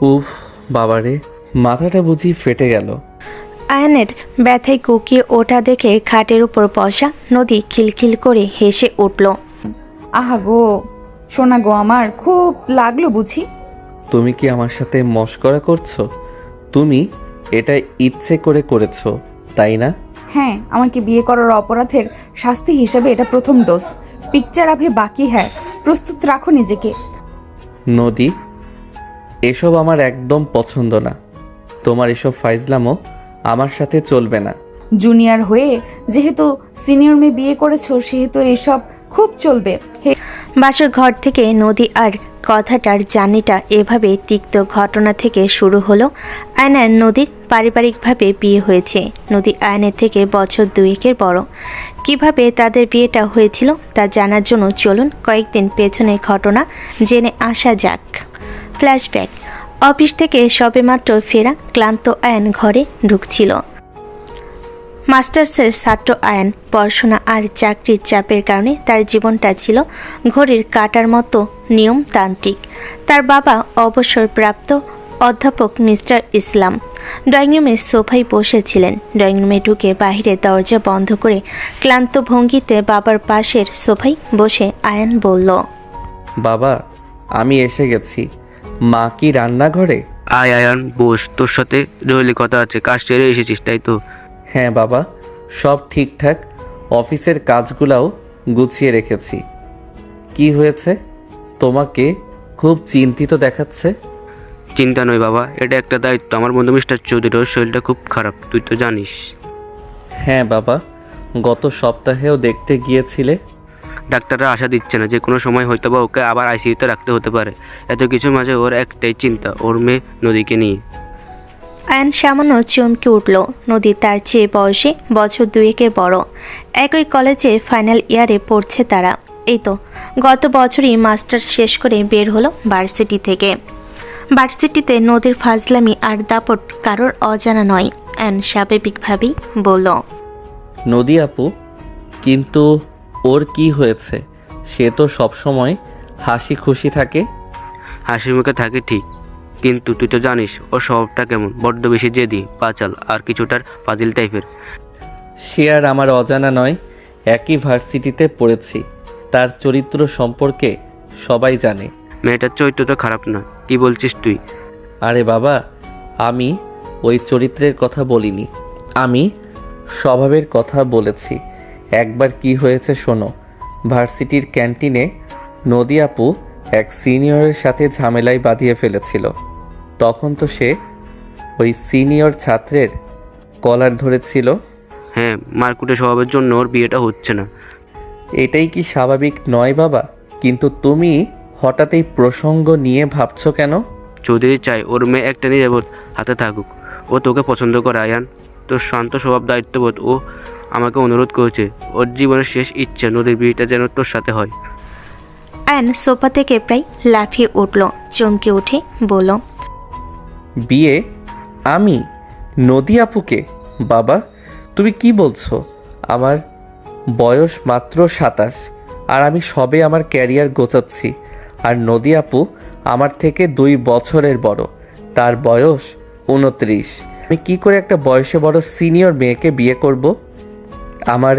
উফ, বাবারে, মাথাটা বুঝি ফেটে গেল। আয়ানের ব্যথায় কুকিয়ে ওঠা দেখে খাটের উপর বসা নদী খিলখিল করে হেসে উঠল। আহা গো, সোনা গো, আমার খুব লাগলো বুঝি। তুমি কি আমার সাথে মশকরা করছো? তুমি এটা ইচ্ছে করে করেছো, তাই না? হ্যাঁ, আমাকে বিয়ে করার অপরাধের শাস্তি হিসেবে এটা প্রথম ডোজ। পিকচার আভে বাকি, হ্যাঁ, প্রস্তুত রাখো নিজেকে। নদী, এসব আমার একদম পছন্দ না। তোমার এসব ফাইজলামও আমার সাথে চলবে না। জুনিয়র হয়ে যেহেতু সিনিয়র মেয়ে বিয়ে করেছো, সেহেতু এসব খুব চলবে। বাসর ঘর থেকে নদী আর কথাটার জার্নিটা এভাবে তিক্ত ঘটনা থেকে শুরু হলো। আয়নার নদীর পারিবারিকভাবে বিয়ে হয়েছে। নদী আয়নের থেকে বছর 2 বড়। কিভাবে তাদের বিয়েটা হয়েছিল তা জানার জন্য চলুন কয়েকদিন পেছনের ঘটনা জেনে আসা যাক। ফ্ল্যাশব্যাক। অফিস থেকে সবেমাত্র ফেরা ক্লান্ত আয়ন ঘরে ঢুকছিল। মাস্টার্সের ছাত্র আয়ন পড়াশোনা আর চাকরির চাপের কারণে তার জীবনটা ছিল ঘড়ির কাঁটার মতো নিয়মতান্ত্রিক। তার বাবা অবসরপ্রাপ্ত অধ্যাপক মিস্টার ইসলাম ড্রয়িং রুমে সোফায় বসেছিলেন। ড্রয়িং রুমে ঢুকে বাইরে দরজা বন্ধ করে ক্লান্ত ভঙ্গিতে বাবার পাশের সোফায় বসে আয়ন বলল, বাবা, আমি এসে গেছি। মা কি রান্নাঘরে? আয় আয়ান, বস, তোর সাথে জরুরি কথা আছে। কাজ সেরে এসেছিস তাই তো? হ্যাঁ বাবা, সব ঠিকঠাক। অফিসের কাজগুলাও গুছিয়ে রেখেছি। কি হয়েছে? তোমাকে খুব চিন্তিত দেখাচ্ছে। চিন্তা নয় বাবা, এটা একটা দায়িত্ব। আমার বন্ধু মিস্টার চৌধুরীর শরীরটা খুব খারাপ, তুই তো জানিস। হ্যাঁ বাবা, গত সপ্তাহেও দেখতে গিয়েছিলে। ডাক্তাররা আশা দিচ্ছে না, যে কোনো সময় হয়তো বা ওকে আবার আইসিইউতে রাখতে হতে পারে। এত কিছুর মাঝে ওর একটাই চিন্তা, ওর মেয়ে নদীকে নিয়ে। আয়ন সামান্য চমকে উঠল। নদী তার চেয়ে বয়সে বছর 2 বড়। একই কলেজে ফাইনাল ইয়ারে পড়ছে তারা। এই তো গত বছরই মাস্টার্স শেষ করে বের হলো ভার্সিটি থেকে। ভার্সিটিতে নদীর ফাজলামি আর দাপট কারোর অজানা নয়। আয়ন স্বাভাবিকভাবেই বলল, নদী আপু, কিন্তু ওর কি হয়েছে? সে তো সবসময় হাসি খুশি থাকে। হাসি মুখে থাকে ঠিক, কিন্তু তুই তো জানিস ওর স্বভাবটা কেমন, বড্ড বেশি জেদি, পাচাল আর কিছুটার ফাজিল টাইপের। সে আর আমার অজানা নয়, একই ভার্সিটিতে পড়েছি। তার চরিত্র সম্পর্কে সবাই জানে। মেয়েটার চরিত্র তো খারাপ না, কি বলছিস তুই? আরে বাবা, আমি ওই চরিত্রের কথা বলিনি, আমি স্বভাবের কথা বলেছি। একবার কি হয়েছে শোনো। ভার্সিটির ক্যান্টিনে নদী আপু এক সিনিয়রের সাথে ঝামেলায় বাঁধিয়ে ফেলেছিল। তখন তো সে ওই সিনিয়র ছাত্রের কলার ধরেছিল। হ্যাঁ, মারকুটে স্বভাবের জন্য ওর বিয়েটা হচ্ছে না। এটাই কি স্বাভাবিক নয় বাবা? কিন্তু তুমি হঠাৎ এই প্রসঙ্গ নিয়ে ভাবছো কেন? চৌধুরী চাই ওর মেয়ে একটা নিরাপদ হাতে থাকুক। ও তোকে পছন্দ করে আয়ান, তোর শান্ত স্বভাব, দায়িত্ববোধ। ও আমাকে অনুরোধ করেছে, ওর জীবনের শেষ ইচ্ছে নদীর বিয়েটা যেন তোর সাথে হয়। আয়ন সোফা থেকে প্রায় লাফিয়ে উঠল। চমকে উঠে বলল, বিয়ে? আমি? নদী আপুকে? বাবা, তুমি কি বলছো? আমার বয়স মাত্র 27, আর আমি সবে আমার ক্যারিয়ার গোছাচ্ছি। আর নদী আপু আমার থেকে 2 বছরের বড়, তার বয়স 29। আমি কি করে একটা বয়সে বড় সিনিয়র মেয়েকে বিয়ে করব? আমার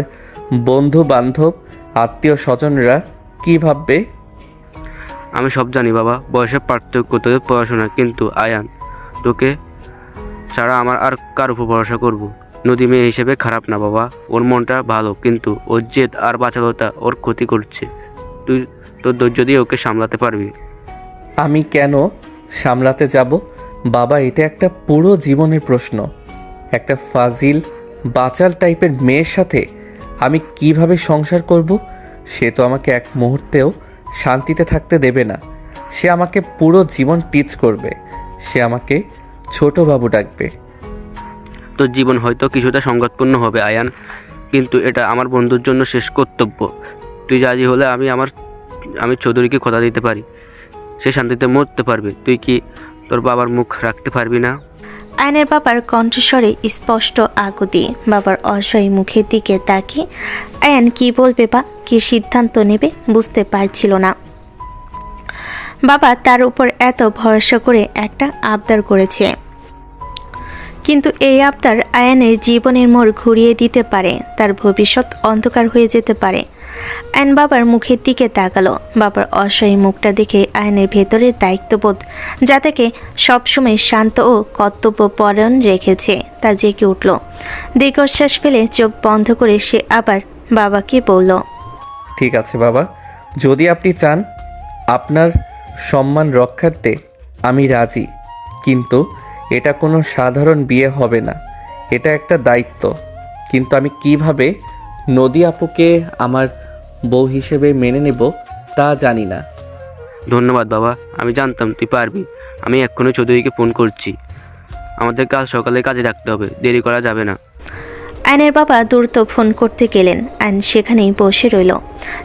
বন্ধু বান্ধব, আত্মীয় স্বজনরা কি ভাববে? আমি সব জানি বাবা, বয়সের পার্থক্য, তোদের পড়াশোনা, কিন্তু আয়ান, তোকে ছাড়া আমার আর কার উপর ভরসা করবো? নদী মেয়ে হিসেবে খারাপ না বাবা, ওর মনটা ভালো, কিন্তু ওর জেদ আর বাচালতা ওর ক্ষতি করছে। তুই তোর ধৈর্য দিয়ে ওকে সামলাতে পারবি। আমি কেন সামলাতে যাব বাবা? এটা একটা পুরো জীবনের প্রশ্ন। একটা ফাজিল বাচাল টাইপের মেয়ের সাথে আমি কিভাবে সংসার করব? সে তো আমাকে এক মুহূর্তেও শান্তিতে থাকতে দেবে না। সে আমাকে পুরো জীবন টিচ করবে। সে আমাকে ছোট বাবু ডাকবে। তোর জীবন হয়তো কিছুটা সংঘাতপূর্ণ হবে আয়ান, কিন্তু এটা আমার বন্ধুর জন্য শেষ কর্তব্য। তুই রাজি হলে আমি চৌধুরীকে কথা দিতে পারি, সে শান্তিতে মরতে পারবে। তুই কি তোর বাবার মুখ রাখতে পারবি না? আয়নের বাবার কণ্ঠস্বরে স্পষ্ট আকুতি। বাবার অসহায় মুখের দিকে তাকিয়ে আয়ান কি বলবে বা কি সিদ্ধান্ত নেবে বুঝতে পারছিল না। বাবা তার উপর এত ভরসা করে একটা আবদার করেছে, কিন্তু এই আবদার আয়ানের জীবনের মোড় ঘুরিয়ে দিতে পারে, তার ভবিষ্যৎ অন্ধকার হয়ে যেতে পারে। আয়ন বাবার মুখের দিকে তাকালো। বাবার অসহায় মুখটা দেখে আয়নের ভেতরে দায়িত্ববোধ, যা তাকে সবসময় শান্ত ও কর্তব্যপরায়ণ রেখেছে, তা জেগে উঠল। দীর্ঘশ্বাস ফেলে চোখ বন্ধ করে সে আবার বাবাকে বলল, ঠিক আছে বাবা, যদি আপনি চান আপনার সম্মান রক্ষার্থে আমি রাজি, কিন্তু এটা কোনো সাধারণ বিয়ে হবে না, এটা একটা দায়িত্ব। কিন্তু আমি কিভাবে নদী আপুকে আমার বউ হিসেবে মেনে নেব তা জানি না। ধন্যবাদ বাবা, আমি জানতাম তুই পারবি। আমি এক্ষুনি চৌধুরীকে ফোন করছি। আমাদের কাল সকালে কাজে রাখতে হবে, দেরি করা যাবে না। আয়নের বাবা দ্রুত ফোন করতে গেলেন। আয়ন সেখানেই বসে রইল।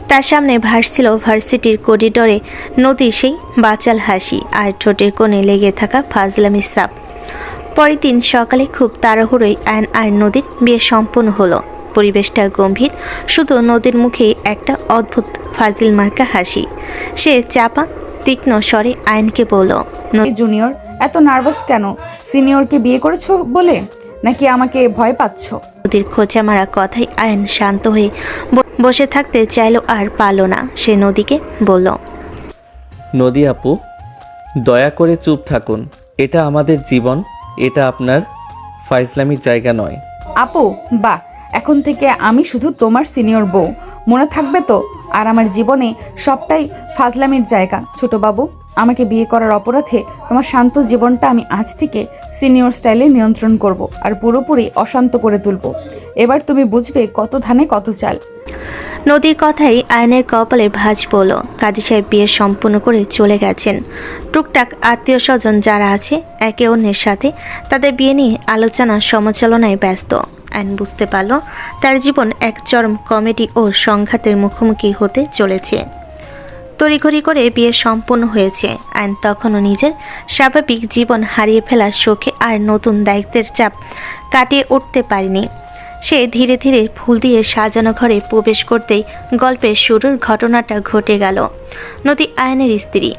তার সামনে ভাসছিল ভার্সিটির করিডোরে নদীর সেই বাচাল হাসি আর ঠোঁটের কোণে লেগে থাকা ফাজলামি সাপ। পরের দিন সকালে খুব তাড়াহুড়োই আয়ন আর নদীর বিয়ে সম্পন্ন হলো। পরিবেশটা গম্ভীর, শুধু নদীর মুখে একটা অদ্ভুত ফাজিল মার্কা হাসি। সে চাপা তীক্ষ্ণ স্বরে আয়নকে বলল, এই জুনিয়র এত নার্ভাস কেন? সিনিয়রকে বিয়ে করেছো বলে, নাকি আমাকে ভয় পাচ্ছো? নদীর খোঁচা মারা কথায় আয়ন শান্ত হয়ে বসে থাকতে চাইলো আর পারল না। সে নদীকে বলল, নদী আপু, দয়া করে চুপ থাকুন, এটা আমাদের জীবন, এটা আপনার ফাইজলামির জায়গা নয়। আপু, বাহ, এখন থেকে আমি শুধু তোমার সিনিয়র বউ, মনে থাকবে তো? আর আমার জীবনে সবটাই ফাজলামির জায়গা। ছোট বাবু, আমাকে বিয়ে করার অপরাধে তোমার শান্ত জীবনটা আমি আজ থেকে সিনিয়র স্টাইলে নিয়ন্ত্রণ করব আর পুরোপুরি অশান্ত করে তুলব। এবার তুমি বুঝবে কত ধানে কত চাল। নদীর কথাই আয়নের কপালে ভাঁজ পড়ল। কাজী সাহেব বিয়ে সম্পূর্ণ করে চলে গেছেন। টুকটাক আত্মীয় স্বজন যারা আছে একে অন্যের সাথে তাদের বিয়ে নিয়ে আলোচনা সমালোচনায় ব্যস্ত। আয়ন বুঝতে পারল তার জীবন এক চরম কমেডি ও সংঘাতের মুখোমুখি হতে চলেছে। তড়িঘড়ি করে বিয়ে সম্পন্ন হয়েছে। আয়ন তখনও নিজের স্বাভাবিক জীবন হারিয়ে ফেলার শোকে আর নতুন দায়িত্বের চাপ কাটিয়ে উঠতে পারেনি। সে ধীরে ধীরে ফুল দিয়ে সাজানো ঘরে প্রবেশ করতেই গল্পের শুরুর ঘটনাটা ঘটে গেল। নদী আয়নের স্ত্রী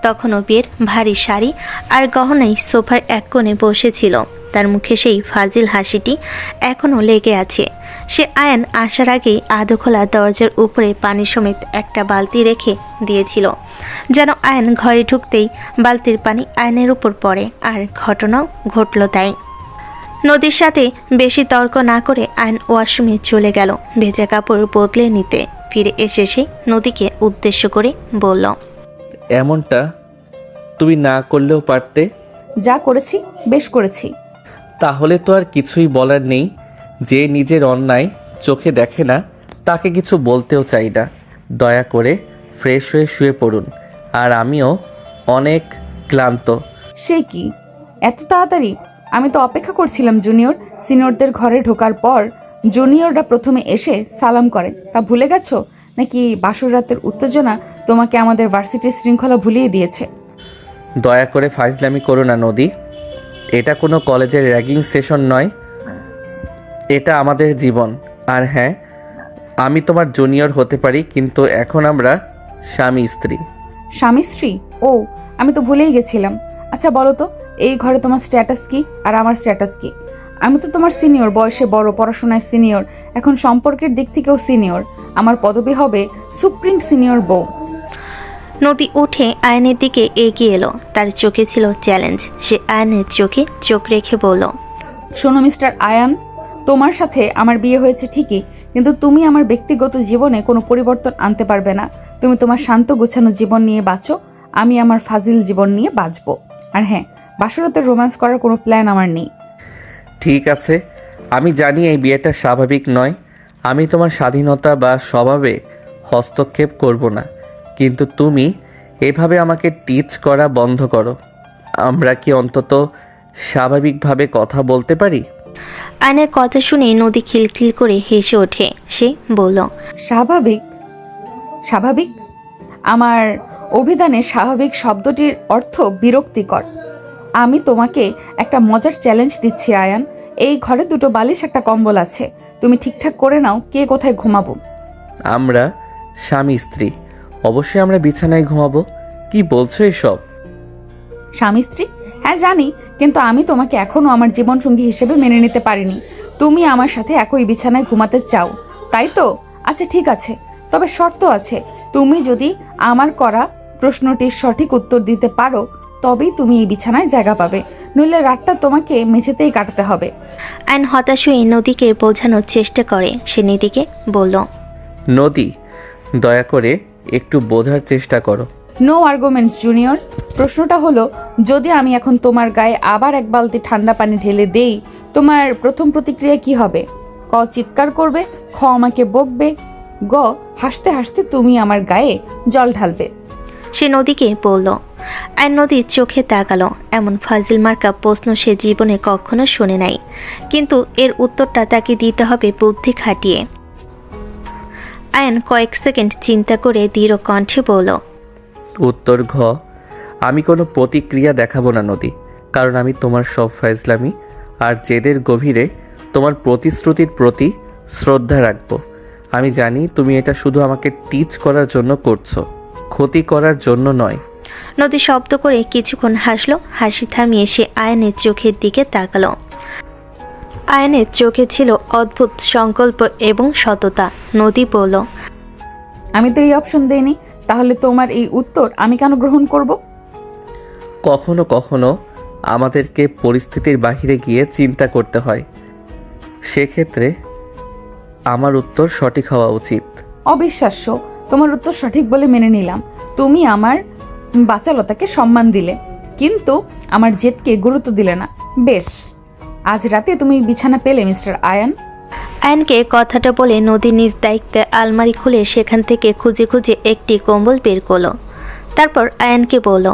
তখনও বিয়ের ভারী শাড়ি আর গহনায় সোফার এক কোণে বসেছিল। তার মুখে সেই ফাজিল হাসিটি এখনও লেগে আছে। সে আয়ন আসার আগেই আধো খোলা দরজার উপরে পানি সমেত একটা বালতি রেখে দিয়েছিল, যেন আয়ন ঘরে ঢুকতেই বালতির পানি আয়নের উপর পড়ে। আর ঘটনাও ঘটল তাই। নদীর সাথে বেশি তর্ক না করে আয়ন ওয়াশরুমে চলে গেল ভেজা কাপড় বদলে নিতে। ফিরে এসে সে নদীকে উদ্দেশ্য করে বলল, এমনটা তুমি না করলেও পারতে। যা করেছি বেশ করেছি। তাহলে তো আর কিছুই বলার নেই। যে নিজের অন্যায় চোখে দেখে না তাকে কিছু বলতেও চাই না। দয়া করে ফ্রেশ হয়ে শুয়ে পড়ুন, আর আমিও অনেক ক্লান্ত। সে কি এত তাড়াতাড়ি? আমি তো অপেক্ষা করছিলাম জুনিয়র। সিনিয়রদের ঘরে ঢোকার পর জুনিয়ররা প্রথমে এসে সালাম করে, তা ভুলে গেছো নাকি বাসর রাতের উত্তেজনা তোমাকে আমাদের ভার্সিটির শৃঙ্খলা ভুলিয়ে দিয়েছে? দয়া করে ফাইজলামি করো না নদী, এটা কোনো কলেজের র্যাগিং সেশন নয়, এটা আমাদের জীবন। আর হ্যাঁ, আমি তোমার জুনিয়র হতে পারি, কিন্তু এখন আমরা স্বামী স্ত্রী। স্বামী স্ত্রী? ও, আমি তো ভুলেই গেছিলাম। আচ্ছা বলো তো, এই ঘরে তোমার স্ট্যাটাস কি আর আমার স্ট্যাটাস কি? আমি তো তোমার সিনিয়র, বয়সে বড়, পড়াশোনায় সিনিয়র, এখন সম্পর্কের দিক থেকেও সিনিয়র। আমার পদবি হবে সুপ্রিম সিনিয়র বউ। নদী উঠে আয়নের দিকে এগিয়ে এলো। তার চোখে ছিল চ্যালেঞ্জ। সে আয়নের চোখে চোখ রেখে বলল, শোনো মিস্টার আয়ান, তোমার সাথে আমার বিয়ে হয়েছে ঠিকই, কিন্তু তুমি আমার ব্যক্তিগত জীবনে কোনো পরিবর্তন আনতে পারবে না। তুমি তোমার শান্ত গোছানো জীবন নিয়ে বাঁচো, আমি আমার ফাজিল জীবন নিয়ে বাঁচবো। আর হ্যাঁ, বাসরাতে রোম্যান্স করার কোনো প্ল্যান আমার নেই। ঠিক আছে, আমি জানি এই বিয়েটা স্বাভাবিক নয়, আমি তোমার স্বাধীনতা বা স্বভাবে হস্তক্ষেপ করব না, কিন্তু তুমি এভাবে আমাকে টিচ করা বন্ধ করো। আমরা কি অন্তত স্বাভাবিকভাবে কথা বলতে পারি? আয়নের কথা শুনে নদী খিলখিল করে হেসে ওঠে। সে বলল, স্বাভাবিক? স্বাভাবিক? আমার অভিধানে স্বাভাবিক শব্দটির অর্থ বিরক্তিকর। আমি তোমাকে একটা মজার চ্যালেঞ্জ দিচ্ছি আয়ান। এই ঘরে দুটো বালিশ, একটা কম্বল আছে, তুমি ঠিকঠাক করে নাও কে কোথায় ঘুমাবো। আমরা স্বামী স্ত্রী, অবশ্যই আমরা বিছানায় ঘুমাবো। কি বলছো এসব? স্বামী স্ত্রী, হ্যাঁ জানি, কিন্তু আমি তোমাকে এখনো আমার জীবনসঙ্গী হিসেবে মেনে নিতে পারিনি। তুমি আমার সাথে একই বিছানায় ঘুমাতে চাও, তাই তো? আচ্ছা ঠিক আছে, তবে শর্ত আছে। তুমি যদি আমার করা প্রশ্নটির সঠিক উত্তর দিতে পারো তবেই তুমি এই বিছানায় জায়গা পাবে, নইলে রাতটা তোমাকে মেঝেতেই কাটাতে হবে। আয়ন হতাশ হয়ে নদীকে বোঝানোর চেষ্টা করে। সে নিধিকে বলল, নদী, দয়া করে একটু বোঝার চেষ্টা করো। No arguments junior. প্রশ্নটা হলো, যদি আমি এখন তোমার গায়ে আবার এক বালতি ঠান্ডা পানি ঢেলে দেই, তোমার প্রথম প্রতিক্রিয়া কি হবে? ক, চিৎকার করবে, খ, আমাকে বকবে, গ, হাসতে হাসতে তুমি আমার গায়ে জল ঢালবে। সে নদীকে বলল। আর নদীর চোখে তাকালো। এমন ফাজিল মার্কা প্রশ্ন সে জীবনে কখনো শুনে নাই, কিন্তু এর উত্তরটা তাকে দিতে হবে বুদ্ধি খাটিয়ে। আয়ন কয়েক সেকেন্ড চিন্তা করে দৃঢ় কণ্ঠে বলল, উত্তর ঘ। আমি কোনো প্রতিক্রিয়া দেখাবো না নদী, কারণ আমি তোমার সব ফাইজলামি আর জেদের গভীরে তোমার প্রতিশ্রুতির প্রতি শ্রদ্ধা রাখবো। আমি জানি তুমি এটা শুধু আমাকে টিচ করার জন্য করছো, ক্ষতি করার জন্য নয়। নদী শব্দ করে কিছুক্ষণ হাসলো। হাসি থামিয়ে সে আয়নের চোখের দিকে তাকালো। আয়নের চোখে ছিল অদ্ভুত সংকল্প এবং সততা। নদী বলল, আমি তো এই অপশন দেইনি, তাহলে তোমার এই উত্তর আমি কেন গ্রহণ করব? কখনো কখনো আমাদেরকে পরিস্থিতির বাহিরে গিয়ে চিন্তা করতে হয়, সেক্ষেত্রে আমার উত্তর সঠিক হওয়া উচিত। অবিশ্বাস্য, তোমার উত্তর সঠিক বলে মেনে নিলাম। তুমি আমার বাচালতাকে সম্মান দিলে, কিন্তু আমার জেদকে গুরুত্ব দিলে না। বেশ, আজ রাতে তুমি বিছানা পেলে মিস্টার আয়ান? আয়নকে কথাটা বলে নদী নিজ দায়িত্বে আলমারি খুলে সেখান থেকে খুঁজে খুঁজে একটি কম্বল বের করলো। তারপর আয়নকে বলল,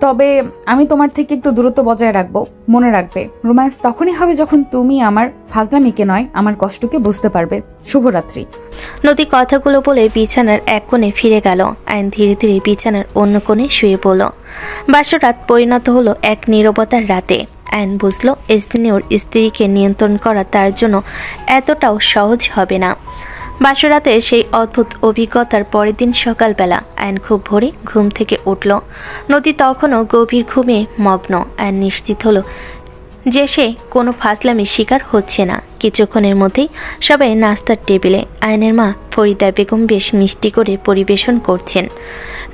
তবে আমি তোমার থেকে একটু দূরত্ব বজায় রাখবো। মনে রাখবে, রোম্যান্স তখনই হবে যখন তুমি আমার ফাজলামিকে নয়, আমার কষ্টকে বুঝতে পারবে। শুভরাত্রি। নদী কথাগুলো বলে বিছানার এক কোণে ফিরে গেল। আয়ন ধীরে ধীরে বিছানার অন্য কোণে শুয়ে পড়ল। বাসরাত পরিণত হলো এক নীরবতার রাতে। আয়ন বুঝল স্ত্রীর স্ত্রীকে নিয়ন্ত্রণ করা তার জন্য এতটাও সহজ হবে না। বাসরাতে সেই অদ্ভুত অভিজ্ঞতার পরের দিন সকালবেলা আয়ন খুব ভোরে ঘুম থেকে উঠল। নদী তখনও গভীর ঘুমে মগ্ন। আয়ন নিশ্চিত হলো যে সে কোনো ফাজলামির শিকার হচ্ছে না। কিছুক্ষণের মধ্যেই সবাই নাস্তার টেবিলে। আয়নের মা ফরিদা বেগম বেশ মিষ্টি করে পরিবেশন করছেন।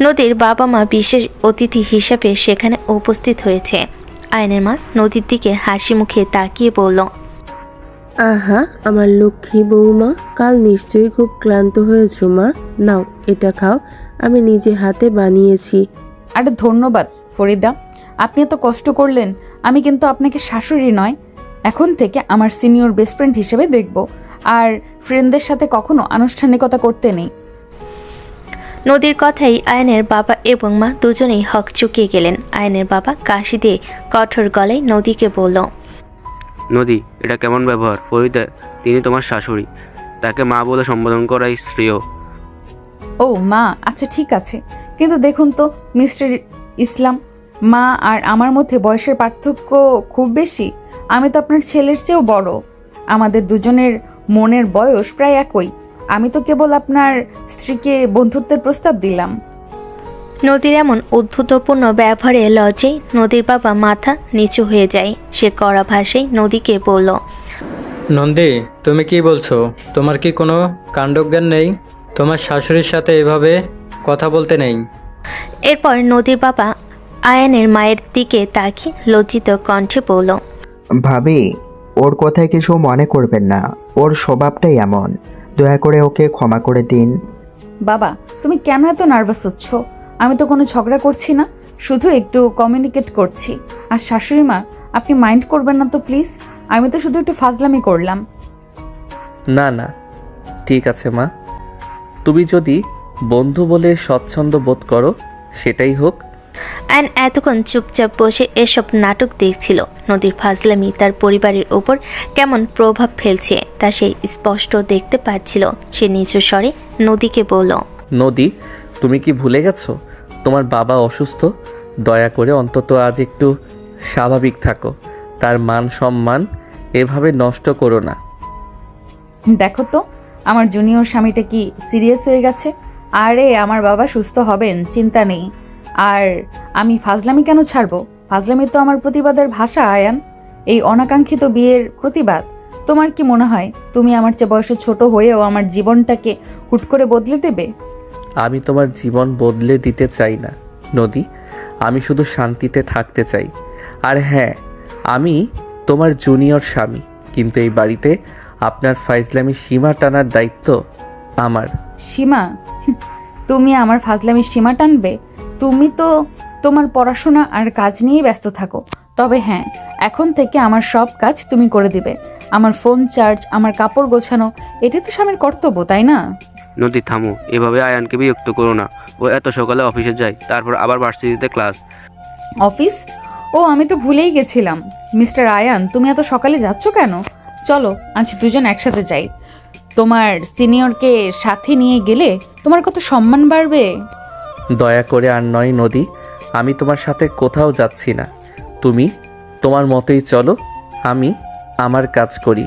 নদীর বাবা মা বিশেষ অতিথি হিসেবে সেখানে উপস্থিত হয়েছে। আয়নের মা নদীর দিকে হাসি মুখে তাকিয়ে বলল, আহা, আমার লক্ষ্মী বৌমা, কাল নিশ্চয়ই খুব ক্লান্ত হয়েছো মা। নাও এটা খাও, আমি নিজে হাতে বানিয়েছি। আরে ধন্যবাদ ফরিদা, আপনি এত কষ্ট করলেন। আমি কিন্তু আপনাকে শাশুড়ি নয়, এখন থেকে আমার সিনিয়র বেস্ট ফ্রেন্ড হিসেবে দেখব, আর ফ্রেন্ডদের সাথে কখনো আনুষ্ঠানিকতা করতে নেই। নদীর কথাই আয়নের বাবা এবং মা দুজনেই হক চুকিয়ে গেলেন। আয়নের বাবা কাশি দিয়ে কঠোর গলায় নদীকে বলল, নদী, এটা কেমন ব্যবহার? ফরিদা, তিনি তোমার শাশুড়ি, তাকে মা বলে সম্বোধন করাই শ্রেয়। ও মা, আচ্ছা ঠিক আছে, কিন্তু দেখুন তো মিস্টার ইসলাম, মা আর আমার মধ্যে বয়সের পার্থক্য খুব বেশি। আমি তো আপনার ছেলের চেয়েও বড়। আমাদের দুজনের মনের বয়স প্রায় একই। আমি তো কেবল আপনার স্ত্রীকে বন্ধুত্বের প্রস্তাব দিলাম। নদীর এমন উদ্ধতপূর্ণ ব্যবহারে লজ্জে নদীর বাবা মাথা নিচু হয়ে যায়। সে কড়া ভাষায় নদীকে বলল, নন্দী, তুমি কি বলছো? তোমার কি কোনো কাণ্ডজ্ঞান নেই? তোমার শাশুড়ির সাথে এভাবে কথা বলতে নেই। এরপর নদীর বাবা আয়নের মায়ের দিকে তাকিয়ে লজ্জিত কণ্ঠে বলল, ভাবি, ওর কথায় কিছু মনে করবেন না, ওর স্বভাবটাই এমন। দয়া করে ওকে ক্ষমা করে দিন। বাবা, তুমি কেন এত নার্ভাস হচ্ছ? আমি তো কোনো ঝগড়া করছি না, শুধু একটু কমিউনিকেট করছি। আর শাশুড়ি মা, আপনি মাইন্ড করবেন না তো প্লিজ, আমি তো শুধু একটু ফাজলামি করলাম। না না, ঠিক আছে মা, তুমি যদি বন্ধু বলে স্বচ্ছন্দ বোধ করো সেটাই হোক। আয়ন এতক্ষণ চুপচাপ বসে এসব নাটক দেখছিল। নদীর ফাজলামি তার পরিবারের ওপর কেমন প্রভাব ফেলছে তা সে স্পষ্ট দেখতে পাচ্ছিল। সে নিচু স্বরে নদীকে বলল, নদী, তুমি কি ভুলে গেছো তোমার বাবা অসুস্থ? দয়া করে অন্তত আজ একটু স্বাভাবিক থাকো, তার মান সম্মান এভাবে নষ্ট করো না। দেখো তো আমার জুনিয়র স্বামীটা কি সিরিয়াস হয়ে গেছে। আরে আমার বাবা সুস্থ হবেন, চিন্তা নেই। আর আমি ফাজলামি কেন ছাড়বো? ফাজলামি তো আমার প্রতিবাদের ভাষা আয়ান, এই অনাকাঙ্ক্ষিত বিয়ের প্রতিবাদ। তোমার কি মনে হয় তুমি আমার চেয়ে বয়সে ছোট হয়েও আমার জীবনটাকে হুট করে বদলে দেবে? আমি তোমার জীবন বদলে দিতে চাই না নদী, আমি শুধু শান্তিতে থাকতে চাই। আর হ্যাঁ, আমি তোমার জুনিয়র স্বামী, কিন্তু এই বাড়িতে আপনার ফাইজলামি সীমা টানার দায়িত্ব আমার। সীমা? তুমি আমার ফাজলামির সীমা টানবে? তুমি তো তোমার পড়াশোনা আর কাজ নিয়েই ব্যস্ত থাকো। তবে হ্যাঁ, এখন থেকে আমার সব কাজ তুমি করে দিবে। আমার ফোন চার্জ, আমার কাপড় গোছানো, এটাই তো স্বামীর কর্তব্য, তাই না? নদী থামো, এভাবে আয়ানকে বিরক্ত করো না। ও এত সকালে অফিসে যায়, তারপর আবার ভার্সিটিতে ক্লাস। অফিস? ও, আমি তো ভুলেই গেছিলাম। মিস্টার আয়ান, তুমি এত সকালে যাচ্ছ কেন? চলো আজ দুজন একসাথে যাই। তোমার সিনিয়রকে সাথে নিয়ে গেলে তোমার কত সম্মান বাড়বে। দয়া করে আর নয় নদী, আমি তোমার সাথে কোথাও যাচ্ছি না। তুমি তোমার মতোই চলো, আমি আমার কাজ করি।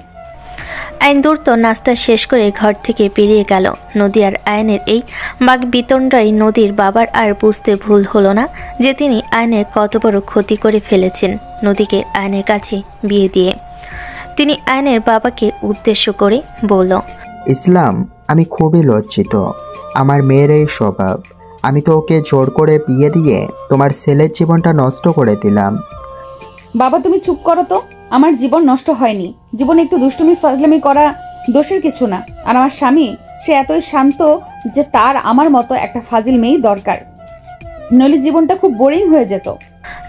আইন দ্রুত নাস্তা শেষ করে ঘর থেকে বেরিয়ে গেল। নদী আর আয়নের এই বাকবিতণ্ডায় নদীর বাবার আর বুঝতে ভুল হলো না যে তিনি আয়নের কত বড় ক্ষতি করে ফেলেছেন নদীকে আয়নের কাছে বিয়ে দিয়ে। তিনি আয়নের বাবাকে উদ্দেশ্য করে বলল, ইসলাম, আমি খুবই লজ্জিত। আমার মেয়ের এই স্বভাব। আমি তো ওকে জোর করে বিয়ে দিয়ে তোমার ছেলের জীবনটা নষ্ট করে দিলাম। বাবা তুমি চুপ করো তো। আমার জীবন নষ্ট হয়নি। জীবনে একটু দুষ্টুমি ফাজলামি করা দোষের কিছু না। আর আমার স্বামী, সে এতই শান্ত যে তার আমার মতো একটা ফাজিল মেয়েই দরকার, নইলে জীবনটা খুব বোরিং হয়ে যেত।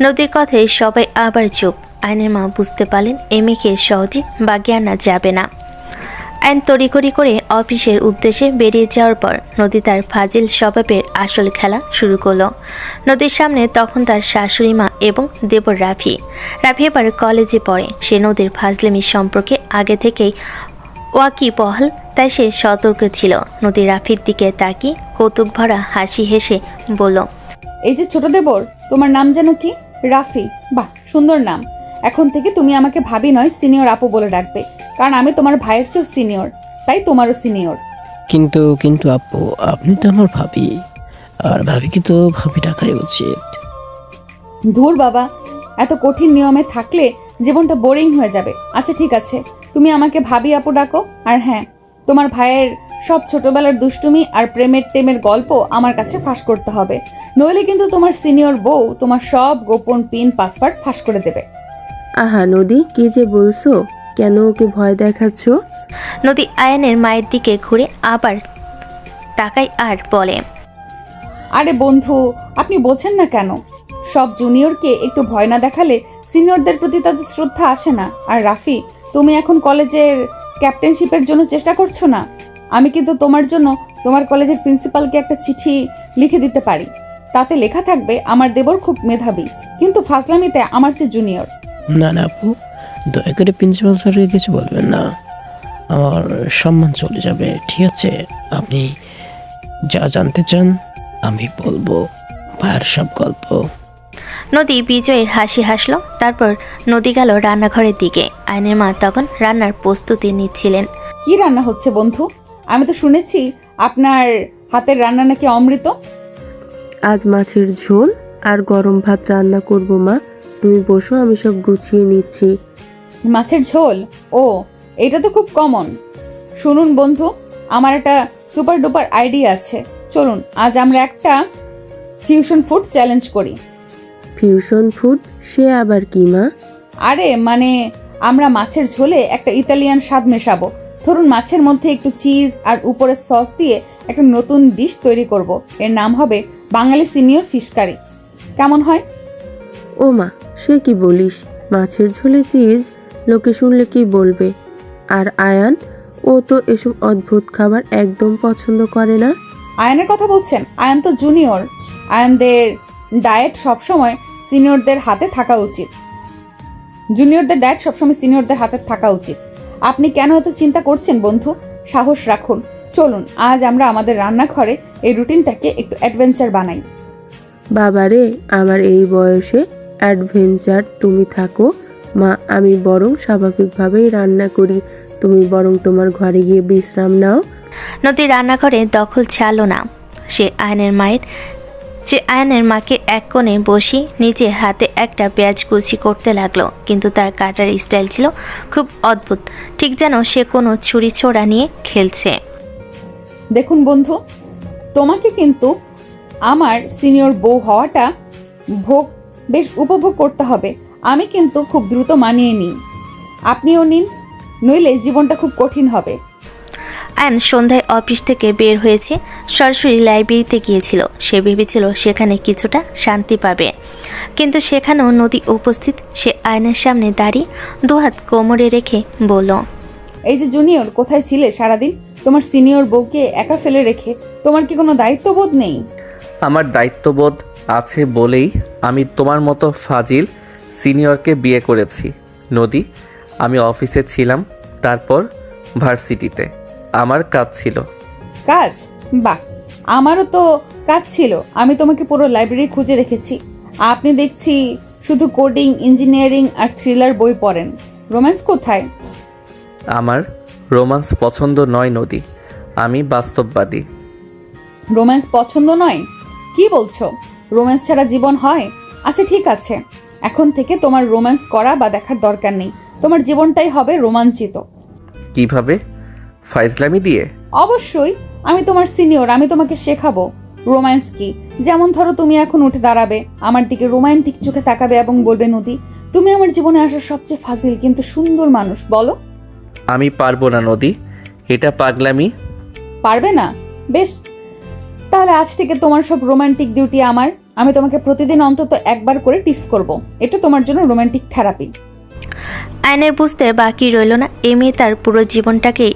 নদীর কথায় সবাই আবার চুপ। আইনের মা বুঝতে পারলেন এই মেয়েকে সহজে বাগিয়ে আনা যাবে না। আইন তড়িঘড়ি করে অফিসের উদ্দেশ্যে বেরিয়ে যাওয়ার পর নদী তার ফাজিল স্বভাবের আসল খেলা শুরু করলো। নদীর সামনে তখন তার শাশুড়ি মা এবং দেবর রাফি। রাফি এবার কলেজে পড়ে। সে নদীর ফাজলামি সম্পর্কে আগে থেকেই ওয়াকিবহাল, তাই সে সতর্ক ছিল। নদী রাফির দিকে তাকিয়ে কৌতুক ভরা হাসি হেসে বলল, এই যে ছোট দেবর, তোমার নাম যেন কি? রাফি? বাহ, সুন্দর নাম। এখন থেকে তুমি আমাকে ভাবি নয়, সিনিয়র আপু বলে ডাকবে, কারণ আমি তোমার ভাইয়ের চেয়েও সিনিয়র, তাই তোমারও সিনিয়র। কিন্তু কিন্তু আপু, আপনি তো আমার ভাবি, আর ভাবিকে তো ভাবি ডাকাই উচিত। ধুর বাবা, এত কঠিন নিয়মে থাকলে জীবনটা বোরিং হয়ে যাবে। আচ্ছা ঠিক আছে, তুমি আমাকে ভাবি আপু ডাকো। আর হ্যাঁ, তোমার ভাইয়ের সব ছোটবেলার দুষ্টুমি আর প্রেমের টেমের গল্প আমার কাছে ফাঁস করতে হবে, নইলে কিন্তু তোমার সিনিয়র বউ তোমার সব গোপন পিন পাসওয়ার্ড ফাঁস করে দেবে। আহা নদী, কি যে বলছো? কেন ওকে ভয় দেখাচ্ছ? নদী আয়নের মায়ের দিকে ঘুরে আবার তাকায় আর বলে, আরে বন্ধু, আপনি বোঝেন না কেন? সব জুনিয়রকে একটু ভয় না দেখালে সিনিয়রদের প্রতি তাদের শ্রদ্ধা আসে না। আর রাফি, তুমি এখন কলেজের ক্যাপ্টেনশিপের জন্য চেষ্টা করছো না? আমি কিন্তু তোমার জন্য তোমার কলেজের প্রিন্সিপালকে একটা চিঠি লিখে দিতে পারি। তাতে লেখা থাকবে আমার দেবর খুব মেধাবী, কিন্তু ফাজলামিতে আমার চেয়ে জুনিয়র। না না আপু, দয়া করে প্রিন্সিপাল স্যারকে কিছু বলবেন না, আমার সম্মান চলে যাবে। ঠিক আছে, আপনি যা জানতে চান আমি বলবো, ভাইয়ের সব গল্প। নদী বিজয়ের হাসি হাসলো। তারপর নদী গেল রান্নাঘরের দিকে। আইনের মা তখন রান্নার প্রস্তুতি নিচ্ছিলেন। কি রান্না হচ্ছে বন্ধু? আমি তো শুনেছি আপনার হাতের রান্না নাকি অমৃত। আজ মাছের ঝোল আর গরম ভাত রান্না করব মা, তুমি বসো, আমি সব গুছিয়ে নিচ্ছি। মাছের ঝোল? ও, এটা তো খুব কমন। শুনুন বন্ধু, আমার একটা সুপার ডুপার আইডিয়া আছে। চলুন আজ আমরা একটা ফিউশন ফুড চ্যালেঞ্জ করি। Fusion food? সে আবার কি মা? আরে মানে, আমরা মাছের ঝোলে একটা ইতালিয়ান স্বাদ মেশাবো। ধরুন মাছের মধ্যে একটু চিজ আর উপরে সস দিয়ে একটা নতুন ডিশ তৈরি করব। এর নাম হবে বাঙালি সিনিয়র ফিশ কারি। কেমন হয়? ও মা, সে কি বলিস? মাছের ঝোলে চিজ? লোকে শুনলে কি বলবে? আর আয়ান, ও তো এসব অদ্ভুত খাবার একদম পছন্দ করে না। আয়নের কথা বলছেন? আয়ন তো জুনিয়র। আয়নদের ডায়েট সবসময় সিনিয়রদের হাতে থাকা উচিত। জুনিয়রদের ডায়েট সবসময় সিনিয়রদের হাতে থাকা উচিত। আপনি কেন এত চিন্তা করছেন বন্ধু? সাহস রাখুন। চলুন আজ আমরা আমাদের রান্নাঘরে এই রুটিনটাকে একটু অ্যাডভেঞ্চার বানাই। বাবারে, আমার এই বয়সে অ্যাডভেঞ্চার? তুমি থাকো মা, আমি বরং স্বাভাবিকভাবেই রান্না করি। তুমি বরং তোমার ঘরে গিয়ে বিশ্রাম নাও। নদী রান্নাঘরে দখল ছাড়ল না। সে আয়নের মায়ের যে আয়নের মাকে এক কোণে বসিয়ে নিজে হাতে একটা পেঁয়াজ কুচি করতে লাগলো, কিন্তু তার কাটার স্টাইল ছিল খুব অদ্ভুত, ঠিক যেন সে কোনো ছুরি ছোড়া নিয়ে খেলছে। দেখুন বন্ধু, তোমাকে কিন্তু আমার সিনিয়র বউ হওয়াটা বেশ উপভোগ করতে হবে। আমি কিন্তু খুব দ্রুত মানিয়ে নিই, আপনিও নিন, নইলে জীবনটা খুব কঠিন হবে। আয়ন সন্ধ্যায় অফিস থেকে বের হয়েছে, সরাসরি লাইব্রেরিতে গিয়েছিল। সে ভেবেছিল সেখানে কিছুটা শান্তি পাবে, কিন্তু সেখানেও নদী উপস্থিত। সে আয়নের সামনে দাঁড়িয়ে দুহাত কোমরে রেখে বলল, এই যে জুনিয়র, কোথায় ছিলে সারাদিন? তোমার সিনিয়র বউকে একা ফেলে রেখে তোমার কি কোনো দায়িত্ববোধ নেই? আমার দায়িত্ববোধ আছে বলেই আমি তোমার মতো ফাজিল সিনিয়রকে বিয়ে করেছি। নদী, আমি অফিসে ছিলাম, তারপর ভার্সিটিতে আমার কাজ ছিল। কাজ? বাহ, আমারও তো কাজ ছিল। আমি তোমাকে পুরো লাইব্রেরি খুঁজে রেখেছি। আপনি দেখছি শুধু কোডিং, ইঞ্জিনিয়ারিং আর থ্রিলার বই পড়েন। রোম্যান্স কোথায়? আমার রোমান্স পছন্দ নয় নদী, আমি বাস্তববাদী। রোম্যান্স পছন্দ নয়? কি বলছো? রোম্যান্স ছাড়া জীবন হয়? আচ্ছা ঠিক আছে, এখন থেকে তোমার রোম্যান্স করা বা দেখার দরকার নেই। তোমার জীবনটাই হবে রোমাঞ্চিত। কিভাবে? ফাইজলামি দিয়ে? অবশ্যই, আমি তোমার সিনিয়র, আমি তোমাকে শেখাবো রোম্যান্স কি। যেমন ধরো, তুমি এখন উঠে দাঁড়াবে, আমার দিকে রোমান্টিক চোখে তাকাবে এবং বলবে, নদী, তুমি আমার জীবনে আসা সবচেয়ে ফাজিল কিন্তু সুন্দর মানুষ, বলো। আমি পারবো না নদী, এটা পাগলামি। পারবে না? বেশ, তাহলে আজ থেকে তোমার সব রোমান্টিক ডিউটি আমার। আমি তোমাকে প্রতিদিন অন্তত একবার করে টিস করব। এটা তোমার জন্য রোমান্টিক থেরাপি। আয়নের বুঝতে বাকি রইল না, এই মেয়ে তার পুরো জীবনটাকে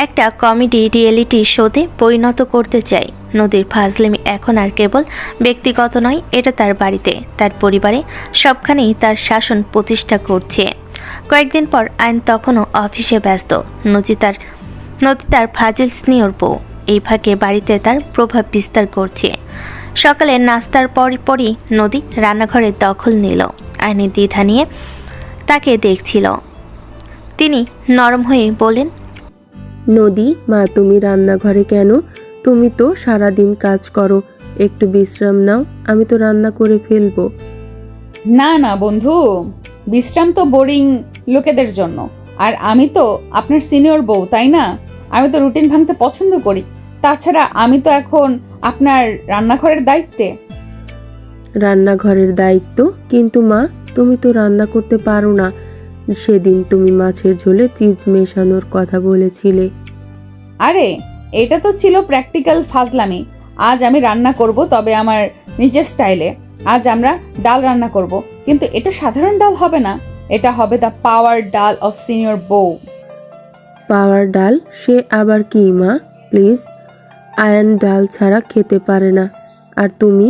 একটা কমেডি রিয়েলিটি শোতে পরিণত করতে চায়। নদীর ফাজলামি এখন আর কেবল ব্যক্তিগত নয়, এটা তার বাড়িতে, তার পরিবারে, সবখানেই তার শাসন প্রতিষ্ঠা করছে। কয়েকদিন পর আয়ন তখনও অফিসে ব্যস্ত। নদী তার ফাজিল সিনিয়র বউ এই ফাঁকে বাড়িতে তার প্রভাব বিস্তার করছে। সকালে নাস্তার পরই নদী রান্নাঘরের দখল নিল। আয়নের দ্বিধা নিয়ে তাকে দেখছিল। তিনি নরম হয়ে বলেন, নদী, মা তুমি রান্নাঘরে কেন? তুমি তো সারাদিন কাজ করো, একটু বিশ্রাম নাও, আমি তো রান্না করে ফেলবো। না না বন্ধু, বিশ্রাম তো বোরিং লোকেদের জন্য, আর আমি তো আপনার সিনিয়র বউ, তাই না? আমি তো রুটিন ভাঙতে পছন্দ করি। তাছাড়া আমি তো এখন আপনার রান্নাঘরের দায়িত্বে। রান্নাঘরের দায়িত্ব? কিন্তু মা, তুমি তো রান্না করতে পারো না। সেদিন তুমি মাছের ঝোলে চিজ মেশানোর কথা বলেছিলে। আরে, এটা তো ছিল প্র্যাকটিক্যাল ফাজলামি। আজ আমি রান্না করব, তবে আমার নিজের স্টাইলে। আজ আমরা ডাল রান্না করব, কিন্তু এটা সাধারণ ডাল হবে না, এটা হবে দ্য পাওয়ার ডাল অফ সিনিয়র বউ। পাওয়ার ডাল? সে আবার কি মা? প্লিজ, আয়ন ডাল ছাড়া খেতে পারে না। আর তুমি?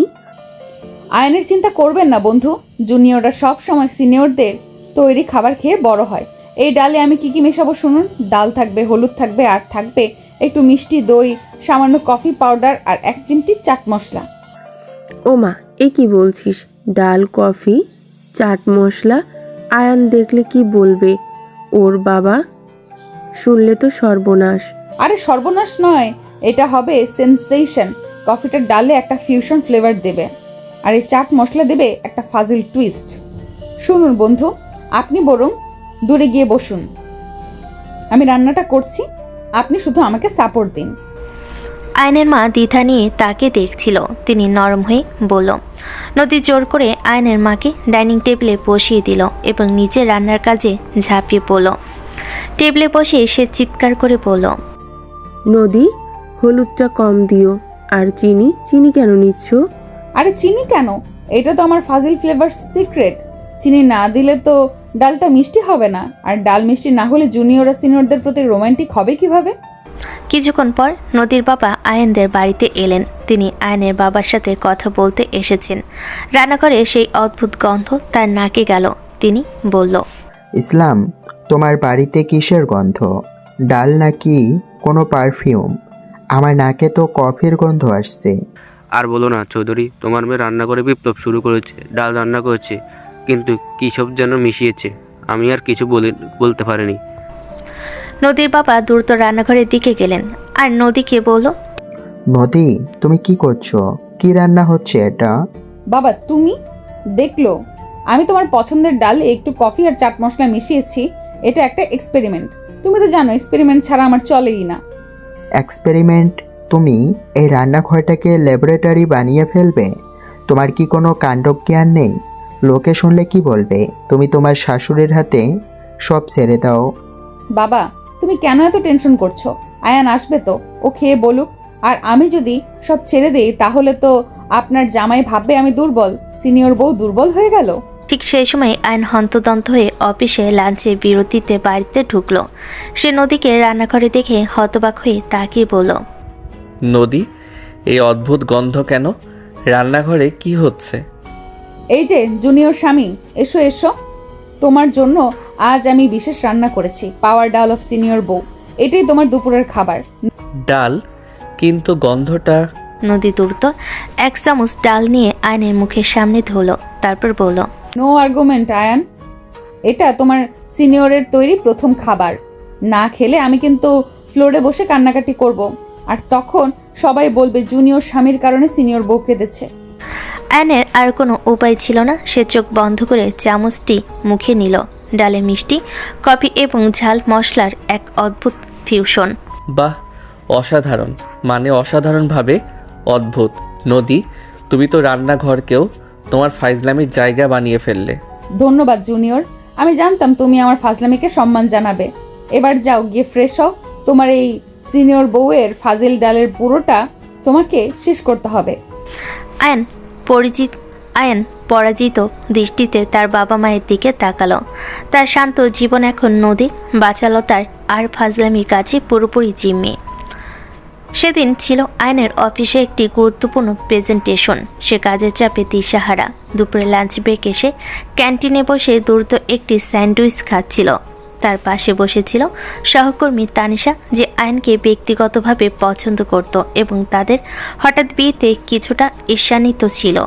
আয়নের চিন্তা করবেন না বন্ধু, জুনিয়ররা সব সময় সিনিয়রদের তৈরি খাবার খেয়ে বড় হয়। এই ডালে আমি কি কি মেশাবো শুনুন। ডাল থাকবে, হলুদ থাকবে, আর থাকবে একটু মিষ্টি দই, সামান্য কফি পাউডার আর 1 চিমটি চাট মশলা। ও মা, এ কি বলছিস? ডাল, কফি, চাট মশলা? আয়ান দেখলে কি বলবে? ওর বাবা শুনলে তো সর্বনাশ। আরে সর্বনাশ নয়, এটা হবে সেন্সেশন। কফিটার ডালে একটা ফিউশন ফ্লেভার দেবে, আর এই চাট মশলা দেবে একটা ফাজিল টুইস্ট। শুনুন বন্ধু, আপনি বরং দূরে গিয়ে বসুন, আমি রান্নাটা করছি, আপনি শুধু আমাকে সাপোর্ট দিন। আয়নের মা দ্বিধা নিয়ে তাকে দেখছিল। তিনি নরম হয়ে বলল। নদী জোর করে আয়নের মাকে ডাইনিং টেবিলে বসিয়ে দিল এবং নিজে রান্নার কাজে ঝাঁপিয়ে পড়ল। টেবিলে বসে সে চিৎকার করে বলল, নদী, হলুদটা কম দিও। আর চিনি? চিনি কেন নিচ্ছ? আরে চিনি কেন? এটা তো আমার ফাজিল ফ্লেভার সিক্রেট। চিনি না দিলে তো ডালটা মিষ্টি হবে না, আর ডাল মিষ্টি না হলে জুনিয়র আর সিনিয়রদের প্রতি রোমান্টিক হবে কিভাবে? কিছুক্ষণ পর নদীর বাবা আয়নদের বাড়িতে এলেন। তিনি আয়নের বাবার সাথে কথা বলতে এসেছেন। রান্নাঘরে সেই অদ্ভুত গন্ধ তার নাকে গেল। তিনি বলল, ইসলাম, তোমার বাড়িতে কিসের গন্ধ? ডাল নাকি কোনো পারফিউম? আমার নাকে তো কফির গন্ধ আসছে। আর বলো না চৌধুরী, তোমার মেয়ে রান্না করে বিপ্লব শুরু করেছে। ডাল রান্না করেছে, কিন্তু কী সব যেন মিশিয়েছে, আমি আর কিছু বলতে পারিনি। নদীর বাবা দ্রুত রান্নাঘরের দিকে গেলেন আর নদীকে বলল, নদী, তুমি কি করছো? কি রান্না হচ্ছে এটা? বাবা তুমি দেখলো আমি তোমার পছন্দের ডালে একটু কফি আর চাট মশলা মিশিয়েছি। এটা একটা এক্সপেরিমেন্ট। তুমি তো জানো এক্সপেরিমেন্ট ছাড়া আমার চলেই না। এক্সপেরিমেন্ট? তুমি এই রান্নাঘরটাকে ল্যাবরেটরি বানিয়ে ফেলবে? তোমার কি কোনো কাণ্ডজ্ঞান নেই? লোকে শুনলে কি বলবে? তুমি তোমার শাশুড়ির হাতে সব ছেড়ে দাও। বাবা তুমি কেন এত টেনশন করছো? আয়ান আসবে তো, ও খেয়ে বলুক। আর আমি যদি সব ছেড়ে দিই তাহলে তো আপনার জামাই ভাববে আমি দুর্বল। সিনিয়র বউ দুর্বল হয়ে গেল। ঠিক সেই সময় আয়ন হন্তদন্ত হয়ে অফিসে লাঞ্চে বিরতিতে বাড়িতে ঢুকলো। সে নদীকে রান্নাঘরে দেখে হতবাক হয়ে তাকিয়ে বলল, নদী, এই অদ্ভুত গন্ধ কেন? রান্নাঘরে কি হচ্ছে? এই যে জুনিয়র স্বামী, এসো এসো। তোমার জন্য আজ আমি বিশেষ রান্না করেছি, পাওয়ার ডাল অফ সিনিয়র বউ। এটাই তোমার দুপুরের খাবার। ডাল? কিন্তু গন্ধটা। নদী দ্রুত এক চামচ ডাল নিয়ে আয়নের মুখের সামনে ধরলো, তারপর বলল, নো আর্গুমেন্ট আয়ান, এটা তোমার সিনিয়রের তৈরি প্রথম খাবার। না খেলে আমি কিন্তু ফ্লোরে বসে কান্নাকাটি করব, আর তখন সবাই বলবে জুনিয়র স্বামীর কারণে সিনিয়র বউ কেঁদেছে। আয়নের আর কোনো উপায় ছিল না। সে চোখ বন্ধ করে চামচটি মুখে নিল। ডালে মিষ্টি, কফি এবং ঝাল মশলার এক অদ্ভুত ফিউশন। বাহ, অসাধারণ, মানে অসাধারণভাবে অদ্ভুত। নদী, তুমি তো রান্নাঘরকেও তোমার ফাইজলামির জায়গা বানিয়ে ফেললে। ধন্যবাদ জুনিয়র, আমি জানতাম তুমি আমার ফাজলামিকে সম্মান জানাবে। এবার যাও গিয়ে ফ্রেশ হও। তোমার এই সিনিয়র বউয়ের ফাজিল ডালের পুরোটা তোমাকে শেষ করতে হবে। আয়ন পরাজিত দৃষ্টিতে তার বাবা মায়ের দিকে তাকালো। তার শান্ত জীবন এখন নদী বাঁচালো তার আর ফাজলামির কাছে পুরোপুরি জিম্মি। সেদিন ছিল আয়নের অফিসে একটি গুরুত্বপূর্ণ প্রেজেন্টেশন। সে কাজের চাপে দিশাহারা। দুপুরে লাঞ্চ ব্রেক এসে ক্যান্টিনে বসে দ্রুত একটি স্যান্ডউইচ খাচ্ছিল। তার পাশে বসেছিল সহকর্মী তানিশা, যে আয়নকে ব্যক্তিগতভাবে পছন্দ করত এবং তাদের হঠাৎ বিয়েতে কিছুটা ঈর্ষান্বিত ছিল।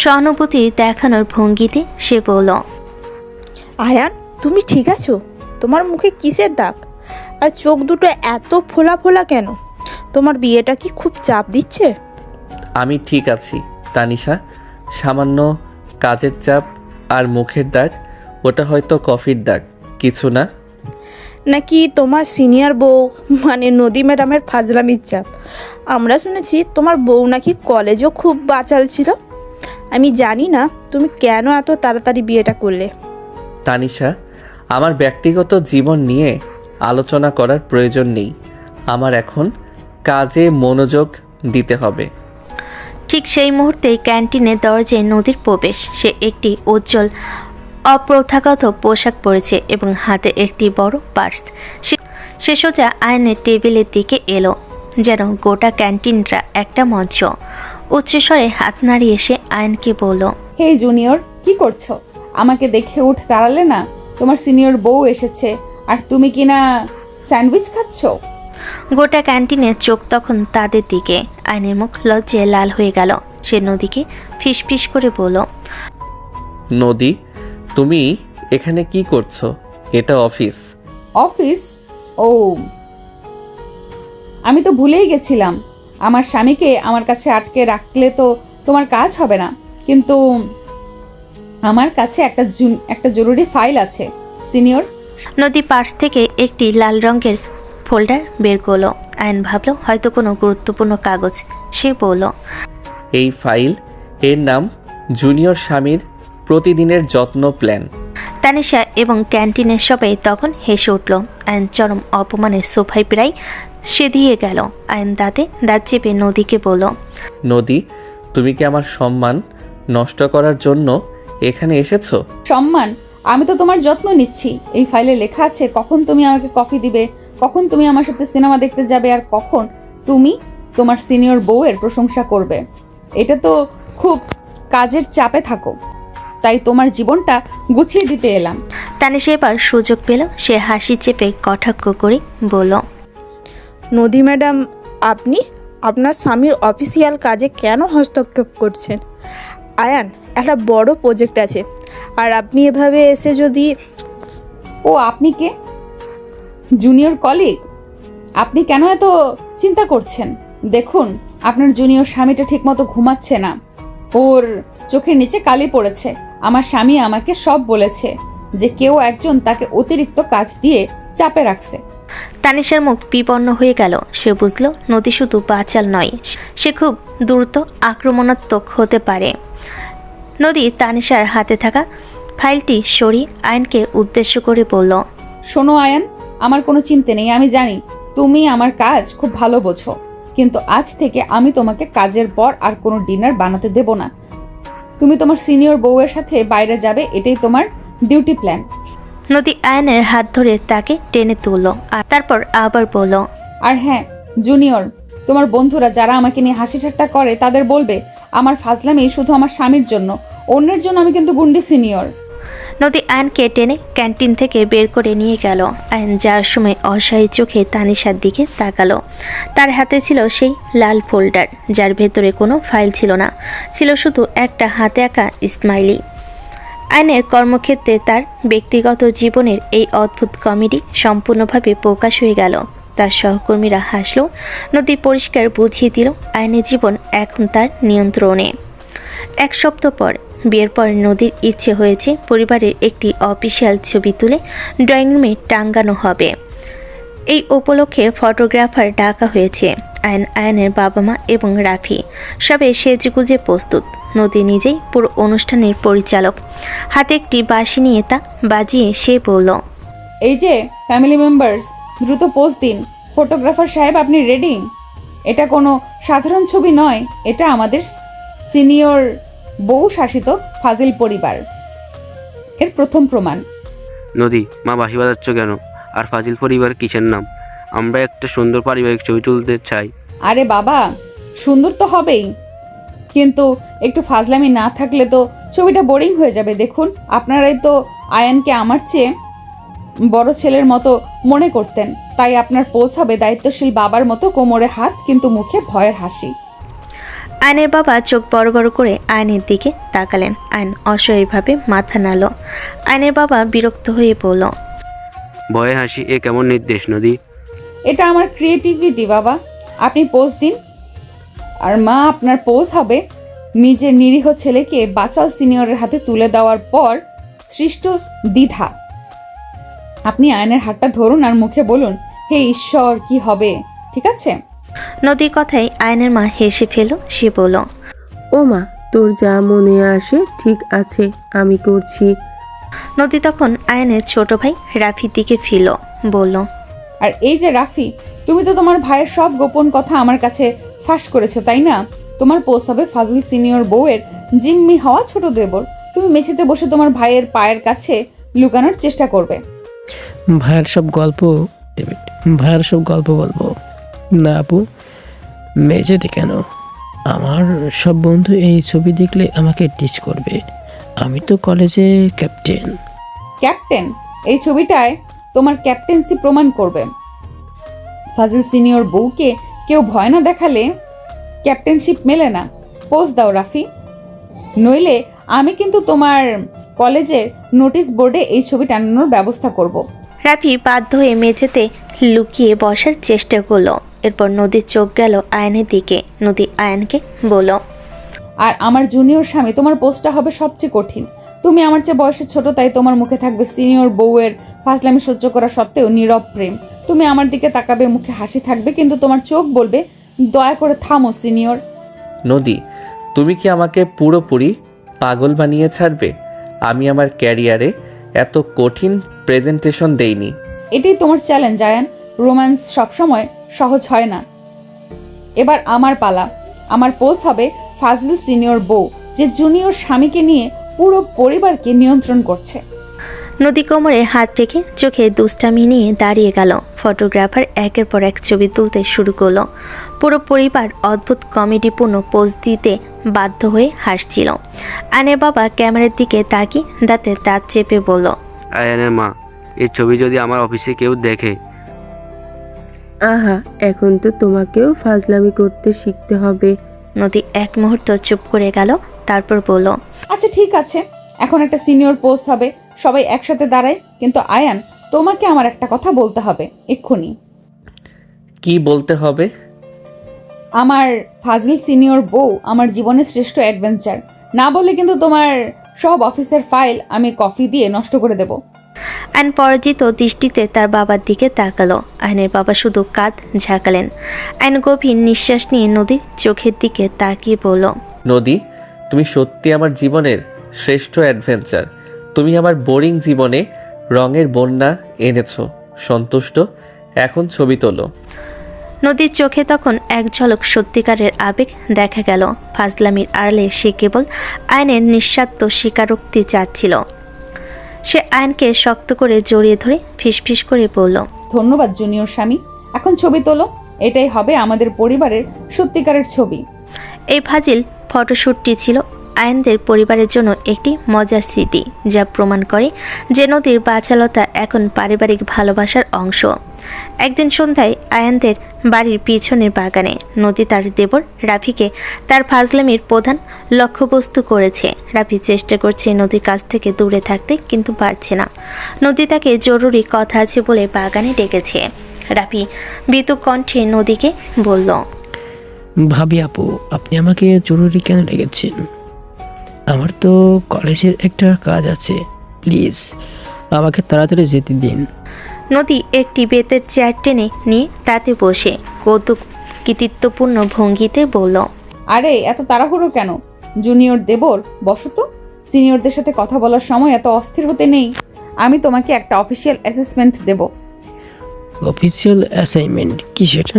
সহানুভূতি দেখানোর ভঙ্গিতে সে বলল, আয়ান, তুমি ঠিক আছো? তোমার মুখে কিসের দাগ? আর চোখ দুটো এত ফোলা ফোলা কেন? তোমার বিয়েটা কি খুব চাপ দিচ্ছে? আমি ঠিক আছি তানিশা, সামান্য কাজের চাপ আর মুখের দাগ, ওটা হয়তো কফির দাগ, কিছু না। নাকি তোমার সিনিয়র বউ মানে নদী ম্যাডামের ফাজলামির চাপ? আমরা শুনেছি তোমার বউ নাকি কলেজও খুব বাচাল ছিল। আমি জানি না তুমি কেন এত তাড়াতাড়ি বিয়েটা করলে। তানিশা, আমার ব্যক্তিগত জীবন নিয়ে আলোচনা করার প্রয়োজন নেই। আমার এখন কাজে মনোযোগ দিতে হবে। ঠিক সেই মুহূর্তেই ক্যান্টিনে দরজায় নদীর প্রবেশ। সে একটি উজ্জ্বল অপ্রথাগত পোশাক পরেছে এবং হাতে একটি বড় পার্স। সে সোজা আয়নের টেবিলের দিকে এলো, যেন গোটা ক্যান্টিনটা একটা মঞ্চ। উচ্চস্বরে হাত নাড়িয়ে সে আয়নকে বলল, হে জুনিয়র, কি করছো? আমাকে দেখে উঠ দাঁড়ালে না? তোমার সিনিয়র বউ এসেছে আর তুমি কিনা স্যান্ডউইচ খাচ্ছ। গোটা ক্যান্টিনের চোখ তখন তাদের দিকে। আয়নের মুখ লজ্জায় লাল হয়ে গেল। সে নদীকে ফিসফিস করে বলল, নদী, তুমি এখানে কি করছো? এটা অফিস। অফিস? ও, আমি তো ভুলেই গেছিলাম। আমার স্বামীকে আমার কাছে আটকে রাখলে তো তোমার কাজ হবে না। কিন্তু আমার কাছে একটা জরুরি ফাইল আছে সিনিয়র। নদী পার্স থেকে একটি লাল রঙের ফোল্ডার বের করলো। আয়ন ভাবল হয়তো কোনো গুরুত্বপূর্ণ কাগজ। সে বলল, এই ফাইল, এর নাম জুনিয়র স্বামীর প্রতিদিনের যত্ন প্ল্যান। তানিশা এবং ক্যান্টিনের সবাই তখন হেসে উঠল। আয়ন চরম অপমানের সোফায় প্রায় সে দিয়ে গেল। আয়ন দাঁতে দাঁত চেপে নদীকে বলল, নদী, তুমি কি আমার সম্মান নষ্ট করার জন্য এখানে এসেছো? সম্মান? আমি তো তোমার যত্ন নিচ্ছি। এই ফাইলে লেখা আছে কখন তুমি আমাকে কফি দিবে, কখন তুমি আমার সাথে সিনেমা দেখতে যাবে, আর কখন তুমি তোমার সিনিয়র বউয়ের প্রশংসা করবে। এটা তো খুব কাজের চাপে থাকো, তাই তোমার জীবনটা গুছিয়ে দিতে এলাম। তানিশা এবার সুযোগ পেল। সে হাসি চেপে কটাক্ষ করে বলল, নদী ম্যাডাম, আপনি আপনার স্বামীর অফিসিয়াল কাজে কেন হস্তক্ষেপ করছেন? আয়ান, একটা বড় প্রজেক্ট আছে, আর আপনি এভাবে এসে যদি... ও, আপনি কে? Junior colleague? আপনি কেন এত চিন্তা করছেন? দেখুন, আপনার জুনিয়র স্বামীটা ঠিকমতো ঘুমাচ্ছে না, ওর চোখের নিচে কালি পড়েছে। আমার স্বামী আমাকে সব বলেছে যে কেউ একজন তাকে অতিরিক্ত কাজ দিয়ে চাপে রাখছে। তানিশার মুখ বিপন্ন হয়ে গেল। সে বুঝল নদী শুধু বাচাল নয়, সে খুব দ্রুত আক্রমণাত্মক হতে পারে। নদী তানিশার হাতে থাকা ফাইলটি সরিয়ে আয়নকে উদ্দেশ্য করে বলল, শোনো আয়ান, আমার কোনো চিন্তা নেই। আমি জানি তুমি আমার কাজ খুব ভালো বোঝো, কিন্তু আজ থেকে আমি তোমাকে কাজের পর আর কোনো ডিনার বানাতে দেব না। তুমি তোমার সিনিয়র বউয়ের সাথে বাইরে যাবে, এটাই তোমার ডিউটি প্ল্যান। নদী আয়নের হাত ধরে তাকে টেনে তুলল আর তারপর আবার বলল, আর হ্যাঁ জুনিয়র, তোমার বন্ধুরা যারা আমাকে নিয়ে হাসি ঠাট্টা করে তাদের বলবে আমার ফাজলামি শুধু আমার স্বামীর জন্য, অন্যের জন্য আমি কিন্তু গুন্ডি সিনিয়র। নদী আয়নকে টেনে ক্যান্টিন থেকে বের করে নিয়ে গেল। আয়ন যাওয়ার সময় অসহায় চোখে তানিশার দিকে তাকালো। তার হাতে ছিল সেই লাল ফোল্ডার, যার ভেতরে কোনো ফাইল ছিল না, ছিল শুধু একটা হাতে আঁকা স্মাইলি। আয়নের কর্মক্ষেত্রে তার ব্যক্তিগত জীবনের এই অদ্ভুত কমেডি সম্পূর্ণভাবে প্রকাশ হয়ে গেল। তার সহকর্মীরা হাসল। নদী পরিষ্কার বুঝিয়ে দিল আয়নের জীবন এখন তার নিয়ন্ত্রণে। এক সপ্তাহ পর, বিয়ের পর নদীর ইচ্ছে হয়েছে পরিবারের একটি অফিসিয়াল ছবি তুলে ড্রয়িং রুমে টাঙ্গানো হবে। এই উপলক্ষে ফটোগ্রাফার ডাকা হয়েছে। আয়নের বাবা মা এবং রাফি সবে সেজেগুজে প্রস্তুত। নদী নিজেই পুরো অনুষ্ঠানের পরিচালক। হাতে একটি বাঁশি নিয়ে তা বাজিয়ে সে বলল, এই যে ফ্যামিলি মেম্বার্স, দ্রুত পোস্ট দিন। ফটোগ্রাফার সাহেব, আপনি রেডি? এটা কোনো সাধারণ ছবি নয়, এটা আমাদের সিনিয়র বউ শাসিত ফাজিল পরিবার এর প্রথম প্রমাণ। নদী, মা বাঁশি বাজাচ্ছ কেন? আর ফাজিল পরিবার কিসের নাম? আমরা একটা সুন্দর পারিবারিক ছবি তুলতে চাই। আরে বাবা, সুন্দর তো হবেই, কিন্তু একটু ফাজলামি না থাকলে তো ছবিটা বোরিং হয়ে যাবে। দেখুন, আপনারাই তো আয়ানকে আমার চেয়ে বড় ছেলের মতো মনে করতেন, তাই আপনার পোজ হবে দায়িত্বশীল বাবার মতো, কোমরে হাত কিন্তু মুখে ভয়ের হাসি। আয়নের বাবা চোখ বড় বড় করে আয়নের দিকে তাকালেন। আয়ন অসহায়ভাবে মাথা নাড়ল। আয়নের বাবা বিরক্ত হয়ে বলল, ভয়ের হাসি, এ কেমন নির্দেশ নদী? এটা আমার ক্রিয়েটিভিটি বাবা, আপনি পোজ দিন। আর মা, আপনার পোজ হবে নিজের নিরীহ ছেলেকে বাচাল সিনিয়রের হাতে তুলে দেওয়ার পর সৃষ্ট দ্বিধা। আপনি আয়নের হাতটা ধরুন আর মুখে বলুন, হে ঈশ্বর, কি হবে? ঠিক আছে? নদীর কথায় আয়নের মা হেসে ফেল। সে বলল, ও মা, তোর যা মনে আসে ঠিক আছে, আমি করছি। নদী তখন আয়নের ছোট ভাই রাফির দিকে ফিরল, বলল, আর এই যে রাফি, তুমি তো তোমার ভাইয়ের সব গোপন কথা আমার কাছে ফাঁস করেছো, তাই না? তোমার পোস্ট হবে ফাজিল সিনিয়র বউয়ের জিম্মি হওয়া ছোট দেবর। তুমি মেঝেতে বসে তোমার ভাইয়ের পায়ের কাছে লুকানোর চেষ্টা করবে। ভাইয়ের সব গল্প বলবো না আপু, মেঝেতে কেন? আমার সব বন্ধু এই ছবি দেখলে আমাকে টিচ করবে। আমি তো কলেজে ক্যাপ্টেন। ক্যাপ্টেন? এই ছবিটায় তোমার ক্যাপ্টেন্সি প্রমাণ করবে। ফাজিল সিনিয়র বউকে কেউ ভয় না দেখালে ক্যাপ্টেনশিপ মেলে না। পোজ দাও রাফি, নইলে আমি কিন্তু তোমার কলেজের নোটিশ বোর্ডে এই ছবি টানানোর ব্যবস্থা করব। রাফি বাধ্য হয়ে মেঝেতে লুকিয়ে বসার চেষ্টা করলো। এরপর নদীর চোখ গেল আয়নের দিকে। নদী আয়নকে বলল, আর আমার জুনিয়র স্বামী, তোমার পোস্টটা হবে সবচেয়ে কঠিন। তুমি আমার চেয়ে বয়সে ছোট, তাই তোমার মুখে থাকবে সিনিয়র বউয়ের ফাজলামি সহ্য করা সত্ত্বেও নীরব প্রেম। তুমি আমার দিকে তাকাবে, মুখে হাসি থাকবে, কিন্তু তোমার চোখ বলবে, দয়া করে থামো সিনিয়র। নদী, তুমি কি আমাকে পুরোপুরি পাগল বানিয়ে ছাড়বে? আমি আমার ক্যারিয়ারে এত কঠিন প্রেজেন্টেশন দেইনি। এটাই তোমার চ্যালেঞ্জ আয়ান। রোম্যান্স সবসময় সহজ হয় না। এবার আমার পালা। আমার পোজ হবে ফাজিল সিনিয়র বউ, যে জুনিয়র স্বামীকে নিয়ে পুরো পরিবারকে নিয়ন্ত্রণ করছে। নদী কোমরে হাত রেখে চোখে দুষ্টামি নিয়ে দাঁড়িয়ে গেল। ফটোগ্রাফার একের পর এক ছবি তুলতে শুরু করলো। পুরো পরিবার অদ্ভুত কমেডিপূর্ণ পোজ দিতে বাধ্য হয়ে হাসছিল। আয়নের বাবা ক্যামেরার দিকে তাকিয়ে দাঁতে দাঁত চেপে বলল, আয়ানের মা, এই ছবি যদি আমার অফিসে কেউ দেখে? আহা, এখন তো তোমাকেও ফাজলামি করতে শিখতে হবে। নদী এক মুহূর্ত চুপ করে গেল, তারপর বলল, আচ্ছা ঠিক আছে, এখন একটা সিনিয়র পোস্ট হবে, সবাই একসাথে দাঁড়ায়। কিন্তু আয়ান, তোমাকে আমার একটা কথা বলতে হবে এক্ষুনি। কি বলতে হবে? আমার ফাজিল সিনিয়র বউ আমার জীবনের শ্রেষ্ঠ অ্যাডভেঞ্চার। না বলে কিন্তু তোমার সব অফিসের ফাইল আমি কফি দিয়ে নষ্ট করে দেব। আয়ন পরাজিত দৃষ্টিতে তার বাবার দিকে তাকালো। আয়নের বাবা শুধু কাঁধ ঝাঁকালেন। আয়ন গভীর নিঃশ্বাস নিয়ে নদীর চোখের দিকে তাকিয়ে বলল, নদী, তুমি সত্যি আমার জীবনের শ্রেষ্ঠ অ্যাডভেঞ্চার। তুমি আমার বোরিং জীবনে রঙের বন্যা এনেছো। সন্তুষ্ট? এখন ছবি তোলো। নদীর চোখে তখন এক ঝলক সত্যিকারের আবেগ দেখা গেল। ফাজলামির আড়ালে সে কেবল আয়নের নিঃস্বার্থ স্বীকারোক্তি চাচ্ছিল। সে আয়নকে শক্ত করে জড়িয়ে ধরে ফিসফিস করে বলল, ধন্যবাদ জুনিয়র স্বামী। এখন ছবি তোলো। এটাই হবে আমাদের পরিবারের সত্যিকারের ছবি। এই ফাজিল ফটোশ্যুটটি ছিল আয়নদের পরিবারের জন্য একটি মজার স্মৃতি, যা প্রমাণ করে যে নদীর বাচালতা এখন পারিবারিক ভালোবাসার অংশ। একদিন সন্ধ্যায় আয়নদের বাড়ির পিছনের বাগানে নদী তার দেবর রাফিকে তার ফাজলামির প্রধান লক্ষ্যবস্তু করেছে। রাফি চেষ্টা করছে নদীর কাছ থেকে দূরে থাকতে, কিন্তু পারছে না। নদী তাকে জরুরি কথা আছে বলে বাগানে ডেকেছে। রাফি ভীতু কণ্ঠে নদীকে বলল, ভাবি আপু, আপনি আমাকে জরুরি কেন রেখেছেন? আমার তো কলেজের একটা কাজ আছে, প্লিজ আমাকে তাড়াতাড়ি যেতে দিন। নদী একটি বেতের চেয়ার টেনে নিয়ে তাতে বসে কৌতুক কৃতিত্বপূর্ণ ভঙ্গিতে বলল, আরে এত তাড়াহুড়ো কেন জুনিয়র দেবর? বসো তো। সিনিয়রদের সাথে কথা বলার সময় এত অস্থির হতে নেই। আমি তোমাকে একটা অফিসিয়াল অ্যাসেসমেন্ট দেব। Official assignment? কি সেটা?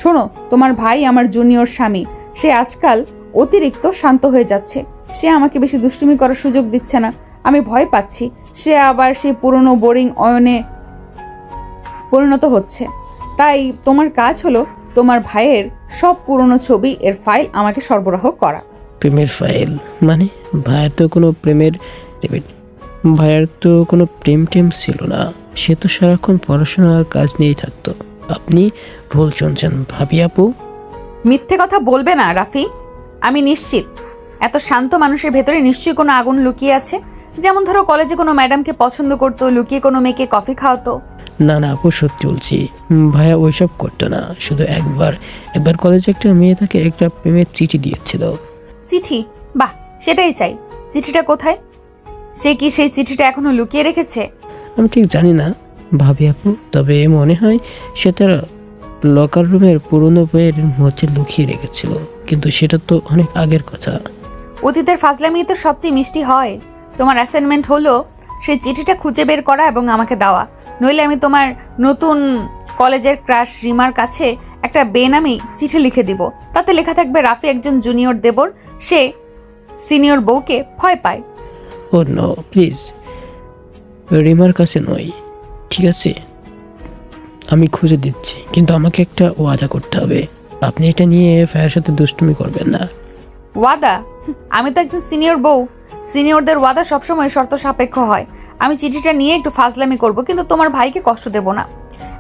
শোনো, তোমার ভাই আমার জুনিয়র স্বামী। সে আজকাল অতিরিক্ত শান্ত হয়ে যাচ্ছে। সে আমাকে বেশি দুষ্টুমি করার সুযোগ দিচ্ছে না। আমি ভয় পাচ্ছি সে আবার সেই পুরনো বোরিং অয়নে পরিণত হচ্ছে। তাই তোমার কাজ হলো তোমার ভাইয়ের সব পুরনো ছবি এর ফাইল আমাকে সরবরাহ করা। প্রেমের ফাইল? মানে ভাইয়ের তো কোনো প্রেম টেম ছিল না। সে তো সারাক্ষণ পড়াশোনার কাজ নিয়েই থাকতো। আপনি ভুল শুনছেন ভাবি আপু। মিথ্যে কথা বলবে না রাফি। আমি নিশ্চিত এত শান্ত মানুষের ভেতরে নিশ্চয়ই কোনো আগুন লুকিয়ে আছে। যেমন ধরো কলেজে কোনো ম্যাডামকে পছন্দ করতো, লুকিয়ে কোনো মেয়েকে কফি খাওয়াতো। না না আপু, সত্যি বলছি, ভাইয়া ওইসব করতো না। শুধু একবার কলেজে একটা মেয়ে তাকে একটা প্রেমের চিঠি দিয়েছিল। চিঠি? বাহ, সেটাই চাই। চিঠিটা কোথায়? সে কি সেই চিঠিটা এখনো লুকিয়ে রেখেছে? আমি ঠিক জানি না ভাবি আপু, তবে মনে হয় সে তার লকার রুমের পুরনো বইয়ের মধ্যে লুকিয়ে রেখেছিল, কিন্তু সেটা তো অনেক আগের কথা। অতীতের ফাজলামি তো সবচেয়ে মিষ্টি হয়। তোমার অ্যাসাইনমেন্ট হলো সেই চিঠিটা খুঁজে বের করা এবং আমাকে দেওয়া। নইলে আমি তোমার নতুন কলেজের ক্রাশ রিমার কাছে একটা বেনামি চিঠি লিখে দিব। তাতে লেখা থাকবে রাফি একজন জুনিয়র দেবর, সে সিনিয়র বউকে ভয় পায়। ও নো, প্লিজ রিমার কাছে নয়, ঠিক আছে? আমি খুঁজে দিচ্ছি, কিন্তু আমাকে একটা ওয়াদা করতে হবে। আপনি এটা নিয়ে ভাইয়ের সাথে দুষ্টুমি করবেন না। ওয়াদা? আমি তো একজন সিনিয়র বউ। সিনিয়রদের ওয়াদা সবসময় শর্ত সাপেক্ষ হয়। আমি চিঠিটা নিয়ে একটু ফাজলামি করব, কিন্তু তোমার ভাইকে কষ্ট দেব না।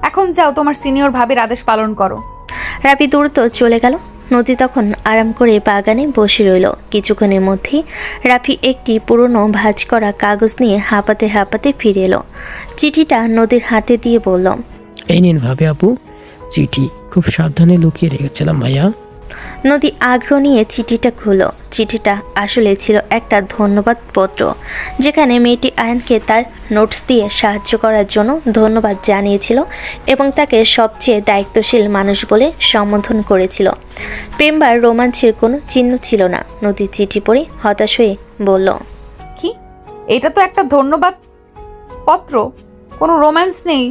এখন যাও, তোমার সিনিয়র ভাবির আদেশ পালন করো। রাফি দ্রুত চলে গেল। নদী তখন আরাম করে বাগানে বসে রইল। কিছুক্ষণের মধ্যেই রাফি একটি পুরনো ভাঁজ করা কাগজ নিয়ে হাঁপাতে হাঁপাতে ফিরে এলো। চিঠিটা নদীর হাতে দিয়ে বলল, এই নিন ভাবি আপু, চিঠি। খুব সাবধানে লুকিয়ে রেখেছিলাম ভাইয়া। নদী আগ্রহ নিয়ে চিঠিটা খুলল। চিঠিটা আসলে ছিল একটা ধন্যবাদ পত্র, যেখানে মেয়েটি আয়নকে তার নোটস দিয়ে সাহায্য করার জন্য ধন্যবাদ জানিয়েছিল এবং তাকে সবচেয়ে দায়িত্বশীল মানুষ বলে সম্বোধন করেছিল। প্রেম বা রোমাঞ্চের কোনো চিহ্ন ছিল না। নদী চিঠি পড়ে হতাশ হয়ে বলল, কি? এটা তো একটা ধন্যবাদ পত্র, কোনো রোম্যান্স নেই।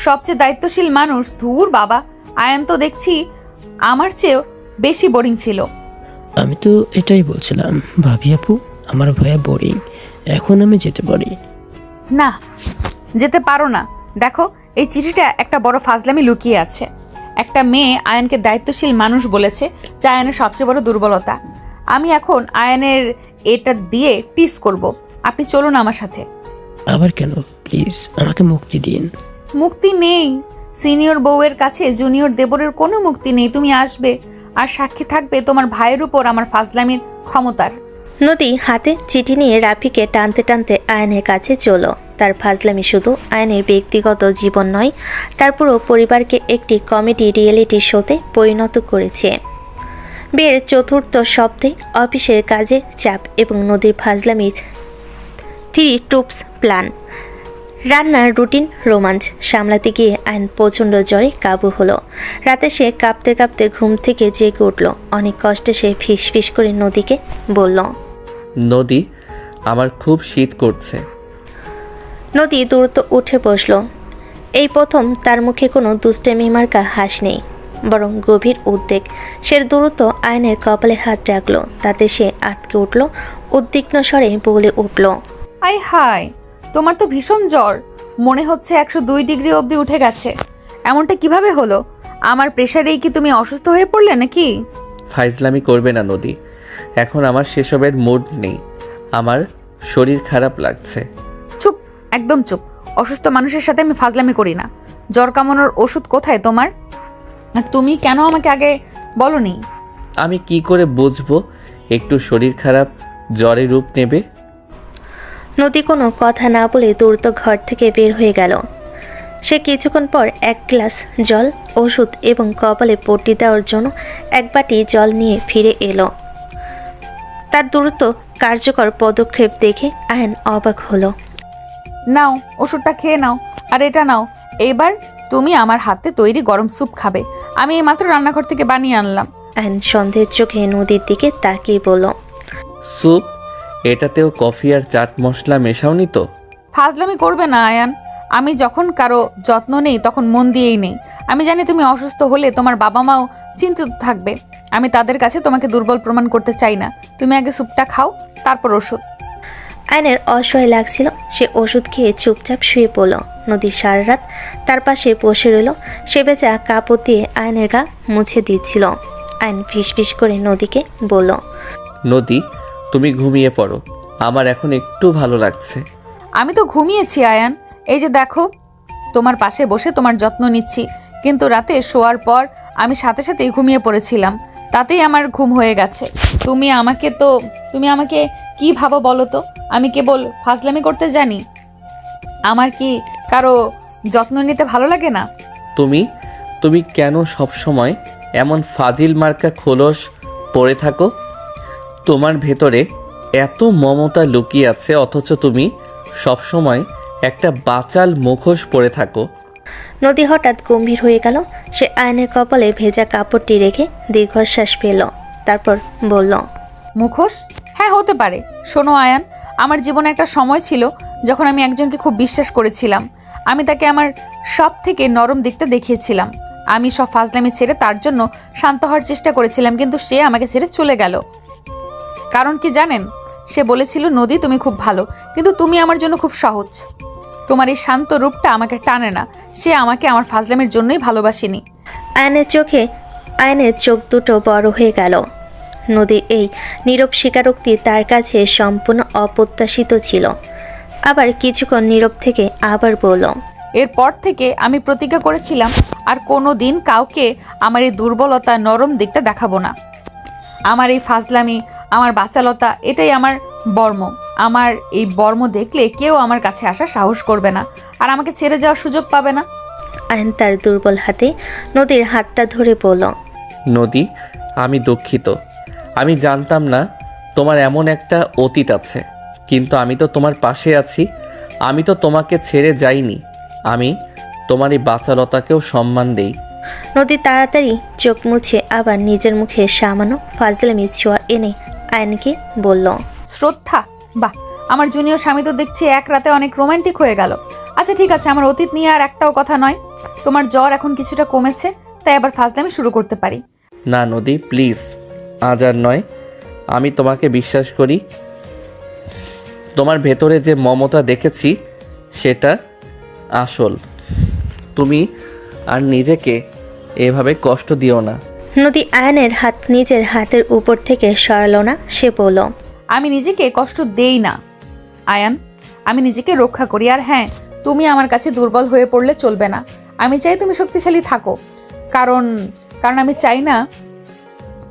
সবচেয়ে দায়িত্বশীল মানুষ? ধুর বাবা, আয়ন তো দেখছি আমার চেয়েও বেশি বোরিং ছিল। আমি তো এটাই বলছিলাম ভাবি আপু, আমার ভাইয়া বোরিং। এখন আমি যেতে পারি? না, যেতে পারো না। দেখো, এই চিঠিটা একটা বড় ফাজলামি লুকিয়ে আছে। একটা মেয়ে আয়নকে দায়িত্বশীল মানুষ বলেছে, যা আয়নের সবচেয়ে বড় দুর্বলতা। আমি এখন আয়নের এটা দিয়ে টিস করব। আপনি চলুন আমার সাথে। আবার কেন? প্লিজ আমাকে মুক্তি দিন। মুক্তি নেই। সিনিয়র বউয়ের কাছে জুনিয়র দেবরের কোনো মুক্তি নেই। তুমি আসবে আর সাক্ষী থাকবে তোমার ভাইয়ের উপর আমার ফাজলামির ক্ষমতার। নদী হাতে চিঠি নিয়ে রাফিকে টানতে টানতে আয়নের কাছে চলো। তার ফাজলামি শুধু আয়নের ব্যক্তিগত জীবন নয়, তার পুরো পরিবারকে একটি কমেডি রিয়েলিটি শোতে পরিণত করেছে। বিয়ের চতুর্থ সপ্তাহে অফিসের কাজে চাপ এবং নদীর ফাজলামির 3 টুপস প্ল্যান। রান্নার রুটিন রোমাঞ্চ সামলাতে গিয়ে আয়ন প্রচণ্ড জ্বরে কাবু হলো। রাতে সে কাঁপতে কাঁপতে ঘুম থেকে জেগে উঠল। অনেক কষ্টে সে ফিস করে নদীকে বলল, নদী, আমার খুব শীত করছে। নদী দ্রুত উঠে বসল। এই প্রথম তার মুখে কোনো দুষ্টেমি মার্কা হাসি নেই, বরং গভীর উদ্বেগ। সে দ্রুত আয়নের কপালে হাত রাখল, তাতে সে আটকে উঠল, উদ্বিগ্ন স্বরে বলে উঠল, আই হাই, তোমার তো ভীষণ জ্বর, মনে হচ্ছে 102 ডিগ্রি অবধি উঠে গেছে। এমনটা কিভাবে হলো? আমার প্রেশারেই কি তুমি অসুস্থ হয়ে পড়লে নাকি? ফাইজলামি করবে না নদী, এখন আমার সেসবের মুড নেই, আমার শরীর খারাপ লাগছে। চুপ, একদম চুপ। অসুস্থ মানুষের সাথে আমি ফাজলামি করি না। জ্বর কামানোর ওষুধ কোথায় তোমার? আর তুমি কেন আমাকে আগে বলনি? আমি কি করে বুঝবো একটু শরীর খারাপ জ্বরে রূপ নেবে? নদী কোনো কথা না বলে দ্রুত ঘর থেকে বের হয়ে গেল। সে কিছুক্ষণ পর 1 গ্লাস জল, ওষুধ এবং কপালে পট্টি দেওয়ার জন্য 1 বাটি জল নিয়ে ফিরে এলো। তার দ্রুত কার্যকর পদক্ষেপ দেখে আয়ন অবাক হলো। নাও, ওষুধটা খেয়ে নাও, আর এটা নাও। এবার তুমি আমার হাতে তৈরি গরম স্যুপ খাবে। আমি এইমাত্র রান্নাঘর থেকে বানিয়ে আনলাম। আয়ন সন্দেহের চোখে নদীর দিকে তাকিয়ে বলল, স্যুপ? এটাতেও কফি আর চাট মশলা মেশাওনি তো? ফাজলামি করবে না আয়ান। আমি যখন কারো যত্ন নেই তখন মন দিয়েই নেই। আমি জানি তুমি অসুস্থ হলে তোমার বাবা মাও চিন্তিত থাকবে। আমি তাদের কাছে তোমাকে দুর্বল প্রমাণ করতে চাই না। তুমি আগে স্যুপটা খাও, তারপর ওষুধ। আয়নের অসহায় লাগছিল। সে ওষুধ খেয়ে চুপচাপ শুয়ে পড়ল। নদী সারা রাত তার পাশে বসে রইল। সে বেচা কাপড় দিয়ে আয়নের গা মুছে দিচ্ছিল। আয়ন ফিস করে নদীকে বলল, নদী, তুমি ঘুমিয়ে পড়ো, আমার এখন একটু ভালো লাগছে। আমি তো ঘুমিয়েছি আয়ান, এই যে দেখো তোমার পাশে বসে তোমার যত্ন নিচ্ছি। কিন্তু রাতে শোয়ার পর আমি সাথে সাথেই ঘুমিয়ে পড়েছিলাম, তাতেই আমার ঘুম হয়ে গেছে। তুমি আমাকে কি ভাবো বলো তো? আমি কেবল ফাজলামি করতে জানি? আমার কি কারো যত্ন নিতে ভালো লাগে না? তুমি কেন সব সময় এমন ফাজিল মার্কা খোলস পড়ে থাকো? তোমার ভেতরে এত মমতা লুকিয়ে আছে, অথচ তুমি সব সময় একটা বাচাল মুখোশ পরে থাকো। নদী হঠাৎ গম্ভীর হয়ে গেল। সে আয়নের কপালে ভেজা কাপড়টি রেখে দীর্ঘশ্বাস পেল, তারপর বলল, মুখোশ? হ্যাঁ, হতে পারে। শোনো আয়ান, আমার জীবনে একটা সময় ছিল যখন আমি একজনকে খুব বিশ্বাস করেছিলাম। আমি তাকে আমার সব থেকে নরম দিকটা দেখিয়েছিলাম। আমি সব ফাজলামি ছেড়ে তার জন্য শান্ত হওয়ার চেষ্টা করেছিলাম, কিন্তু সে আমাকে ছেড়ে চলে গেল। কারণ কি জানেন? সে বলেছিল, নদী তুমি খুব ভালো, কিন্তু তুমি আমার জন্য খুব সহজ। তোমার এই শান্ত রূপটা আমাকে টানে না। সে আমাকে আমার ফাজলামির জন্যই ভালোবাসেনি। আয়নের চোখ দুটো বড় হয়ে গেল। নদীর এই নীরব স্বীকারোক্তি তার কাছে সম্পূর্ণ অপ্রত্যাশিত ছিল। আবার কিছুক্ষণ নীরব থেকে আবার বলল, এরপর থেকে আমি প্রতিজ্ঞা করেছিলাম আর কোনো দিন কাউকে আমার এই দুর্বলতা, নরম দিকটা দেখাবো না। আমার এই ফাজলামি, আমার বাচালতা, এটাই আমার বর্ম। আমার এই বর্ম দেখলে কেউ আমার কাছে আসার সাহস করবে না, আর আমাকে ছেড়ে যাওয়ার সুযোগ পাবে না। আয়ন তার দুর্বল হাতে নদীর হাতটা ধরে বলল, নদী, আমি দুঃখিত। আমি জানতাম না তোমার এমন একটা অতীত আছে, কিন্তু আমি তো তোমার পাশে আছি। আমি তো তোমাকে ছেড়ে যাইনি। আমি তোমার এই বাচালতাকেও সম্মান দেই। নদী তাড়াতাড়ি চোখ মুছে আবার নিজের মুখে সামান্য ফাজলামি ছোঁয়া এনে আয়নকে বলল, শ্রদ্ধা? বাহ, আমার জুনিয়র স্বামী তো দেখছি এক রাতে অনেক রোমান্টিক হয়ে গেল। আচ্ছা ঠিক আছে, আমার অতীত নিয়ে আর একটাও কথা নয়। তোমার জ্বর এখন কিছুটা কমেছে, তাই আবার ফাজলামি শুরু করতে পারি। না নদী, প্লিজ, আজ আর নয়। আমি তোমাকে বিশ্বাস করি। তোমার ভেতরে যে মমতা দেখেছি সেটা আসল। তুমি আর নিজেকে এভাবে কষ্ট দিও না। নদী আয়নের হাত নিজের হাতের উপর থেকে সরালো না। সে বলল, আমি নিজেকে কষ্ট দেই না আয়ান, আমি নিজেকে রক্ষা করি। আর হ্যাঁ, তুমি আমার কাছে দুর্বল হয়ে পড়লে চলবে না। আমি চাই তুমি শক্তিশালী থাকো, কারণ আমি চাই না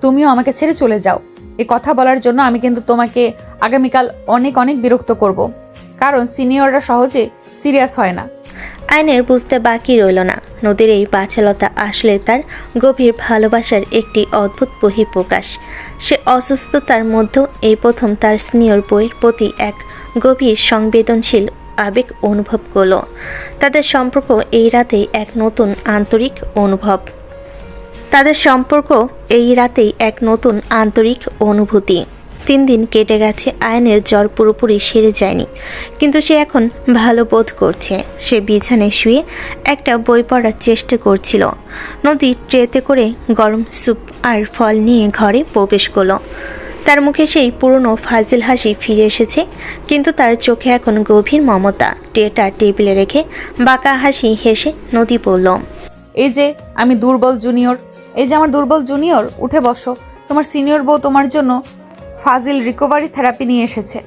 তুমিও আমাকে ছেড়ে চলে যাও। এই কথা বলার জন্য আমি কিন্তু তোমাকে আগামীকাল অনেক বিরক্ত করব, কারণ সিনিয়ররা সহজে সিরিয়াস হয় না। আয়নের বুঝতে বাকি রইল না নদীর এই বাচালতা আসলে তার গভীর ভালোবাসার একটি অদ্ভুত বহিঃপ্রকাশ। সে অসুস্থতার মধ্যেও এই প্রথম তার সিনিয়র বউয়ের প্রতি এক গভীর সংবেদনশীল আবেগ অনুভব করল। তাদের সম্পর্ক এই রাতেই এক নতুন আন্তরিক অনুভূতি। 3 দিন কেটে গেছে, আয়নের জ্বর পুরোপুরি সেরে যায়নি, কিন্তু সে এখন ভালো বোধ করছে। সে বিছানায় শুয়ে একটা বই পড়ার চেষ্টা করছিল। নদী ট্রেতে করে গরম স্যুপ আর ফল নিয়ে ঘরে প্রবেশ করলো। তার মুখে সেই পুরনো ফাজিল হাসি ফিরে এসেছে, কিন্তু তার চোখে এখন গভীর মমতা। ট্রেটা টেবিলে রেখে বাঁকা হাসি হেসে নদী বলল, এই যে আমি দুর্বল জুনিয়র, এই যে আমার দুর্বল জুনিয়র, উঠে বসো। তোমার সিনিয়র বউ তোমার জন্য ফাজিল রিকভারি থেরাপি নিয়ে এসেছে।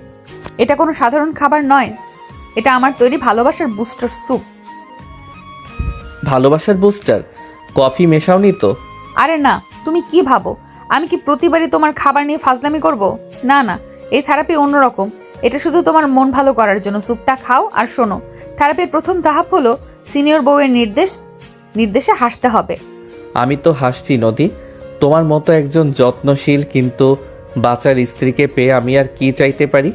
এটা কোনো সাধারণ খাবার নয়, এটা আমার তৈরি ভালোবাসার বুস্টার স্যুপ। ভালোবাসার বুস্টার? কফি মেশাওনি তো? আরে না, তুমি কি ভাবো আমি কি প্রতিবারই তোমার খাবার নিয়ে ফাজলামি করব? না না, এই থেরাপি অন্যরকম। এটা শুধু তোমার মন ভালো করার জন্য। স্যুপটা খাও আর শোনো। থেরাপির প্রথম ধাপ হলো সিনিয়র বউয়ের নির্দেশে হাসতে হবে। আমি তো হাসছি নদী। তোমার মতো একজন যত্নশীল কিন্তু বাচ্চার স্ত্রীকে পেয়ে আমি আর কি চাইতে পারি?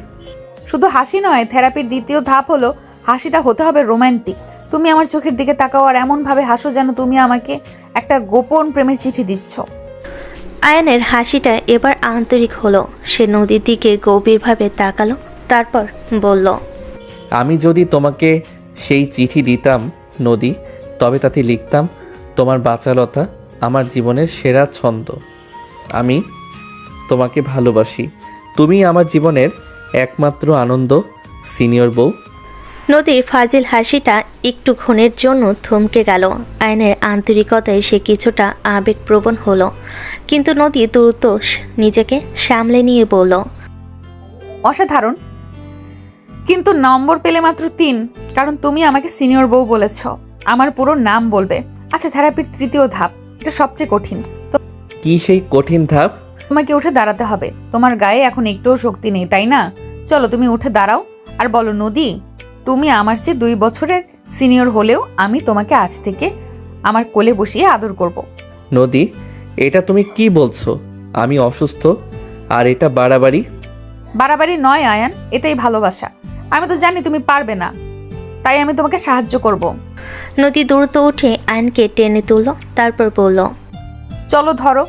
শুধু হাসি নয়, থেরাপির দ্বিতীয় ধাপ হলো হাসিটা হতে হবে রোমান্টিক। তুমি আমার চোখের দিকে তাকাও আর এমনভাবে হাসো যেন তুমি আমাকে একটা গোপন প্রেমের চিঠি দিচ্ছ। আয়নের হাসিটা এবার আন্তরিক হলো। সে নদীর দিকে গভীরভাবে তাকালো, তারপর বলল, আমি যদি তোমাকে সেই চিঠি দিতাম নদী, তবে তাতে লিখতাম, তোমার বাচালতা আমার জীবনের সেরা ছন্দ। আমি তোমাকে ভালোবাসি। তুমি আমার জীবনের একমাত্র আনন্দ, সিনিয়র বউ। নদীর ফাজিল হাসিটা একটুক্ষণের জন্য থমকে গেল। আয়নের আন্তরিকতায় সে কিছুটা আবেগপ্রবণ হলো, কিন্তু নদী দ্রুত নিজেকে সামলে নিয়ে বলল, অসাধারণ, কিন্তু নম্বর পেলে মাত্র 3, কারণ তুমি আমাকে সিনিয়র বউ বলেছ। আমার পুরো নাম বলবে। আচ্ছা, থেরাপির তৃতীয় ধাপ, এটা সবচেয়ে কঠিন। কি সেই কঠিন ধাপ? তোমাকে উঠে দাঁড়াতে হবে। তোমার গায়ে এখন একটুও শক্তি নেই, তাই না? চলো তুমি উঠে দাঁড়াও আর বলো, নদী, তুমি আমার চেয়ে 2 বছরের সিনিয়র হলেও আমি তোমাকে আজ থেকে আমার কোলে বসিয়ে আদর করব। নদী, এটা তুমি কি বলছো? আমি অসুস্থ আর এটা বাড়াবাড়ি? বাড়াবাড়ি নয় আয়ান, এটাই ভালোবাসা। আমি তো জানি তুমি পারবে না, তাই আমি তোমাকে সাহায্য করব। নদী দ্রুত উঠে আয়নকে টেনে তুলল, তারপর বলল, চলো ধরো।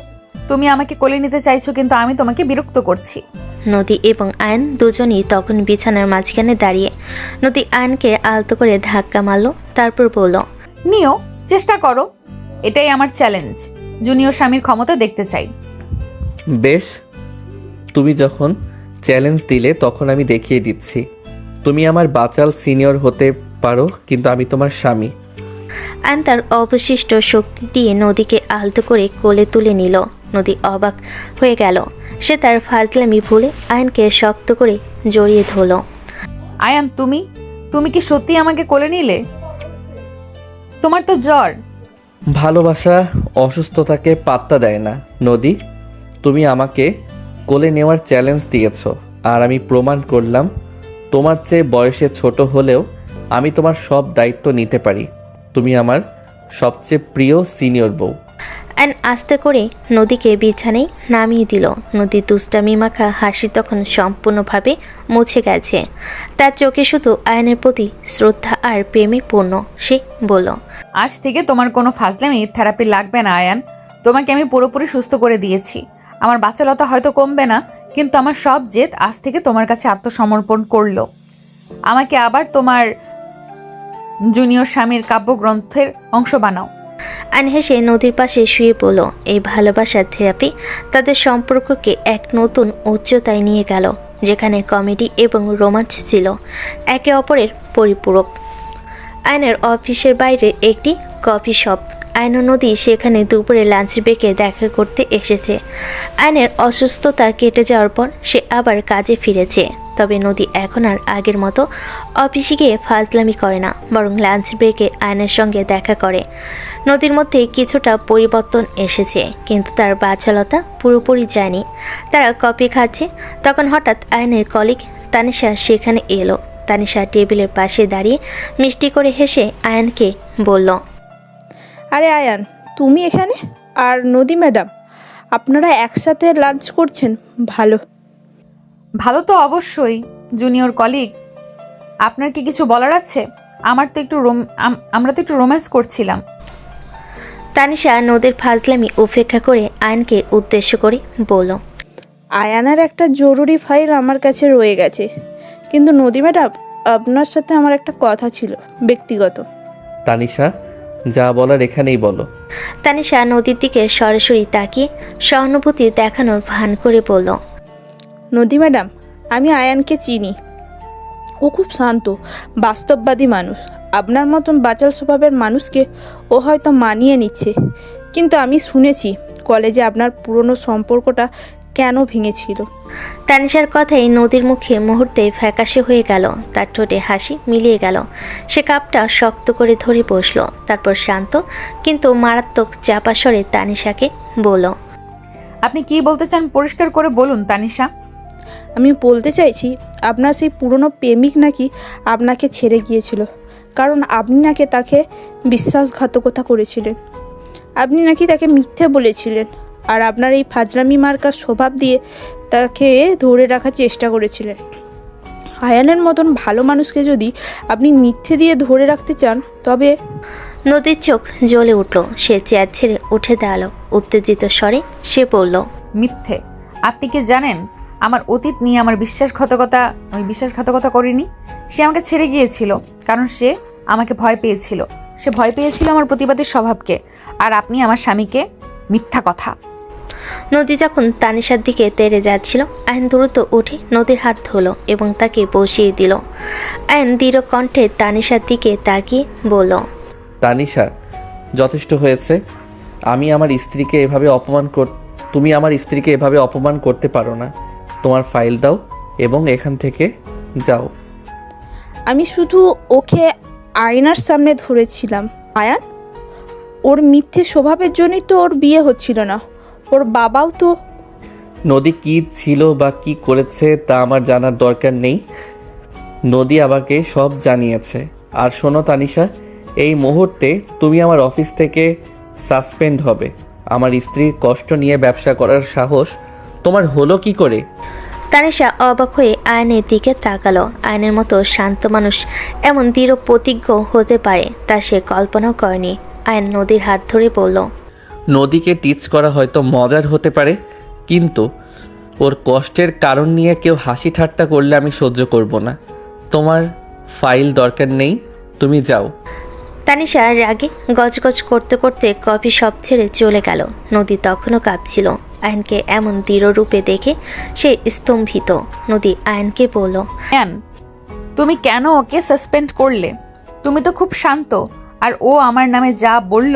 তুমি আমাকে কোলে নিতে চাইছো, কিন্তু আমি তোমাকে বিরক্ত করছি। নদী এবং আয়ন দুজনই তখন বিছানার মাঝখানে দাঁড়িয়ে। নদী আয়নকে আলতো করে ধাক্কা মারল, তারপর বলল, নিও, চেষ্টা করো। এটাই আমার চ্যালেঞ্জ। জুনিয়র স্বামীর ক্ষমতা দেখতে চাই। বেশ, তুমি যখন চ্যালেঞ্জ দিলে তখন আমি দেখিয়ে দিচ্ছি। তুমি আমার বাচাল সিনিয়র হতে পারো, কিন্তু আমি তোমার স্বামী। আয়ন তার অবশিষ্ট শক্তি দিয়ে নদীকে আলতো করে কোলে তুলে নিল। নদী অবাক হয়ে গেল। সে তার ফাজলামি ভুলে আয়নকে শক্ত করে জড়িয়ে ধরল। আয়ান, তুমি কি সত্যি আমাকে কোলে নিলে? তোমার তো জ্বর। ভালোবাসা অসুস্থতাকে পাত্তা দেয় না নদী। তুমি আমাকে কোলে নেওয়ার চ্যালেঞ্জ দিয়েছ, আর আমি প্রমাণ করলাম তোমার চেয়ে বয়সে ছোট হলেও আমি তোমার সব দায়িত্ব নিতে পারি। তুমি আমার সবচেয়ে প্রিয় সিনিয়র বউ। আয়ন আস্তে করে নদীকে বিছানায় নামিয়ে দিল। নদীর দুষ্টামি মাখা হাসি তখন সম্পূর্ণভাবে মুছে গেছে। তার চোখে শুধু আয়নের প্রতি শ্রদ্ধা আর প্রেমে পূর্ণ। সে বলল, আজ থেকে তোমার কোনো ফাজলামি থেরাপি লাগবে না আয়ান। তোমাকে আমি পুরোপুরি সুস্থ করে দিয়েছি। আমার বাচ্চালতা হয়তো কমবে না, কিন্তু আমার সব জেদ আজ থেকে তোমার কাছে আত্মসমর্পণ করলো। আমাকে আবার তোমার জুনিয়র স্বামীর কাব্যগ্রন্থের অংশ বানাও। আয়ন হেসে নদীর পাশে শুয়ে পড়ল। এই ভালোবাসার থেরাপি তাদের সম্পর্ককে এক নতুন উচ্চতায় নিয়ে গেল, যেখানে কমেডি এবং রোমাঞ্চ ছিল একে অপরের পরিপূরক। আয়নের অফিসের বাইরে একটি কফি শপ। আয়ন ও নদী সেখানে দুপুরে লাঞ্চ ব্রেকে দেখা করতে এসেছে। আয়নের অসুস্থতা কেটে যাওয়ার পর সে আবার কাজে ফিরেছে। তবে নদী এখন আর আগের মতো অফিসে গিয়ে ফাজলামি করে না, বরং লাঞ্চ ব্রেকে আয়নের সঙ্গে দেখা করে। নদীর মধ্যে কিছুটা পরিবর্তন এসেছে, কিন্তু তার বাচালতা পুরোপুরি যায়নি। তারা কফি খাচ্ছে, তখন হঠাৎ আয়নের কলিগ তানিশা সেখানে এলো। তানিশা টেবিলের পাশে দাঁড়িয়ে মিষ্টি করে হেসে আয়ানকে বলল, আরে আয়ান, তুমি এখানে? আর নদী ম্যাডাম, আপনারা একসাথে লাঞ্চ করছেন? ভালো। ভালো তো অবশ্যই জুনিয়র কলিগ। আপনার কি কিছু বলার আছে? আমরা তো একটু রোম্যান্স করছিলাম। তানিশা নদীর ফাজলামি উপেক্ষা করে আয়ানকে উদ্দেশ্য করে বলল, আয়ানের একটা জরুরি ফাইল আমার কাছে রয়ে গেছে, কিন্তু নদী ম্যাডাম, আপনার সাথে আমার একটা কথা ছিল, ব্যক্তিগত। তানিশা, যা বলার এখানেই বলো। তানিশা নদীর দিকে সরাসরি তাকিয়ে সহানুভূতি দেখানোর ভান করে বলল, নদী ম্যাডাম, আমি আয়ানকে চিনি। ও খুব শান্ত, বাস্তববাদী মানুষ। আপনার মতন বাচাল স্বভাবের মানুষকে ও হয়তো মানিয়ে নিচ্ছে, কিন্তু আমি শুনেছি কলেজে আপনার পুরনো সম্পর্কটা কেন ভেঙেছিল। তানিশার কথাই নদীর মুখে মুহূর্তে ফ্যাকাশে হয়ে গেল, তার ঠোঁটে হাসি মিলিয়ে গেল। সে কাপটা শক্ত করে ধরে বসল, তারপর শান্ত কিন্তু মারাত্মক চাপা স্বরে তানিশাকে বলল, আপনি কি বলতে চান পরিষ্কার করে বলুন তানিশা। আমি বলতে চাইছি, আপনার সেই পুরনো প্রেমিক নাকি আপনাকে ছেড়ে গিয়েছিল, কারণ আপনি নাকি তাকে বিশ্বাসঘাতকতা করেছিলেন। আপনি নাকি তাকে মিথ্যে বলেছিলেন, আর আপনার এই ফাজলামি মার্কার স্বভাব দিয়ে তাকে ধরে রাখার চেষ্টা করেছিলেন। আয়ানের মতন ভালো মানুষকে যদি আপনি মিথ্যে দিয়ে ধরে রাখতে চান, তবে... নদীর চোখ জ্বলে উঠল। সে চেয়ার ছেড়ে উঠে দাঁড়ালো। উত্তেজিত স্বরে সে বলল, মিথ্যে? আপনি কি জানেন আমার অতীত নিয়ে? আমি বিশ্বাসঘাতকতা করিনি। সে আমাকে ছেড়ে গিয়েছিল কারণ সে আমাকে ভয় পেয়েছিল। সে ভয় পেয়েছিল আমার প্রতিবাদী স্বভাবকে। আর আপনি আমার স্বামীকে মিথ্যা কথা। নদী যখন তানিশার দিকে তেড়ে যাচ্ছিল, আয়ন দ্রুত উঠে নদীর হাত ধরল এবং তাকে বসিয়ে দিল। আয়ন দৃঢ় কণ্ঠে তানিশার দিকে তাকিয়ে বলল, তানিশা, যথেষ্ট হয়েছে। তুমি আমার স্ত্রীকে এভাবে অপমান করতে পারো না। তোমার ফাইল দাও এবং এখান থেকে যাও। আমি শুধু ওকে আয়নার সামনে ধরেছিলাম। আয়ান, ওর মিথ্যে স্বভাবের জন্যই তো ওর বিয়ে হচ্ছিল না। ওর বাবাও তো... নদী কি ছিল বা কি করেছে তা আমার জানার দরকার নেই। নদী আমাকে সব জানিয়েছে। আর শোনো তানিশা, এই মুহূর্তে তুমি আমার অফিস থেকে সাসপেন্ড হবে। আমার স্ত্রীর কষ্ট নিয়ে ব্যবসা করার সাহস তোমার হলো কি করে? তানিশা অবাক হয়ে আয়নের দিকে তাকালো। আয়নের মতো শান্ত মানুষ এমন দৃঢ় প্রতিজ্ঞ হতে পারে তা সে কল্পনাও করেনি। আয়ন নদীর হাত ধরে বলল, নদীকে টিচ করা হয়তো মজার হতে পারে, কিন্তু ওর কষ্টের কারণ নিয়ে কেউ হাসি ঠাট্টা করলে আমি সহ্য করব না। তোমার ফাইল দরকার নেই, তুমি যাও। তানিশা রাগে গজগজ করতে করতে কফি শপ ছেড়ে চলে গেল। নদী তখনও কাঁপছিল। আয়নকে এমন দৃঢ় রূপে দেখে সে স্তম্ভিত। নদী আয়নকে বলল, আয়ান, তুমি কেন ওকে সাসপেন্ড করলে? তুমি তো খুব শান্ত। আর ও আমার নামে যা বলল,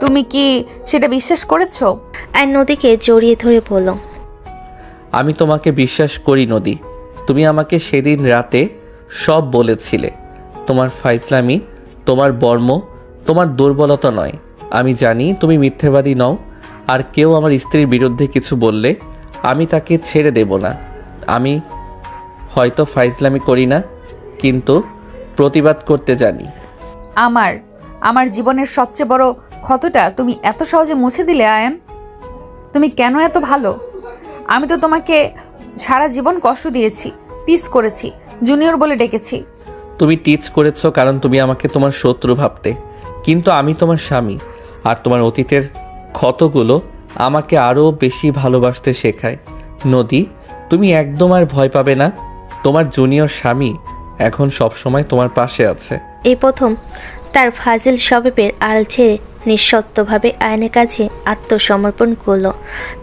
তুমি কি সেটা বিশ্বাস করেছো? আয়ন নদীকে জড়িয়ে ধরে বলল, আমি তোমাকে বিশ্বাস করি নদী। তুমি আমাকে সেদিন রাতে সব বলেছিলে। তোমার ফাইজলামি, তোমার বর্ম, তোমার দুর্বলতা নয়। আমি জানি তুমি মিথ্যেবাদী নও। আর কেউ আমার স্ত্রীর বিরুদ্ধে কিছু বললে আমি তাকে ছেড়ে দেব না। আমি হয়তো ফাইজলামি করি না, কিন্তু প্রতিবাদ করতে জানি। আমার জীবনের সবচেয়ে বড় ক্ষতটা তুমি এত সহজে মুছে দিলে আয়ান। তুমি কেন এত ভালো? আমি তো তোমাকে সারা জীবন কষ্ট দিয়েছি, টিস করেছি, জুনিয়র বলে ডেকেছি। তুমি টিচ করেছো কারণ তুমি আমাকে তোমার শত্রু ভাবতে, কিন্তু আমি তোমার স্বামী। আর তোমার অতীতের ক্ষতগুলো আমাকে আরও বেশি ভালোবাসতে শেখায়। নদী, তুমি একদম আর ভয় পাবে না। তোমার জুনিয়র স্বামী এখন সবসময় তোমার পাশে আছে। এই প্রথম তার ফাজিল স্বভাবের আড়াল ছেড়ে নিঃশর্তভাবে আয়নের কাছে আত্মসমর্পণ করলো।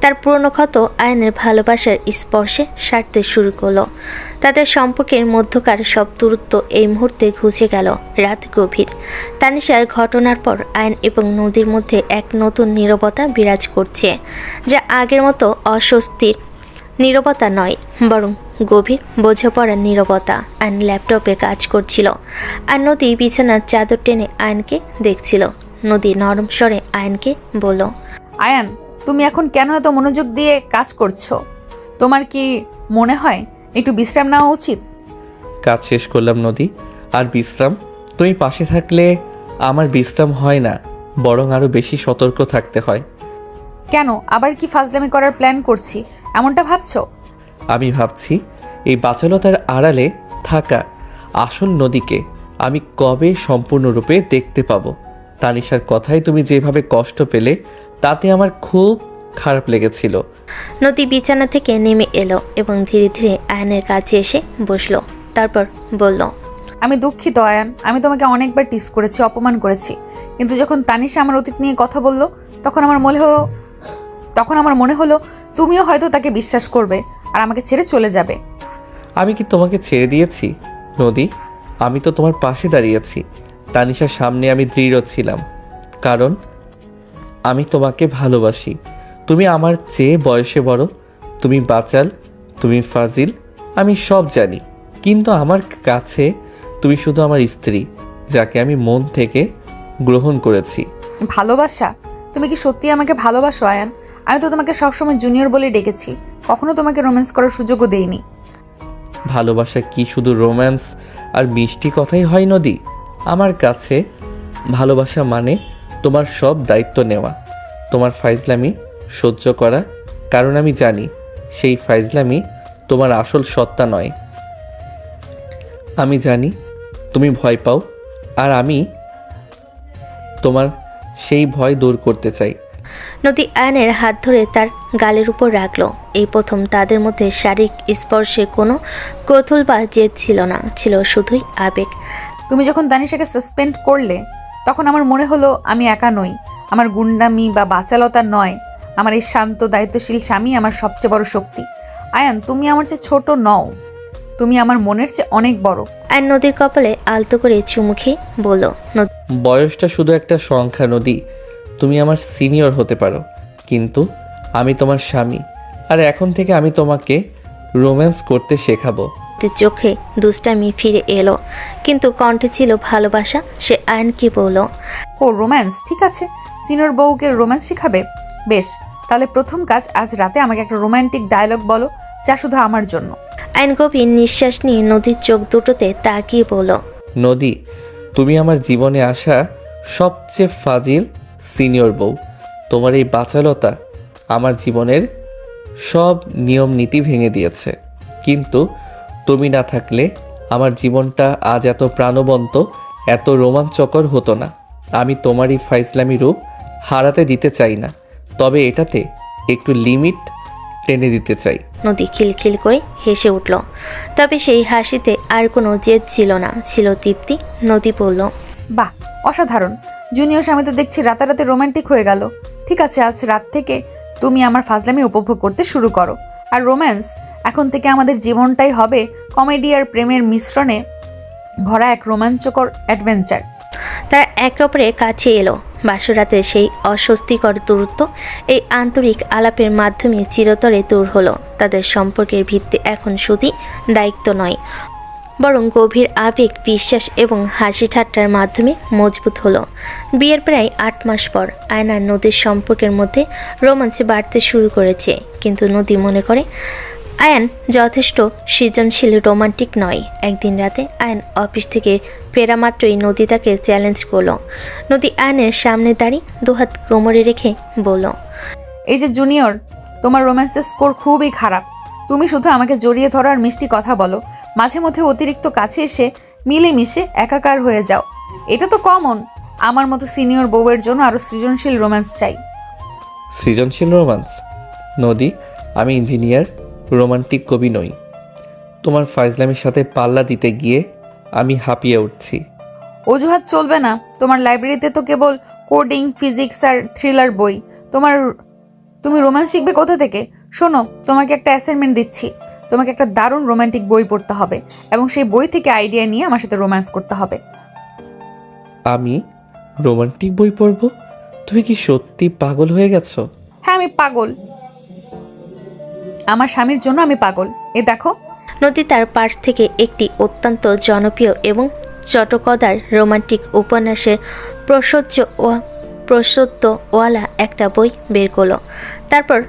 তার পুরনো ক্ষত আয়নের ভালোবাসার স্পর্শে সারতে শুরু করলো। তাদের সম্পর্কের মধ্যকার সব দূরত্ব এই মুহূর্তে ঘুচে গেল। রাত গভীর। তানিশার ঘটনার পর আয়ন এবং নদীর মধ্যে এক নতুন নীরবতা বিরাজ করছে, যা আগের মতো অস্বস্তির নীরবতা নয়, বরং গভীর বোঝাপড়ার নীরবতা। আয়ন ল্যাপটপে কাজ করছিল, আর নদী বিছানার চাদর টেনে আয়নকে দেখছিল। নদী নরম স্বরে আয়নকে বলল, আয়ান, তুমি এখন কেন এত মনোযোগ দিয়ে কাজ করছো? তোমার কি মনে হয় একটু বিশ্রাম নেওয়া উচিত? কাজ শেষ করলাম নদী। আর বিশ্রাম, তুমি পাশে থাকলে আমার বিশ্রাম হয় না, বরং আরও বেশি সতর্ক থাকতে হয়। কেন আবার কি ফাজলামি করার প্ল্যান করছি এমনটা ভাবছো? আমি ভাবছি এই বাচালতার আড়ালে থাকা আসল নদীকে আমি কবে সম্পূর্ণরূপে দেখতে পাবো। তানিশার কথায় তুমি যেভাবে কষ্ট পেলে তাতে আমার খুব খারাপ লেগেছিল। নদী বিছানা থেকে নেমে এলো এবং ধীরে ধীরে আয়নের কাছে এসে বসলো। তারপর বলল, আমি দুঃখিত আয়ান, আমি তোমাকে অনেকবার টিস করেছি, অপমান করেছি, কিন্তু যখন তানিশা আমার অতীত নিয়ে কথা বললো তখন আমার মনে হলো তুমিও হয়তো তাকে বিশ্বাস করবে আর আমাকে ছেড়ে চলে যাবে। আমি কি তোমাকে ছেড়ে দিয়েছি নদী? আমি তো তোমার পাশে দাঁড়িয়েছি। তানিশার সামনে আমি দৃঢ় ছিলাম, কারণ আমি তোমাকে ভালোবাসি। তুমি আমার চেয়ে বয়সে বড়, তুমি বাচাল, তুমি ফাজিল, আমি সব জানি, কিন্তু আমার কাছে তুমি শুধু আমার স্ত্রী, যাকে আমি মন থেকে গ্রহণ করেছি। ভালোবাসা? তুমি কি সত্যি আমাকে ভালোবাসো আয়ান? আমি তো তোমাকে সবসময় জুনিয়র বলে ডেকেছি, কখনো তোমাকে রোম্যান্স করার সুযোগও দেইনি। ভালোবাসা কি শুধু রোম্যান্স আর মিষ্টি কথাই হয় নদী? আমার কাছে ভালোবাসা মানে তোমার সব দায়িত্ব নেওয়া, তোমার ফাইজলামি সহ্য করা, কারণ আমি জানি সেই ফাইজলামি তোমার আসল সত্তা নয়। আমি জানি তুমি ভয় পাও, আর আমি তোমার সেই ভয় দূর করতে চাই। নদী আয়নের হাত ধরে তার গালের উপর রাখলো। এই প্রথম তাদের মধ্যে শারীরিক স্পর্শে কোনো কৌতূহল বা জেদ ছিল না, ছিল শুধুই আবেগ। তুমি যখন তানিশাকে সাসপেন্ড করলে তখন আমার মনে হলো আমি একা নই, আমার গুন্ডামি বা বাচালতা নয়, আমার এই শান্ত দায়িত্বশীল স্বামী আমার সবচেয়ে বড় শক্তি। আয়ান, তুমি আমার চেয়ে ছোট নও, তুমি আমার মনের চেয়ে অনেক বড়। আর নদীর কপালে আলতো করে চুমু খেয়ে বলল, বয়সটা শুধু একটা সংখ্যা নদী। তুমি আমার সিনিয়র হতে পারো, কিন্তু আমি তোমার স্বামী, আর এখন থেকে আমি তোমাকে রোম্যান্স করতে শেখাবো। নদীর চোখে দুষ্টামি ফিরে এলো, কিন্তু কণ্ঠে ছিল ভালোবাসা। সে আয়নকে বলল, ও রোম্যান্স? ঠিক আছে, সিনিয়র বউকে রোম্যান্স শিখাবে? বেশ, তাহলে প্রথম কাজ, আজ রাতে আমাকে একটা রোমান্টিক ডায়লগ বলো, যা শুধু আমার জন্য। আয়ন গভীর নিঃশ্বাস নিয়ে নদীর চোখ দুটোতে তাকিয়ে বলল, নদী, তুমি আমার জীবনে আসা সবচেয়ে ফাজিল সিনিয়র বউ। তোমার এই বাচালতা আমার জীবনের সব নিয়ম নীতি ভেঙে দিয়েছে, কিন্তু তুমি না থাকলে আমার জীবনটা আজ এত প্রাণবন্ত, এত রোমাঞ্চকর হতো না। আমি তোমার এই ফাইজলামি রূপ হারাতে দিতে চাই না, তবে এটাতে একটু লিমিট টেনে দিতে চাই। নদী খিলখিল করে হেসে উঠল, তবে সেই হাসিতে আর কোনো জেদ ছিল না, ছিল তৃপ্তি। নদী বলল, বাহ, অসাধারণ জুনিয়র স্বামী তো দেখছি রাতারাতি রোমান্টিক হয়ে গেল। ঠিক আছে, আজ রাত থেকে তুমি আমার ফাজলামি উপভোগ করতে শুরু করো। আর রোম্যান্স, এখন থেকে আমাদের জীবনটাই হবে কমেডি আর প্রেমের মিশ্রণে ভরা এক রোমাঞ্চকর অ্যাডভেঞ্চার। তারা একে অপরের কাছে এলো। বাসরাতের সেই অস্বস্তিকর দূরত্ব এই আন্তরিক আলাপের মাধ্যমে চিরতরে দূর হলো। তাদের সম্পর্কের ভিত্তি এখন শুধুই দায়িত্ব নয়, বরং গভীর আবেগ, বিশ্বাস এবং হাসি ঠাট্টার মাধ্যমে মজবুত হলো। বিয়ের প্রায় 8 মাস পর আয়ন আর নদীর সম্পর্কের মধ্যে রোমাঞ্চ বাড়তে শুরু করেছে, কিন্তু নদী মনে করে আয়ান যথেষ্ট সৃজনশীল, রোমান্টিক নয়। একদিন রাতে আয়ন অফিস থেকে ফেরা মাত্রই নদী তাকে চ্যালেঞ্জ করলো। নদী আয়নের সামনে দাঁড়িয়ে দুহাত কোমরে রেখে বলল, এই যে জুনিয়র, তোমার রোম্যান্সের স্কোর খুবই খারাপ। তুমি শুধু আমাকে জড়িয়ে ধরো আর মিষ্টি কথা বলো, মাঝে মধ্যে অতিরিক্ত কাছে এসে মিলেমিশে একাকার হয়ে যাও। এটা তো কমন। আমার মতো সিনিয়র বউয়ের জন্য আরো সৃজনশীল রোম্যান্স চাই। সৃজনশীল রোম্যান্স? নদী, আমি ইঞ্জিনিয়ার, রোমান্টিক কবি নই। তোমার ফাইজলামির সাথে পাল্লা দিতে গিয়ে আমি হাঁপিয়ে উঠছি। অজুহাত চলবে না। তোমার লাইব্রেরিতে তো কেবল কোডিং, ফিজিক্স আর থ্রিলার বই। তুমি রোম্যান্স শিখবে কোথা থেকে? শোনো, তোমাকে একটা অ্যাসাইনমেন্ট দিচ্ছি। তোমাকে একটা দারুণ রোমান্টিক বই পড়তে হবে এবং সেই বই থেকে আইডিয়া নিয়ে আমার সাথে রোম্যান্স করতে হবে। আমি রোমান্টিক বই পড়ব? তুমি কি সত্যি পাগল হয়ে গেছো? হ্যাঁ, আমি পাগল। আমার স্বামীর জন্য আমি পাগল। এ দেখো। নদী তার পার্স থেকে একটি অত্যন্ত জনপ্রিয় এবং চটকদার রোমান্টিক উপন্যাসের প্রসূতওয়ালা একটা বই বের করলো। তারপর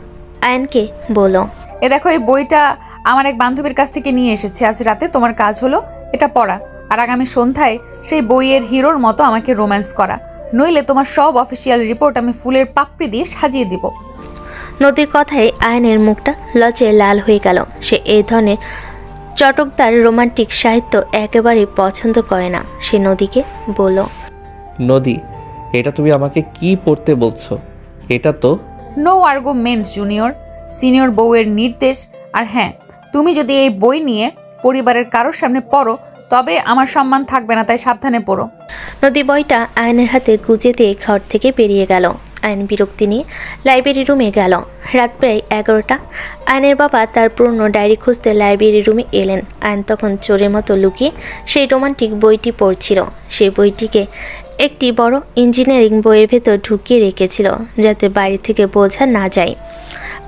আয়নকে বলল, এ দেখো, এই বইটা আমার এক বান্ধবীর কাছ থেকে নিয়ে এসেছি। আজ রাতে তোমার কাজ হলো এটা পড়া আর আগামী সন্ধ্যায় সেই বইয়ের হিরোর মতো আমাকে রোম্যান্স করা, নইলে তোমার সব অফিসিয়াল রিপোর্ট আমি ফুলের পাপড়ি দিয়ে সাজিয়ে দিব। নদীর কথায় আয়নের মুখটা লজ্জায় লাল হয়ে গেল। সে এই ধরনের চটকদার রোমান্টিক সাহিত্য একেবারেই পছন্দ করে না। সে নদীকে বলল, নদী, এটা তুমি আমাকে কি পড়তে বলছো? এটা তো নো আর্গুমেন্টস জুনিয়র, সিনিয়র বউয়ের নির্দেশ। আর হ্যাঁ, তুমি যদি এই বই নিয়ে পরিবারের কারোর সামনে পড়ো তবে আমার সম্মান থাকবে না, তাই সাবধানে পড়ো। নদী বইটা আয়নের হাতে গুজে দিয়ে ঘর থেকে বেরিয়ে গেল। আয়ন বিরক্তি নিয়ে লাইব্রেরি রুমে গেল। রাত প্রায় 11টা। আয়নের বাবা তার পুরনো ডায়েরি খুঁজতে লাইব্রেরি রুমে এলেন। আয়ন তখন চোরের মতো লুকিয়ে সেই রোমান্টিক বইটি পড়ছিল। সেই বইটিকে একটি বড় ইঞ্জিনিয়ারিং বইয়ের ভেতর ঢুকিয়ে রেখেছিল যাতে বাড়ি থেকে বোঝা না যায়।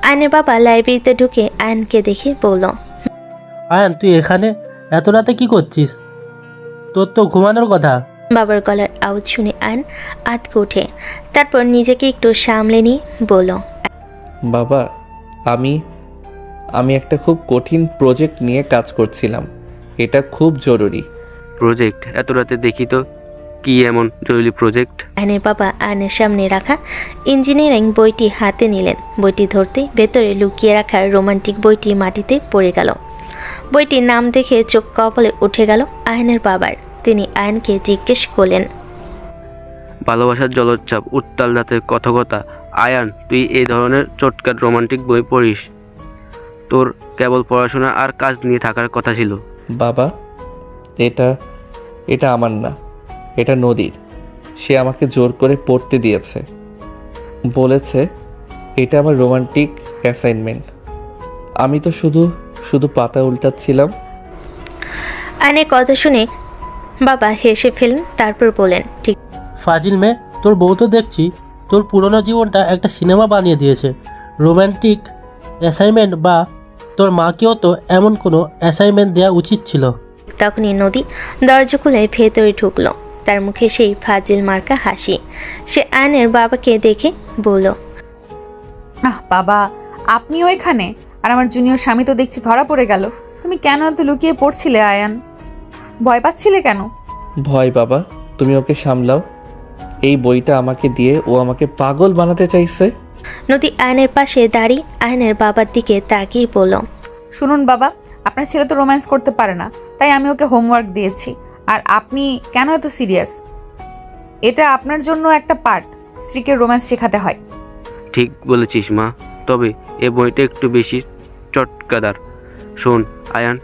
আয়নের বাবা লাইব্রেরিতে ঢুকে আয়নকে দেখে বলল, আয়ান, তুই এখানে এত রাতে কি করছিস? তোর তো ঘুমানোর কথা। বাবার গলার আওয়াজ শুনে আয়ন আঁতকে ওঠে। তারপর নিজেকে একটু সামলে নিয়ে বলল, বাবা, আমি একটা খুব কঠিন প্রজেক্ট নিয়ে কাজ করছিলাম। এটা খুব জরুরি। প্রজেক্ট? এত রাতে দেখি তো, কি এমন জরুরি প্রজেক্ট? আয়নের বাবা আয়নের সামনে রাখা ইঞ্জিনিয়ারিং বইটি হাতে নিলেন। বইটি ধরতে ভেতরে লুকিয়ে রাখা রোমান্টিক বইটি মাটিতে পড়ে গেল। বইটির নাম দেখে চোখ কপালে উঠে গেল আয়নের বাবার। তিনি আয়নকে জিজ্ঞেস করলেন, ভালোবাসার জলোচ্ছ্বাস, উত্তাল রাতের কথকতা। আয়ান, তুই এই ধরনের চটকার রোমান্টিক বই পড়িস? তোর কেবল পড়াশোনা আর কাজ নিয়ে থাকার কথা ছিল। বাবা, এটা আমার না, এটা নদীর। সে আমাকে জোর করে পড়তে দিয়েছে, বলেছে এটা আমার রোমান্টিক অ্যাসাইনমেন্ট। আমি তো শুধু পাতা উল্টাচ্ছিলাম। আয়নের কথা শুনে বাবা হেসে ফেলেন। তারপর বলেন, ঠিক ফাজিল মেয়ে, তোর বউ তো দেখছি তোর পুরনো জীবনটা একটা সিনেমা বানিয়ে দিয়েছে। Romantic assignment? বা তোর মাকেও তো এমন কোনো অ্যাসাইনমেন্ট দেওয়া উচিত ছিল। তখনই নদী দরজা খুলে ভেতরে ঢুকলো। তার মুখে সেই ফাজিল মার্কা হাসি। সে আয়নের বাবাকে দেখে বলল, বাবা, আপনিও এখানে? আর আমার জুনিয়র স্বামী তো দেখছি ধরা পড়ে গেল। তুমি কেন এত লুকিয়ে পড়ছিলে আয়ান? ভয় পাচ্ছিলে কেন? ভয়? বাবা, তুমি ওকে সামলাও। এই বইটা আমাকে দিয়ে ও আমাকে পাগল বানাতে চাইছে। নদী আয়নের পাশে দাঁড়িয়ে আয়নের বাবার দিকে তাকিয়ে বলল, শুনুন বাবা, আপনার ছেলে তো রোম্যান্স করতে পারে না, তাই আমি ওকে হোমওয়ার্ক দিয়েছি। আর আপনি কেন এত সিরিয়াস? এটা আপনার জন্য একটা পার্ট, স্ত্রীকে রোম্যান্স শেখাতে হয়। ঠিক বলেছিস মা, তবে এ বইটা একটু বেশি চটকাদার। শোন আয়ান,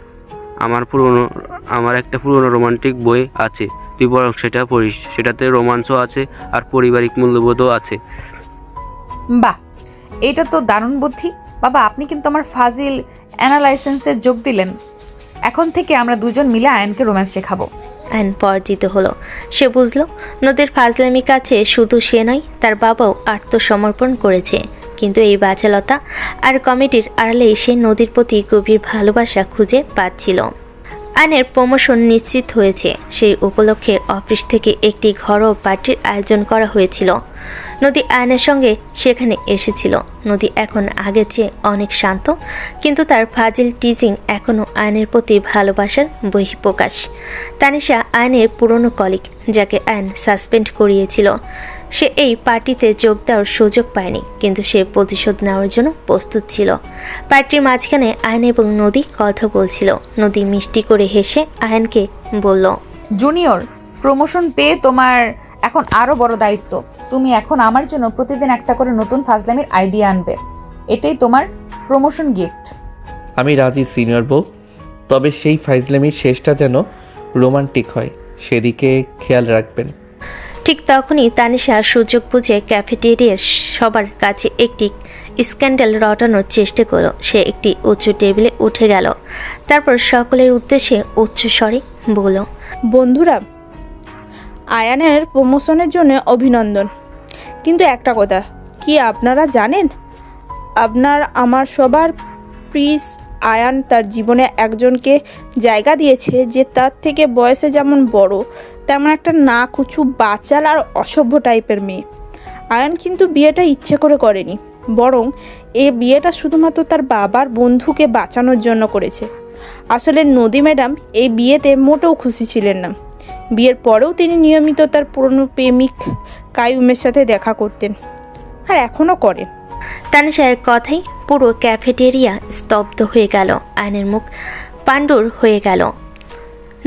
আমার একটা পুরনো রোমান্টিক বই আছে, তুই বরং সেটা পড়িস। সেটাতে রোমান্সও আছে আর পারিবারিক মূল্যবোধও আছে। বাহ, এটা তো দারুণ বুদ্ধি। বাবা, আপনি কিন্তু আমার ফাজিল অ্যানালাইসেন্সে যোগ দিলেন। এখন থেকে আমরা দুজন মিলে আয়নকে রোম্যান্স শেখাবো। আয়ন পরাজিত হলো। সে বুঝল নদীর ফাজলামির কাছে শুধু সে নয়, তার বাবাও আত্মসমর্পণ করেছে। কিন্তু এই বাচালতা আর কমেডির আড়ালে সে নদীর প্রতি গভীর ভালোবাসা খুঁজে পাচ্ছিল। আয়নের প্রমোশন নিশ্চিত হয়েছে। সেই উপলক্ষে অফিস থেকে একটি ঘরোয়া পার্টির আয়োজন করা হয়েছিল। নদী আয়নের সঙ্গে সেখানে এসেছিল। নদী এখন আগের চেয়ে অনেক শান্ত, কিন্তু তার ফাজিল টিচিং এখনও আয়নের প্রতি ভালোবাসার বহিঃপ্রকাশ। তানিশা আয়নের পুরনো কলিগ, যাকে আয়ন সাসপেন্ড করিয়েছিল। সে এই পার্টিতে যোগ দেওয়ার সুযোগ পায়নি, কিন্তু সে প্রতিশোধ নেওয়ার জন্য প্রস্তুত ছিল। পার্টির মাঝখানে আয়ন এবং নদী কথা বলছিল। নদী মিষ্টি করে হেসে আয়নকে বলল, জুনিয়র, প্রমোশন পেয়ে তোমার এখন আরো বড় দায়িত্ব। তুমি এখন আমার জন্য প্রতিদিন একটা করে নতুন ফাজলামির আইডিয়া আনবে। এটাই তোমার প্রমোশন গিফট। আমি রাজি সিনিয়র বউ, তবে সেই ফাইজলামির শেষটা যেন রোমান্টিক হয়, সেদিকে খেয়াল রাখবেন। ঠিক তখনই তানিশা সুযোগ বুঝে ক্যাফেটেরিয়ার সবার কাছে একটি স্ক্যান্ডাল রটানোর চেষ্টা করল। সে একটি উঁচু টেবিলে উঠে গেল। তারপর সকলের উদ্দেশ্যে উচ্চ স্বরে বলল, বন্ধুরা, আয়ানের প্রমোশনের জন্য অভিনন্দন। কিন্তু একটা কথা কি আপনারা জানেন, আমার সবার প্রিয় আয়ান তার জীবনে একজনকে জায়গা দিয়েছে যে তার থেকে বয়সে যেমন বড়, তেমন একটা না কুচু বাচাল আর অসভ্য টাইপের মেয়ে। আয়ান কিন্তু বিয়েটা ইচ্ছে করে করেনি, বরং এই বিয়েটা শুধুমাত্র তার বাবার বন্ধুকে বাঁচানোর জন্য করেছে। আসলে নদী ম্যাডাম এই বিয়েতে মোটেও খুশি ছিলেন না। বিয়ের পরেও তিনি নিয়মিত তার পুরনো প্রেমিক কাইয়ুমের সাথে দেখা করতেন, আর এখনও করেন। তানিশার কথাই পুরো ক্যাফেটেরিয়া স্তব্ধ হয়ে গেল। আয়নের মুখ পাণ্ডুর হয়ে গেল।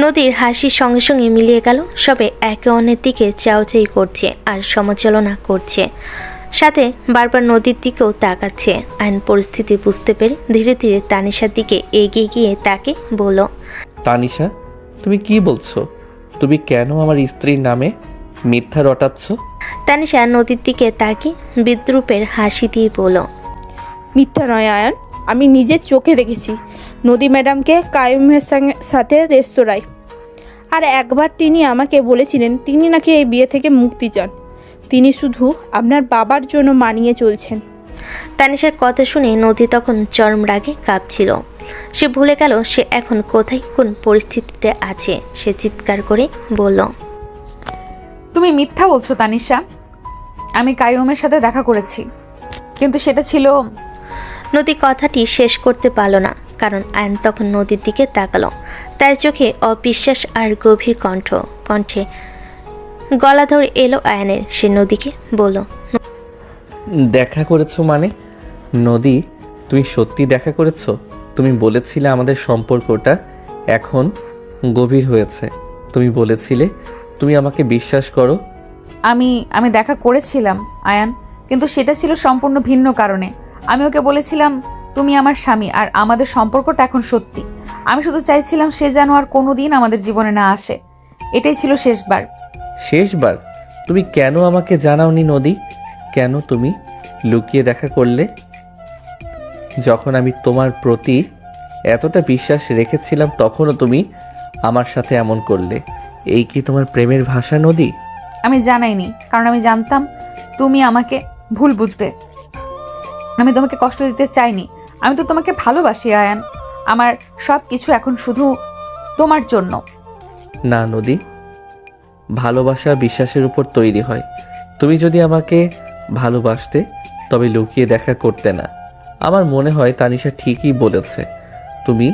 নদীর হাসির সঙ্গে সঙ্গে মিলিয়ে গেল। সবে একে অন্যের দিকে চাউচাই করছে আর সমালোচনা করছে, সাথে বারবার নদীর দিকেও তাকাচ্ছে। আইন পরিস্থিতি বুঝতে পেরে ধীরে ধীরে তানিশার দিকে এগিয়ে গিয়ে তাকে বলল, তানিশা, তুমি কি বলছো? তুমি কেন আমার স্ত্রীর নামে মিথ্যা রটাচ্ছ? তানিশা নদীর দিকে তাকিয়ে বিদ্রুপের হাসি দিয়ে বলল, মিথ্যা নয় আয়ান, আমি নিজের চোখে দেখেছি নদী ম্যাডামকে কাইয়ুমের সাথে রেস্তোরাঁয়। আর একবার তিনি আমাকে বলেছিলেন তিনি নাকি এই বিয়ে থেকে মুক্তি চান, তিনি শুধু আপনার বাবার জন্য মানিয়ে চলছেন। তানিশার কথা শুনে নদী তখন চরম রাগে কাঁপছিল। সে ভুলে গেল সে এখন কোথায় কোন পরিস্থিতিতে আছে। সে চিৎকার করে বলল, তুমি মিথ্যা বলছো তানিশা। আমি কাইয়ুমের সাথে দেখা করেছি, কিন্তু সেটা ছিল। নদী কথাটি শেষ করতে পারল না, কারণ আয়ন তখন নদীর দিকে তাকালো। তার চোখে অবিশ্বাস আর গভীর কণ্ঠে গলা ধরে এলো আয়নের। সে নদীকে বলল, দেখা করেছো মানে? নদী, তুমি সত্যি দেখা করেছো? তুমি বলেছিলে আমাদের সম্পর্কটা এখন গভীর হয়েছে। তুমি বলেছিলে তুমি আমাকে বিশ্বাস করো। আমি দেখা করেছিলাম আয়ান, কিন্তু সেটা ছিল সম্পূর্ণ ভিন্ন কারণে। আমি ওকে বলেছিলাম তুমি আমার স্বামী আর আমাদের সম্পর্কটা এখন সত্যি। আমি শুধু চাইছিলাম সে যেন আর কোনোদিন আমাদের জীবনে না আসে। এটাই ছিল শেষবার। শেষবার? তুমি কেন আমাকে জানাওনি নদী? কেন তুমি লুকিয়ে দেখা করলে? যখন আমি তোমার প্রতি এতটা বিশ্বাস রেখেছিলাম তখনও তুমি আমার সাথে এমন করলে। এই কি তোমার প্রেমের ভাষা নদী? আমি জানাইনি, কারণ আমি জানতাম তুমি আমাকে ভুল বুঝবে। আমি তোমাকে কষ্ট দিতে চাইনি। আমি তো তোমাকে ভালোবাসি আয়ান। আমার সব কিছু এখন শুধু তোমার জন্য। না নদী, ভালোবাসা বিশ্বাসের উপর তৈরি হয়। তুমি যদি আমাকে ভালোবাসতে তবে লুকিয়ে দেখা করতে না। আমার মনে হয় তানিশা ঠিকই বলেছে। তুমি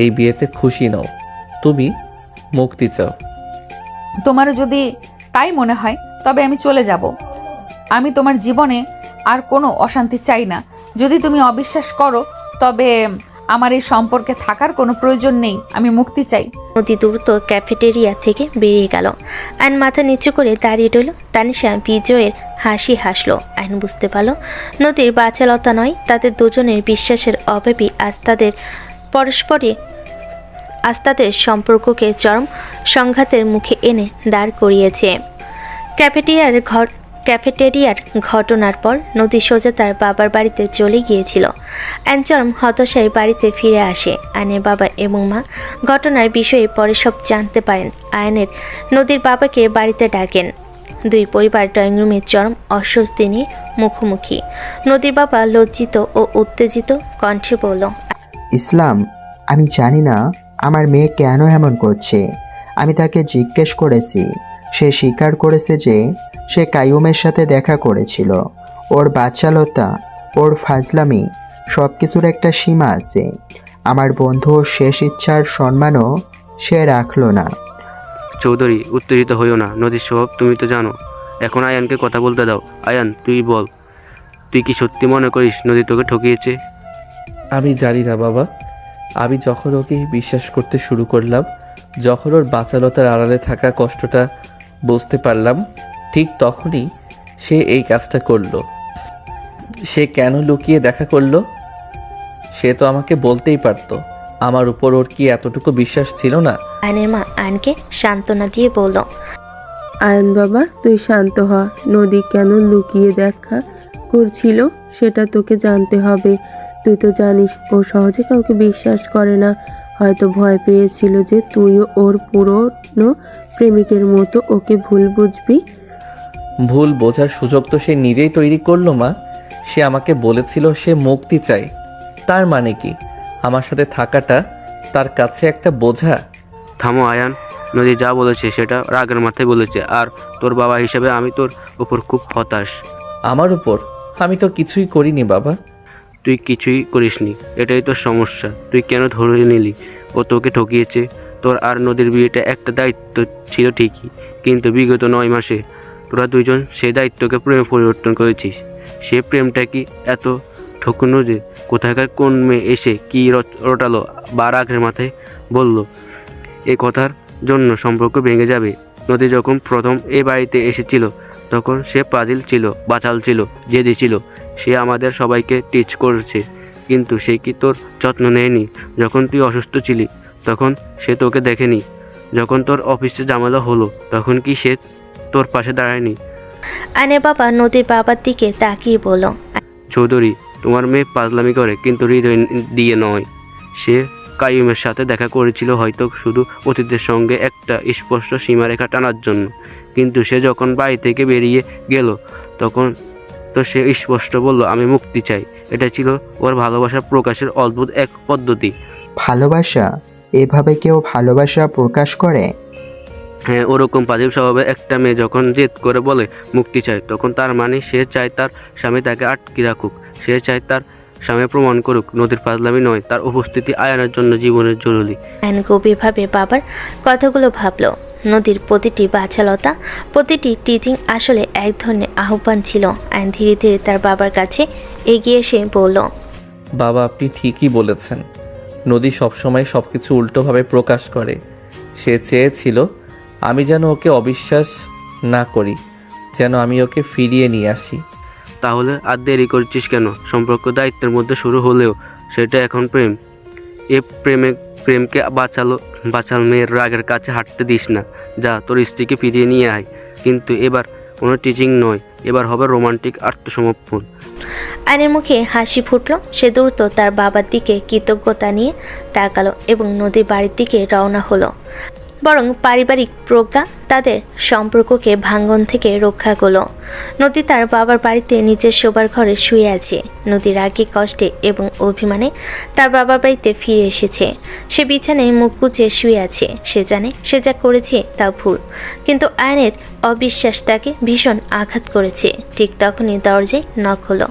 এই বিয়েতে খুশি নও, তুমি মুক্তি চাও। তোমারও যদি তাই মনে হয় তবে আমি চলে যাব। আমি তোমার জীবনে আর কোনো অশান্তি চাই না। যদি তুমি অবিশ্বাস করো তবে আমার এই সম্পর্কে থাকার কোনো প্রয়োজন নেই। আমি মুক্তি চাই। নদী দ্রুত ক্যাফেটেরিয়া থেকে বেরিয়ে গেল। আইন মাথা নিচু করে দাঁড়িয়ে রইল। তানিশা বিজয়ের হাসি হাসলো। আইন বুঝতে পারল নদীর বাচালতা নয়, তাদের দুজনের বিশ্বাসের অভাবই আজ তাদের সম্পর্ককে চরম সংঘাতের মুখে এনে দাঁড় করিয়েছে। ক্যাফেটেরিয়ার ঘটনার পর নদী সোজা তার বাবার বাড়িতে চলে গিয়েছিল। আইন চরম হতাশায় বাড়িতে ফিরে আসে। আয়নের বাবা এবং মা ঘটনার বিষয়ে পরে সব জানতে পারেন। আয়নের নদীর বাবাকে বাড়িতে ডাকেন। দুই পরিবার ড্রয়িং রুমে চরম অস্বস্তি নিয়ে মুখোমুখি। নদীর বাবা লজ্জিত ও উত্তেজিত কণ্ঠে বলল, ইসলাম, আমি জানি না আমার মেয়ে কেন এমন করছে। আমি তাকে জিজ্ঞেস করেছি, সে স্বীকার করেছে যে সে কাইয়ুমের সাথে দেখা করেছিল। ওর বাচ্চালতা, ওর ফাজলামি, সব কিছুর একটা সীমা আছে। আমার বন্ধুর শেষ ইচ্ছার সম্মানও সে রাখলো না। চৌধুরী, উত্তেজিত হইও না। নদীর স্বভাব তুমি তো জানো। এখন আয়ানকে কথা বলতে দাও। আয়ান, তুই বল, তুই কি সত্যি মনে করিস নদী তোকে ঠকিয়েছে? আমি জানি না বাবা। আমি যখন ওকে বিশ্বাস করতে শুরু করলাম, যখন ওর বাচালতার আড়ালে থাকা কষ্টটা বুঝতে পারলাম, ঠিক তখনই সে এই কাজটা করলো। সে কেন লুকিয়ে দেখা করলো? সে তো আমাকে বলতেই পারতো। আমার উপর ওর কি এতটুকু বিশ্বাস ছিল না? আয়নের মা আয়নকে সান্ত্বনা দিয়ে বলল, আয়ন বাবা, তুই শান্ত হ। নদী কেন লুকিয়ে দেখা করছিল সেটা তোকে জানতে হবে। তুই তো জানিস ও সহজে কাউকে বিশ্বাস করে না। হয়তো ভয় পেয়েছিল যে তুইও ওর পুরনো প্রেমিকের মতো ওকে ভুল বুঝবি। ভুল বোঝার সুযোগ তো সে নিজেই তৈরি করলো মা। সে আমাকে বলেছিল সে মুক্তি চায়। তার মানে কি আমার সাথে থাকাটা তার কাছে একটা বোঝা? থামো আয়ান, নদী যা বলেছে সেটা রাগের মাথায় বলেছে। আর তোর বাবা হিসেবে আমি তোর উপর খুব হতাশ। আমার উপর? আমি তো কিছুই করিনি বাবা। তুই কিছুই করিসনি, এটাই তোর সমস্যা। তুই কেন ধরে নিলি ও তোকে ঠকিয়েছে। তোর আর নদীর বিয়েটা একটা দায়িত্ব ছিল ঠিকই, কিন্তু বিগত 9 মাসে তোরা দুইজন সেই দায়িত্বকে প্রেমে পরিবর্তন করেছিস। সে প্রেমটা কি এত ঠকুনো যে কোথাকার কোন মেয়ে এসে কি রটালো বা রাগের মাথায় বলল এ কথার জন্য সম্পর্ক ভেঙে যাবে? নদী যখন প্রথম এই বাড়িতে এসেছিল তখন সে পাজিল ছিল, বাচাল ছিল, জেদি ছিল। সে আমাদের সবাইকে টিচ করেছে, কিন্তু সে কি তোর যত্ন নেয়নি? যখন তুই অসুস্থ ছিলি তখন সে তোকে দেখেনি? যখন তোর অফিসে ঝামেলা হলো তখন কি সে তোর পাশে দাঁড়ায়নি? আয়নের বাবা নদীর বাবার দিকে তাকিয়ে বলল, চৌধুরী, তোমার মেয়ে পাগলামি করে, কিন্তু হৃদয় দিয়ে নয়। সে কাইয়ুমের সাথে দেখা করেছিল হয়তো শুধু অতীতের সঙ্গে একটা স্পষ্ট সীমারেখা টানার জন্য, কিন্তু সে যখন বাড়ি থেকে বেরিয়ে গেল তখন তো সে স্পষ্ট বলল আমি মুক্তি চাই। এটা ছিল ওর ভালোবাসা প্রকাশের অদ্ভুত এক পদ্ধতি। ভালোবাসা? এভাবে কেউ ভালোবাসা প্রকাশ করে? হ্যাঁ, ওরকম পাজিব স্বভাবের একটা মেয়ে যখন জেদ করে বলে মুক্তি চায়, তখন তার মানে সে চায় তার স্বামী তাকে আটকে রাখুক। সে চায় তার স্বামী প্রমাণ করুক নদীর পাগলামি নয়, তার উপস্থিতি আয়ানের জন্য জীবনের জরুরি। আয়ন গভীরভাবে বাবার কথাগুলো ভাবল। নদীর প্রতিটি বাচালতা, প্রতিটি টিচিং আসলে এক ধরনের আহ্বান ছিল। আয়ন ধীরে ধীরে তার বাবার কাছে এগিয়ে এসে বলল, বাবা, আপনি ঠিকই বলেছেন। নদী সবসময় সব কিছু উল্টোভাবে প্রকাশ করে। সে চেয়েছিল আমি যেন ওকে অবিশ্বাস না করি, যেন আমি ওকে ফিরিয়ে নিয়ে আসি। তাহলে আর দেরি করছিস কেন? সম্পর্ক দায়িত্বের মধ্যে শুরু হলেও সেটা এখন প্রেম। এ প্রেমকে বাচাল মেয়ের রাগের কাছে হাঁটতে দিস না। যা, তোর স্ত্রীকে ফিরিয়ে নিয়ে আয়। কিন্তু এবার কোনো টিচিং নয়, এবার হবে রোমান্টিক আত্মসমর্পণ। আয়নের মুখে হাসি ফুটল। সে দ্রুত তার বাবার দিকে কৃতজ্ঞতা নিয়ে তাকালো এবং নদীর বাড়ির দিকে রওনা হলো। বরং পারিবারিক প্রজ্ঞা তাদের সম্পর্ককে ভাঙ্গন থেকে রক্ষা করলো। নদী তার বাবার বাড়িতে নিচের শোবার ঘরে শুয়ে আছে। নদীর আগে কষ্টে এবং অভিমানে তার বাবার বাড়িতে ফিরে এসেছে। সে বিছানায় মুখ গুজে শুয়ে আছে। সে জানে সে যা করেছে তা ভুল, কিন্তু আয়নের অবিশ্বাস তাকে ভীষণ আঘাত করেছে। ঠিক তখনই দরজায় নক হলো।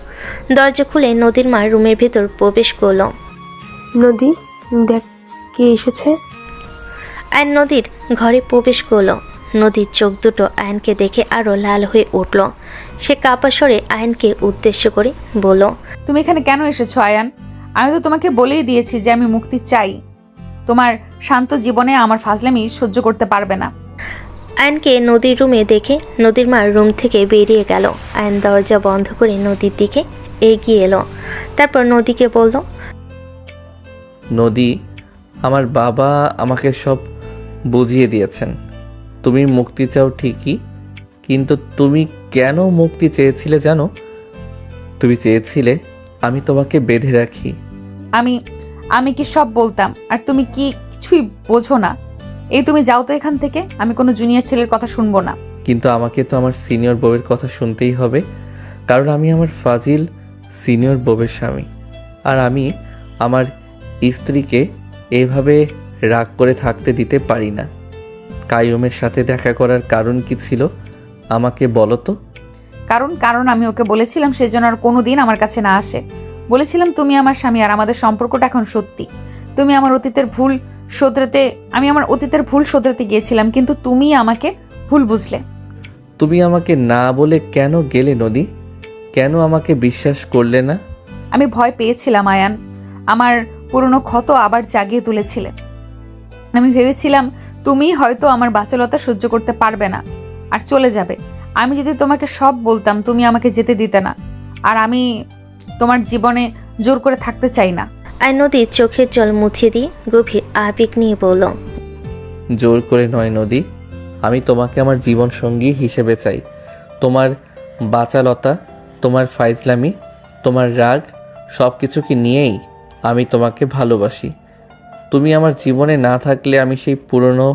দরজা খুলে নদীর মা রুমের ভেতর প্রবেশ করলো। নদী, দেখ কে এসেছে। আয়ন নদীর ঘরে প্রবেশ করলো। নদীর চোখ দুটো আয়নকে দেখে আরও লাল হয়ে উঠল। সে কাপা স্বরে আয়নকে উদ্দেশ্য করে বলল, তুমি এখানে কেন এসেছো আয়ান? আমি তো তোমাকে বলেই দিয়েছি যে আমি মুক্তি চাই। তোমার শান্ত জীবনে আমার ফাজলামি সহ্য করতে পারবে না। আয়নকে নদীর রুমে দেখে নদীর মা রুম থেকে বেরিয়ে গেল। আয়ন দরজা বন্ধ করে নদীর দিকে এগিয়ে এলো। তারপর নদীকে বলল, নদী, আমার বাবা আমাকে সব বুঝিয়ে দিয়েছেন। তুমি মুক্তি চাও ঠিকই, কিন্তু তুমি কেন মুক্তি চেয়েছিলে জানো? তুমি চেয়েছিলে আমি তোমাকে বেঁধে রাখি। আমি কি সব বলতাম, আর তুমি কি কিছুই বোঝো না? এই তুমি যাও তো এখান থেকে, আমি কোনো জুনিয়র ছেলের কথা শুনবো না। কিন্তু আমাকে তো আমার সিনিয়র বউয়ের কথা শুনতেই হবে, কারণ আমি আমার ফাজিল সিনিয়র বউয়ের স্বামী। আর আমি আমার স্ত্রীকে এভাবে রাগ করে থাকতে দিতে পারি না। কাইয়ুমের সাথে দেখা করার কারণ কি ছিল আমাকে বলো তো। কারণ আমি ওকে বলেছিলাম সে যেন আর কোনোদিন আমার কাছে না আসে। বলেছিলাম তুমি আমার স্বামী আর আমাদের সম্পর্কটা এখন সত্যি। আমি আমার অতীতের ভুল শোধরাতে গিয়েছিলাম, কিন্তু তুমি আমাকে ভুল বুঝলে। তুমি আমাকে না বলে কেন গেলে নদী? কেন আমাকে বিশ্বাস করলে না? আমি ভয় পেয়েছিলাম আয়ান, আমার পুরনো ক্ষত আবার জাগিয়ে তুলেছিলে। আমি ভেবেছিলাম তুমি হয়তো আমার বাচালতা সহ্য করতে পারবে না আর চলে যাবে। আমি যদি তোমাকে সব বলতাম তুমি আমাকে যেতে দিতে না, আর আমি তোমার জীবনে জোর করে থাকতে চাই না। আর নদীর চোখের জল মুছিয়ে দিয়ে গভীর আবেগ নিয়ে বলল, জোর করে নয় নদী, আমি তোমাকে আমার জীবন সঙ্গী হিসেবে চাই। তোমার বাচালতা, তোমার ফাইজলামি, তোমার রাগ সব কিছুকে নিয়েই আমি তোমাকে ভালোবাসি। তুমি আমার জীবনে না থাকলে আমি সেই পুরনো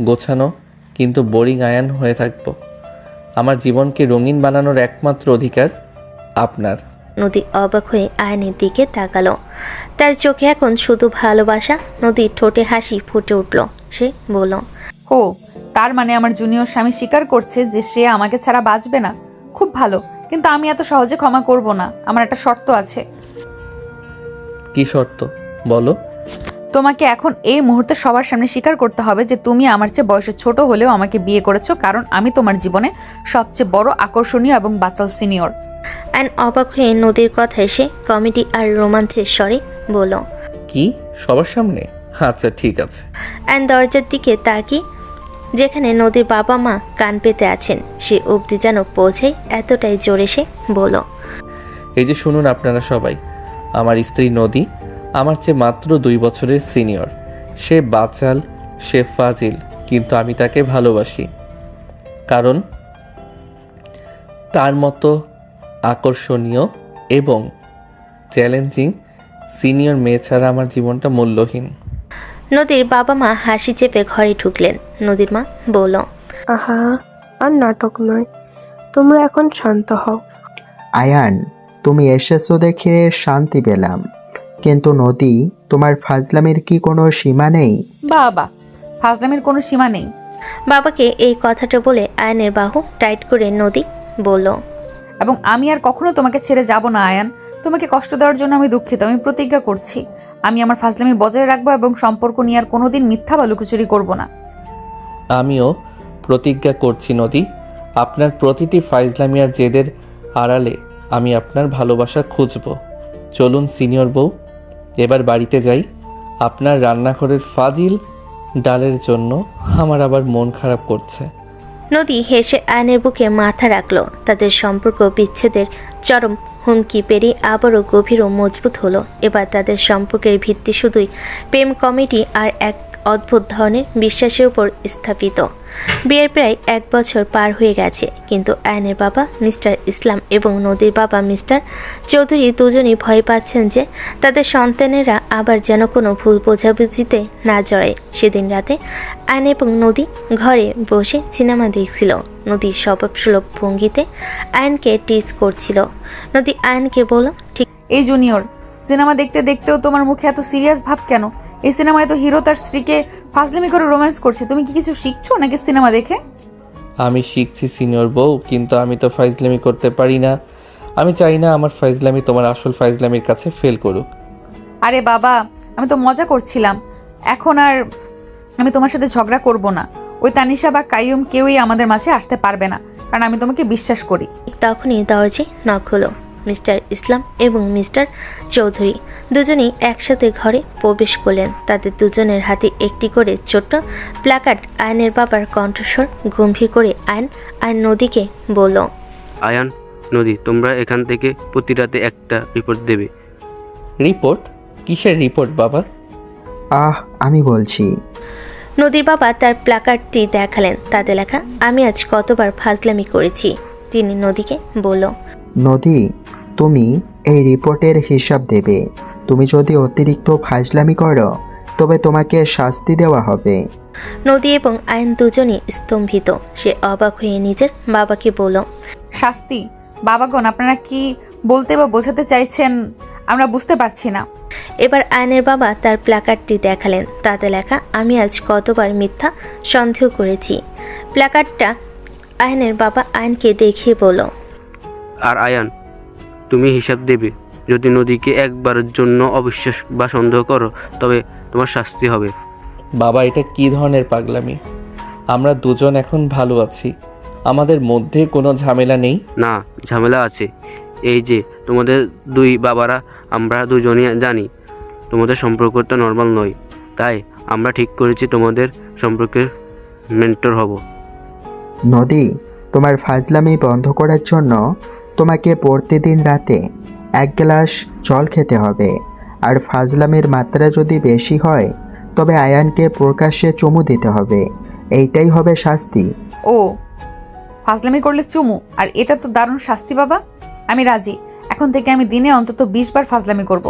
গোছানো কিন্তু বোরিং আয়ান হয়ে থাকব। আমার জীবনকে রঙিন বানানোর একমাত্র অধিকার আপনার। নদী অবাক হয়ে আয়নের দিকে তাকালো। তার চোখে এখন শুধু ভালোবাসা। নদীর ঠোঁটে হাসি ফুটে উঠল। সে বলল, হো, তার মানে আমার জুনিয়র স্বামী স্বীকার করছে যে সে আমাকে ছাড়া বাঁচবে না। খুব ভালো, কিন্তু আমি এত সহজে ক্ষমা করব না। আমার একটা শর্ত আছে। কি শর্ত বলো? তোমাকে এখন এই মুহূর্তে সবার সামনে স্বীকার করতে হবে যে তুমি আমার চেয়ে বয়সে ছোট হলেও আমাকে বিয়ে করেছো, কারণ আমি তোমার জীবনে সবচেয়ে বড়, আকর্ষণীয় এবং বাচাল সিনিয়র। আয়ন অবাক হয়ে নদীর কথায় সে কমেডি আর রোমাঞ্চের স্বরে বলল। কি সবার সামনে? আচ্ছা ঠিক আছে। আয়ন দরজার দিকে তাকিয়ে যেখানে নদীর বাবা মা কান পেতে আছেন সে অবধি যেন পৌঁছায় এতটাই জোরে সে বলল। এই যে শুনুন আপনারা সবাই, আমার স্ত্রী নদী আমার চেয়ে মাত্র 2 বছরের সিনিয়র। সে বাচাল, সে ফাজিল, কিন্তু আমি তাকে ভালোবাসি, কারণ তার মতো আকর্ষণীয় এবং চ্যালেঞ্জিং সিনিয়র মেয়ে ছাড়া আমার জীবনটা মূল্যহীন। নদীর বাবা মা হাসি চেপে ঘরে ঢুকলেন। নদীর মা বলল। আহা, আর নাটক নয়, তোমরা এখন শান্ত হও। আয়ান, তুমি এসেছো দেখে শান্তি পেলাম, কিন্তু নদী, তোমার ফাজলামির কি কোনো সীমা নেই? বাবা, ফাজলামির কোনো সীমা নেই। বাবাকে এই কথাটা বলে আয়নের বাহু টাইট করে নদী বলল। এবং আমি আর কখনো তোমাকে ছেড়ে যাব না আয়ান। তোমাকে কষ্ট দেওয়ার জন্য আমি দুঃখিত। আমি প্রতিজ্ঞা করছি আমি আমার ফাজলামি বজায় রাখবো এবং সম্পর্ক নিয়ে আর কোনোদিন মিথ্যা বা লুকোচুরি করবো না। আমিও প্রতিজ্ঞা করছি নদী, আপনার প্রতিটি ফাইজলামি আর জেদের আড়ালে আমি আপনার ভালোবাসা খুঁজব। চলুন সিনিয়র বউ, এবার বাড়িতে যাই। আপনার রান্নাঘরের ফাজিল ডালের জন্য আমার আবার মন খারাপ করছে। নদী হেসে আয়নের বুকে মাথা রাখলো। তাদের সম্পর্ক বিচ্ছেদের চরম হুমকি পেরিয়ে আবারও গভীর ও মজবুত হলো। এবার তাদের সম্পর্কের ভিত্তি শুধুই প্রেম, কমেডি আর এক অদ্ভুত ধরনের বিশ্বাসের উপর স্থাপিত। বিয়ের প্রায় 1 বছর পার হয়ে গেছে, কিন্তু আয়নের বাবা মিস্টার ইসলাম এবং নদীর বাবা মিস্টার চৌধুরী দুজনই ভয় পাচ্ছেন যে তাদের সন্তানেরা আবার যেন কোনো ভুল বোঝাবুঝিতে না জড়ায়। সেদিন রাতে আয়ন এবং নদী ঘরে বসে সিনেমা দেখছিল। নদী স্বভাবসুলভ ভঙ্গিতে আয়নকে টিজ করছিল। নদী আয়নকে বলল, ঠিক এই জুনিয়র, সিনেমা দেখতে দেখতেও তোমার মুখে এত সিরিয়াস ভাব কেন? এই সিনেমায় তো হিরো তার স্ত্রীকে ফাজলামি করে রোম্যান্স করছে। তুমি কি কিছু শিখছো নাকি সিনেমা দেখে? আমি শিখছি সিনিয়র বউ, কিন্তু আমি তো ফাইজলামি করতে পারি না। আমি চাই না আমার ফাইজলামি তোমার আসল ফাইজলামির কাছে ফেল করুক। আরে বাবা, আমি তো মজা করছিলাম। এখন আর আমি তোমার সাথে ঝগড়া করব না। ওই তানিশা বা কাইয়ুম কেউই আমাদের মাঝে আসতে পারবে না, কারণ আমি তোমাকে বিশ্বাস করি। তখনই দরজায় নক হলো। মিস্টার ইসলাম এবং মিস্টার চৌধুরী দুজনেই একসাথে ঘরে প্রবেশ করলেন। তাদের দুজনের হাতে একটি করে ছোট্ট প্ল্যাকার্ড। আয়নের বাবার কণ্ঠস্বর গম্ভীর করে আয়ন আর নদীকে বলল। আয়ান, নদী, তোমরা এখান থেকে প্রতি রাতে একটা রিপোর্ট দেবে। রিপোর্ট? কিসের রিপোর্ট বাবা? আমি বলছি। নদীর বাবা তার প্ল্যাকার্ডটি দেখালেন। তাতে লেখা, আমি আজ কতবার ফাজলামি করেছি। তিনি নদীকে বলল। নদী, তুমি এই রিপোর্টের হিসাব দেবে। তুমি যদি অতিরিক্ত ফাজলামি করো তবে তোমাকে শাস্তি দেওয়া হবে। নদী এবং আয়ন দুজনই স্তম্ভিত। সে অবাক হয়ে নিজের বাবাকে বলল। শাস্তি? বাবাগণ, আপনারা কি বলতে বা বোঝাতে চাইছেন আমরা বুঝতে পারছি না। এবার আয়নের বাবা তার প্ল্যাকার্ডটি দেখালেন। তাতে লেখা, আমি আজ কতবার মিথ্যা সন্দেহ করেছি। প্ল্যাকার্ডটা আয়নের বাবা আয়নকে দেখিয়ে বলল। আর আয়ান, তুমি হিসাব দেবে। যদি নদীকে একবারের জন্য অবিশ্বাস বা সন্দেহ করো তবে তোমার শাস্তি হবে। বাবা, এটা কি ধরনের পাগলামি? আমরা দুজন এখন ভালো আছি, আমাদের মধ্যে কোনো ঝামেলা নেই। না, ঝামেলা আছে। এই যে তোমাদের 2 বাবারা, আমরা দুজনই জানি তোমাদের সম্পর্কটা নর্মাল নয়। তাই আমরা ঠিক করেছি তোমাদের সম্পর্কের মেন্টর হব। নদী, তোমার ফাজলামি বন্ধ করার জন্য তোমাকে প্রতিদিন রাতে 1 গ্লাস জল খেতে হবে। আর ফাজলামির মাত্রা যদি বেশি হয় তবে আয়ানকে প্রকাশ্যে চুমু দিতে হবে। এইটাই হবে শাস্তি। ও, ফাজলামি করলে চুমু? আর এটা তো দারুণ শাস্তি বাবা। আমি রাজি। এখন থেকে আমি দিনে অন্তত 20 বার ফাজলামি করব।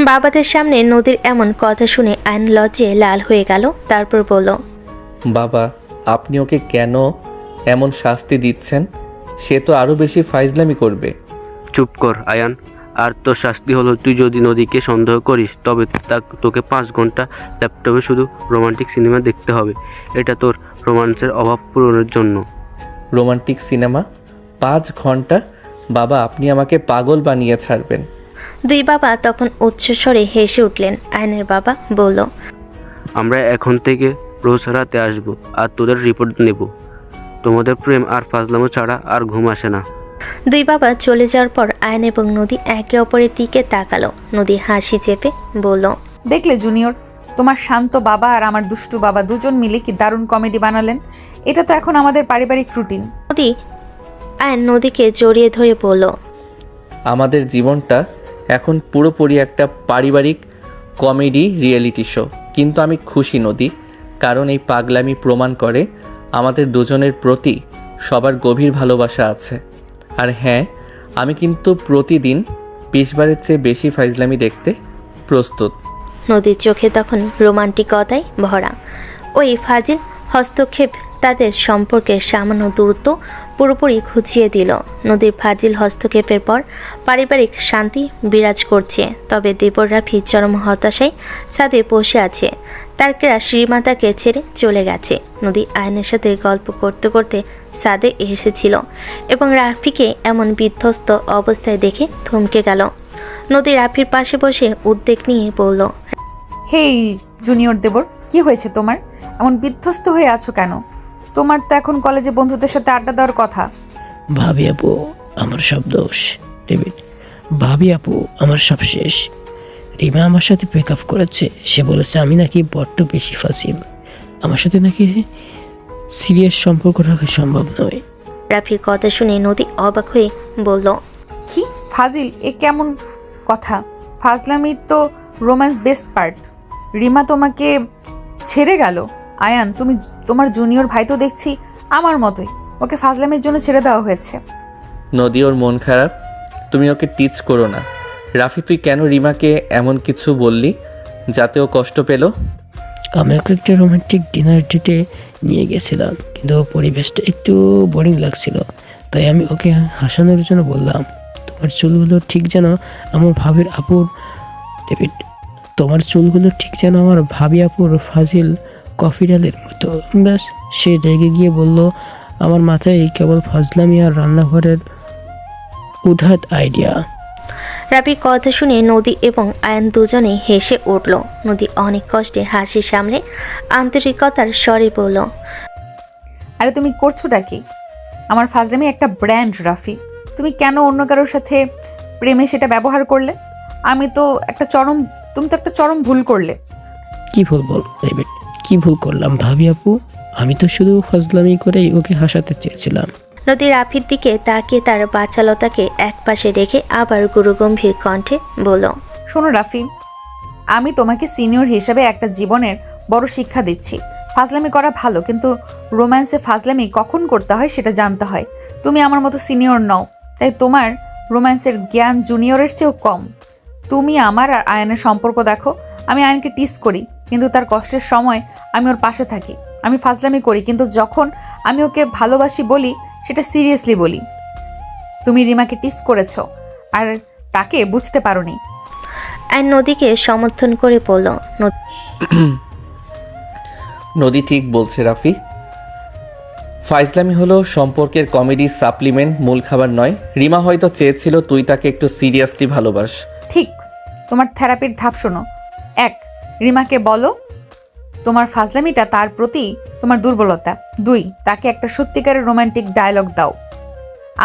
বাবাদের সামনে নদীর এমন কথা শুনে আয়ন লজ্জে লাল হয়ে গেল। তারপর বলল। বাবা, আপনি ওকে কেন এমন শাস্তি দিচ্ছেন? সে তো আরো বেশি ফাইজলামি করবে। চুপ কর আয়ান। আর তোর শাস্তি হলো, তুই যদি নদীকে সন্দেহ করিস তবে তোকে 5 ঘন্টা ল্যাপটপে শুধু রোমান্টিক সিনেমা দেখতে হবে। এটা তোর রোমান্সের অভাব পূরণের জন্য। রোমান্টিক সিনেমা 5 ঘন্টা? বাবা, আপনি আমাকে পাগল বানিয়ে ছাড়বেন। দুই বাবা তখন উচ্চস্বরে হেসে উঠলেন। আয়নের বাবা বলল, আমরা এখন থেকে রোজ রাতে আসবো আর তোদের রিপোর্ট নেব। তোমাদের প্রেম আর ফাজলামো ছাড়া আর ঘুম আসে না। দুই বাবা চলে যাওয়ার পর আয়ন এবং নদী একে অপরের দিকে তাকালো। নদী হাসি চেপে বলল, দেখলে জুনিয়র, তোমার শান্ত বাবা আর আমার দুষ্টু বাবা দুজন মিলে কি দারুণ কমেডি বানালেন। এটা তো এখন আমাদের পারিবারিক রুটিন। আয়ন নদীকে জড়িয়ে ধরে বলল, আমাদের জীবনটা এখন পুরোপুরি একটা পারিবারিক কমেডি রিয়েলিটি শো। কিন্তু আমি খুশি নদী, কারণ এই পাগলামি প্রমাণ করে আমাদের দুজনের প্রতি সবার গভীর ভালোবাসা আছে। আর হ্যাঁ, আমি কিন্তু প্রতিদিন 20 বারের চেয়ে বেশি ফাইজলামি দেখতে প্রস্তুত। নদীর চোখে তখন রোমান্টিকতায় ভরা। ওই ফাজিল হস্তক্ষেপ তাদের সম্পর্কে সামান্য দূরত্ব পুরোপুরি ঘুচিয়ে দিল। নদীর ফাজিল হস্তক্ষেপের পর পারিবারিক শান্তি বিরাজ করছে। তবে দেবর রাফি চরম হতাশায় ছাদে বসে আছে। তার ক্রাশ শ্রীমাতাকে ছেড়ে চলে গেছে। নদী আয়নের সাথে গল্প করতে করতে ছাদে এসেছিল এবং রাফিকে এমন বিধ্বস্ত অবস্থায় দেখে থমকে গেল। নদী রাফির পাশে বসে উদ্বেগ নিয়ে বলল, হেই জুনিয়র দেবর, কি হয়েছে তোমার? এমন বিধ্বস্ত হয়ে আছো কেন? তোমার তো এখন কলেজে বন্ধুদের সাথে আড্ডা দেওয়ার কথা। ভাবি আপু আমার সব দোষ। ডেভিড, ভাবি আপু আমার সব শেষ। রিমা আমার সাথে ব্রেকআপ করেছে। সে বলেছে আমি নাকি বড্ড বেশি ফাসিল। আমার সাথে নাকি সিরিয়াস সম্পর্ক রাখা সম্ভব নয়। রাফির কথা শুনে নদী অবাক হয়ে বলল, কি ফাজিল, এ কেমন কথা? ফাজলামির তো রোম্যান্স বেস্ট পার্ট। রিমা তোমাকে ছেড়ে গেল। আয়ান, তোমার জুনিয়র ভাই তো দেখছি আমার মতোই, ওকে ফাজলামির জন্য ছেড়ে দেওয়া হয়েছে। নদী, ওর মন খারাপ, তুমি ওকে টিচ করো না। রাফি, তুই কেন রিমাকে এমন কিছু বললি যাতে ও কষ্ট পেল? আমি ওকে একটা রোমান্টিক ডিনার ডেটে নিয়ে গেছিলাম, কিন্তু পরিবেশটা একটু বোরিং লাগছিল। তাই আমি ওকে হাসানোর জন্য বললাম, তোমার চুলগুলো ঠিক যেন আমার ভাবির আপুর। ডেভিড, তোমার চুলগুলো ঠিক যেন আমার ভাবি আপুর ফাজিল কফি ডালের মতো। ব্যাস, সে রেগে গিয়ে বলল, আমার মাথায় কেবল ফাজলামি আর রান্নাঘরের উদ্ধাত আইডিয়া। রাফির কথা শুনে নদী এবং আয়ন দুজনেই হেসে উঠল। নদী অনেক কষ্টে হাসি সামলে আন্তরিকতার স্বরে বলল, আরে তুমি করছোটা কি? আমার ফাজলামি একটা ব্র্যান্ড রাফি। তুমি কেন অন্য কারোর সাথে প্রেমে সেটা ব্যবহার করলে? তুমি তো একটা চরম ভুল করলে। কি ভুল বল ডেভিড, কি ভুল করলাম ভাবি আপু? আমি তো শুধু ফাজলামি করেই ওকে হাসাতে চেয়েছিলাম। নদী রাফির দিকে তাকিয়ে তার বাচালতাকে একপাশে রেখে আবার গুরুগম্ভীর কণ্ঠে বলল, শোনো রাফি, আমি তোমাকে সিনিয়র হিসেবে একটা জীবনের বড় শিক্ষা দিচ্ছি। ফাজলামি করা ভালো, কিন্তু রোম্যান্সে ফাজলামি কখন করতে হয় সেটা জানতে হয়। তুমি আমার মতো সিনিয়র নও, তাই তোমার রোম্যান্সের জ্ঞান জুনিয়রের চেয়েও কম। তুমি আমার আর আয়নের সম্পর্ক দেখো। আমি আয়নকে টিস করি, কিন্তু তার কষ্টের সময় আমি ওর পাশে থাকি। আমি ফাজলামি করি, কিন্তু যখন আমি ওকে ভালোবাসি বলি সেটা সিরিয়াসলি বলি। তুমি রিমাকে টিস করেছো আর তাকে বুঝতে পারোনি। আয়ন নদীকে সমর্থন করে বলল, নদী ঠিক বলছে রাফি, ফাইজলামি হলো সম্পর্কের কমেডি সাপ্লিমেন্ট, মূল খাবার নয়। রিমা হয়তো চেয়েছিল তুই তাকে একটু সিরিয়াসলি ভালোবাস। ঠিক। তোমার থেরাপির ধাপ শোনো। 1, রিমাকে বলো তোমার ফাজলামিটা তার প্রতি তোমার দুর্বলতা। 2, তাকে একটা সত্যিকারের রোমান্টিক ডায়লগ দাও,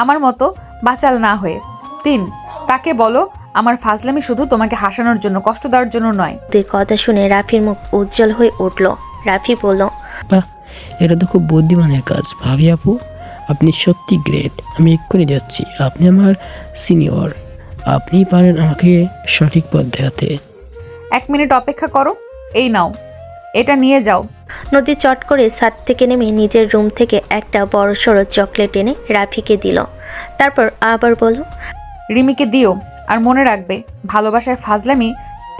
আমার মতো বাচাল না হয়ে। 3, তাকে বলো আমার ফাজলামি শুধু তোমাকে হাসানোর জন্য, কষ্ট দেওয়ার জন্য নয়। নদীর কথা শুনে রাফির মুখ উজ্জ্বল হয়ে উঠল। রাফি বলল, বাহ, এটা তো খুব বুদ্ধিমানের কাজ ভাবি আপু। আপনি সত্যি গ্রেট। আমি এক্ষুনি যাচ্ছি। আপনি আমার সিনিয়র, আপনিই পারেন আমাকে সঠিক পথ দেখাতে। 1 মিনিট অপেক্ষা করো, এই নাও, এটা নিয়ে যাও। নদী চট করে ছাদ থেকে নেমে নিজের রুম থেকে একটা বড়সড় চকলেট এনে রাফিকে দিল। তারপর আবার বলল, রিমিকে দিও, আর মনে রাখবে ভালোবাসায় ফাজলামি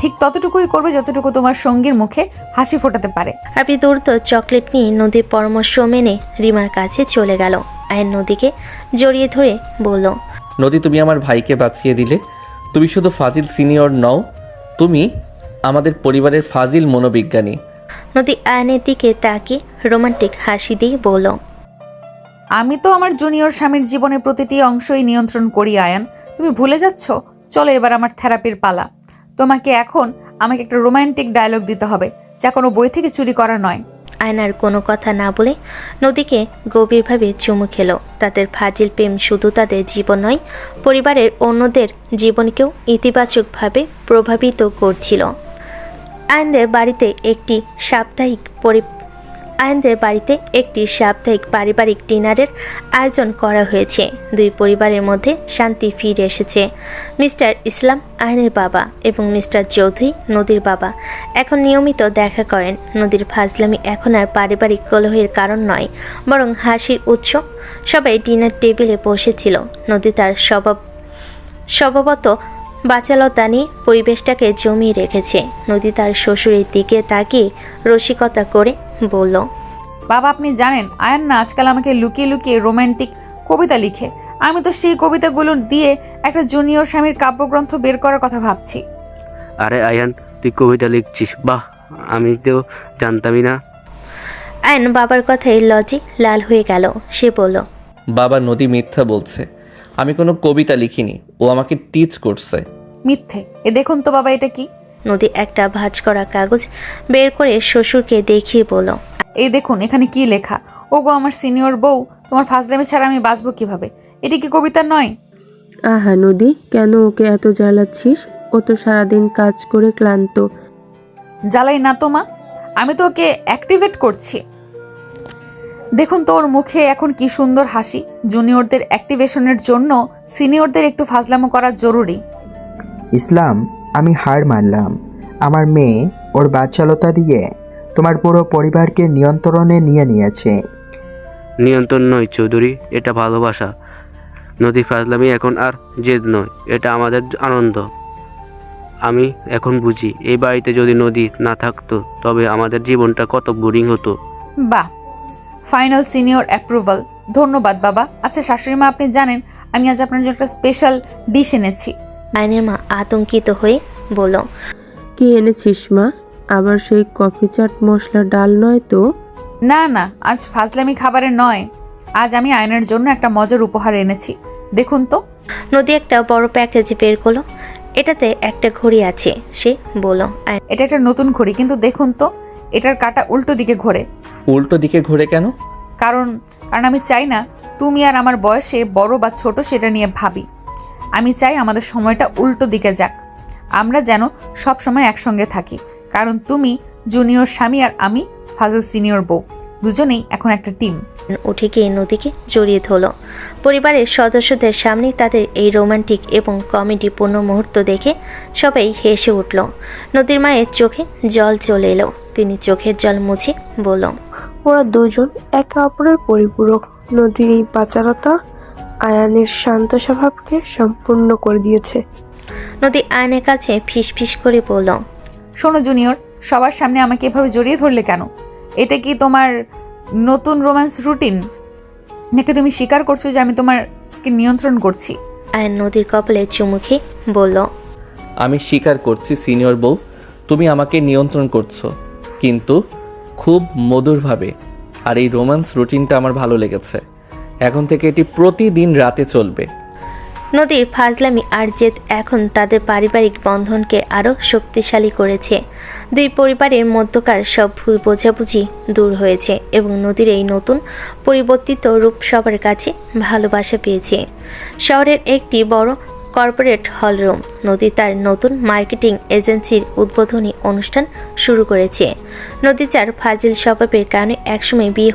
ঠিক ততটুকুই করবে যতটুকু তোমার সঙ্গীর মুখে হাসি ফোটাতে পারে। রাফি দ্রুত চকলেট নিয়ে নদীর পরামর্শ মেনে রিমার কাছে চলে গেল। আয়ন নদীকে জড়িয়ে ধরে বলল, নদী, তুমি আমার ভাইকে বাঁচিয়ে দিলে। তুমি শুধু ফাজিল সিনিয়র নও, তুমি আমাদের পরিবারের ফাজিল মনোবিজ্ঞানী। নদী আয়নের দিকে তাকিয়ে রোমান্টিক হাসি দিয়ে বলল, আমি তো আমার জুনিয়র স্বামীর জীবনে প্রতিটি অংশই নিয়ন্ত্রণ করি আয়ান। তুমি ভুলে যাচ্ছ চলো এবার আমার থেরাপির পালা। তোমাকে এখন আমাকে একটা রোমান্টিক ডায়লগ দিতে হবে, যা কোনো বই থেকে চুরি করা নয়। আয়নার কোনো কথা না বলে নদীকে গভীরভাবে চুমু খেলো। তাদের ফাজিল প্রেম শুধু তাদের জীবন নয়, পরিবারের অন্যদের জীবনকেও ইতিবাচকভাবে প্রভাবিত করছিল। আয়নদের বাড়িতে একটি সাপ্তাহিক পারিবারিক ডিনারের আয়োজন করা হয়েছে। দুই পরিবারের মধ্যে শান্তি ফিরে এসেছে। মিস্টার ইসলাম আয়নের বাবা এবং মিস্টার চৌধুরী নদীর বাবা এখন নিয়মিত দেখা করেন। নদীর ফাজলামি এখন আর পারিবারিক কলহের কারণ নয়, বরং হাসির উৎস। সবাই ডিনার টেবিলে বসেছিল। নদী তার স্বভাবত বাচালতা নিয়ে পরিবেশটাকে জমিয়ে রেখেছে। নদী তার শ্বশুরের দিকে তাকিয়ে রসিকতা করে বলল, বাবা, আপনি জানেন আয়ান না আজকাল আমাকে লুকিয়ে লুকিয়ে রোমান্টিক কবিতা লিখে। আমি তো সেই কবিতাগুলো দিয়ে একটা জুনিয়র স্বামীর কাব্যগ্রন্থ বের করার কথা ভাবছি। আরে আয়ান, তুই কবিতা লিখছিস? বাহ, আমি তো জানতামই না। আয়ন বাবার কথায় লজ্জে লাল হয়ে গেল। সে বলল, বাবা, নদী মিথ্যা বলছে। আমি কোনো কবিতা লিখিনি, ও আমাকে টিচ করছে। মিথ্যে? এ দেখুন তো বাবা, এটা কি? নদী একটা ভাঁজ করা কাগজ বের করে শ্বশুরকে দেখিয়ে বলল, এই দেখুন, এখানে কি লেখা। ওগো আমার সিনিয়র বউ, তোমার ফাজলামি ছাড়া আমি বাঁচবো কিভাবে? এটা কি কবিতা নয়? আহা নদী, কেন ওকে এত জ্বালাচ্ছিস? ও তো সারাদিন কাজ করে ক্লান্ত। জ্বালাই না তো মা, আমি তো ওকে অ্যাক্টিভেট করছি। দেখুন তো ওর মুখে এখন কি সুন্দর হাসি। জুনিয়রদের অ্যাক্টিভেশনের জন্য সিনিয়রদের একটু ফাজলামো করা জরুরি। ইসলাম, আমি হার মানলাম। আমার মেয়ে ওর বাচ্চালতা দিয়ে তোমার পুরো পরিবারকে নিয়ন্ত্রণে নিয়ে নিয়েছে। নিয়ন্ত্রণ নয় চৌধুরী, এটা ভালোবাসা। নদী ফাজলামি এখন আর জেদ নয়, এটা আমাদের আনন্দ। আমি এখন বুঝি এই বাড়িতে যদি নদী না থাকতো তবে আমাদের জীবনটা কত বোরিং হতো। বাহ, ফাইনাল সিনিয়র অ্যাপ্রুভাল। ধন্যবাদ বাবা। আচ্ছা শাশুড়ি মা, আপনি জানেন আমি আজ আপনার জন্য একটা স্পেশাল ডিশ এনেছি। আয়নের মা আতঙ্কিত হয়ে বলল, কি এনেছিস মা? আবার সেই কফি চাট মশলা ডাল নয় তো? না না, আজ ফাজলামি খাবারের নয়। আজ আমি আয়নের জন্য একটা মজার উপহার এনেছি। দেখুন তো। নদী একটা বড় প্যাকেজ বের করলো। এটাতে একটা ঘড়ি আছে। সে বলল, এটা একটা নতুন ঘড়ি, কিন্তু দেখুন তো, এটার কাঁটা উল্টো দিকে ঘোরে। উল্টো দিকে ঘুরে কেন? কারণ আমি চাই না তুমি আর আমার বয়সে বড় বা ছোট সেটা নিয়ে ভাবি। আমি চাই আমাদের সময়টা উল্টো দিকে যাক, আমরা যেন সব সময় একসঙ্গে থাকি। কারণ তুমি জুনিয়র স্বামী আর আমি ফাজল সিনিয়র বউ, দুজনেই এখন একটা টিম। উঠে গিয়ে নদীকে জড়িয়ে ধরল। পরিবারের সদস্যদের সামনে তাদের এই রোমান্টিক এবং কমেডিপূর্ণ মুহূর্ত দেখে সবাই হেসে উঠল। নদীর মায়ের চোখে জল চলে এলো। তিনি চোখের জল মুছে বলল, ওরা দুজন একে অপরের পরিপূরক। নদীর এই বাচালতা আয়ানের শান্ত স্বভাবকে সম্পূর্ণ করে দিয়েছে। নদী আয়নের কাছে ফিসফিস করে বলল, শোনো জুনিয়র, সবার সামনে আমাকে এভাবে জড়িয়ে ধরলে কেন? এটা কি তোমার নতুন রোম্যান্স রুটিন, নাকি তুমি স্বীকার করছো যে আমি তোমাকে নিয়ন্ত্রণ করছি? আয়ন নদীর কপালে চুমু খেয়ে বলল, আমি স্বীকার করছি সিনিয়র বউ, তুমি আমাকে নিয়ন্ত্রণ করছো, কিন্তু খুব মধুরভাবে। আর এই রোম্যান্স রুটিনটা আমার ভালো লেগেছে। এখন থেকে এটি প্রতিদিন রাতে চলবে। নদীর ফাজলামি আর জেদ এখন তাদের পারিবারিক বন্ধনকে আরও শক্তিশালী করেছে। দুই পরিবারের মধ্যকার সব ভুল বোঝাবুঝি দূর হয়েছে এবং নদীর এই নতুন পরিবর্তিত রূপ সবার কাছে ভালোবাসা পেয়েছে। শহরের একটি বড় কর্পোরেট হলরুম। নদী তার নতুন মার্কেটিং এজেন্সির উদ্বোধনী অনুষ্ঠান শুরু করেছে। নদী যার ফাজিল স্বভাবের কারণে একসময় বিয়ে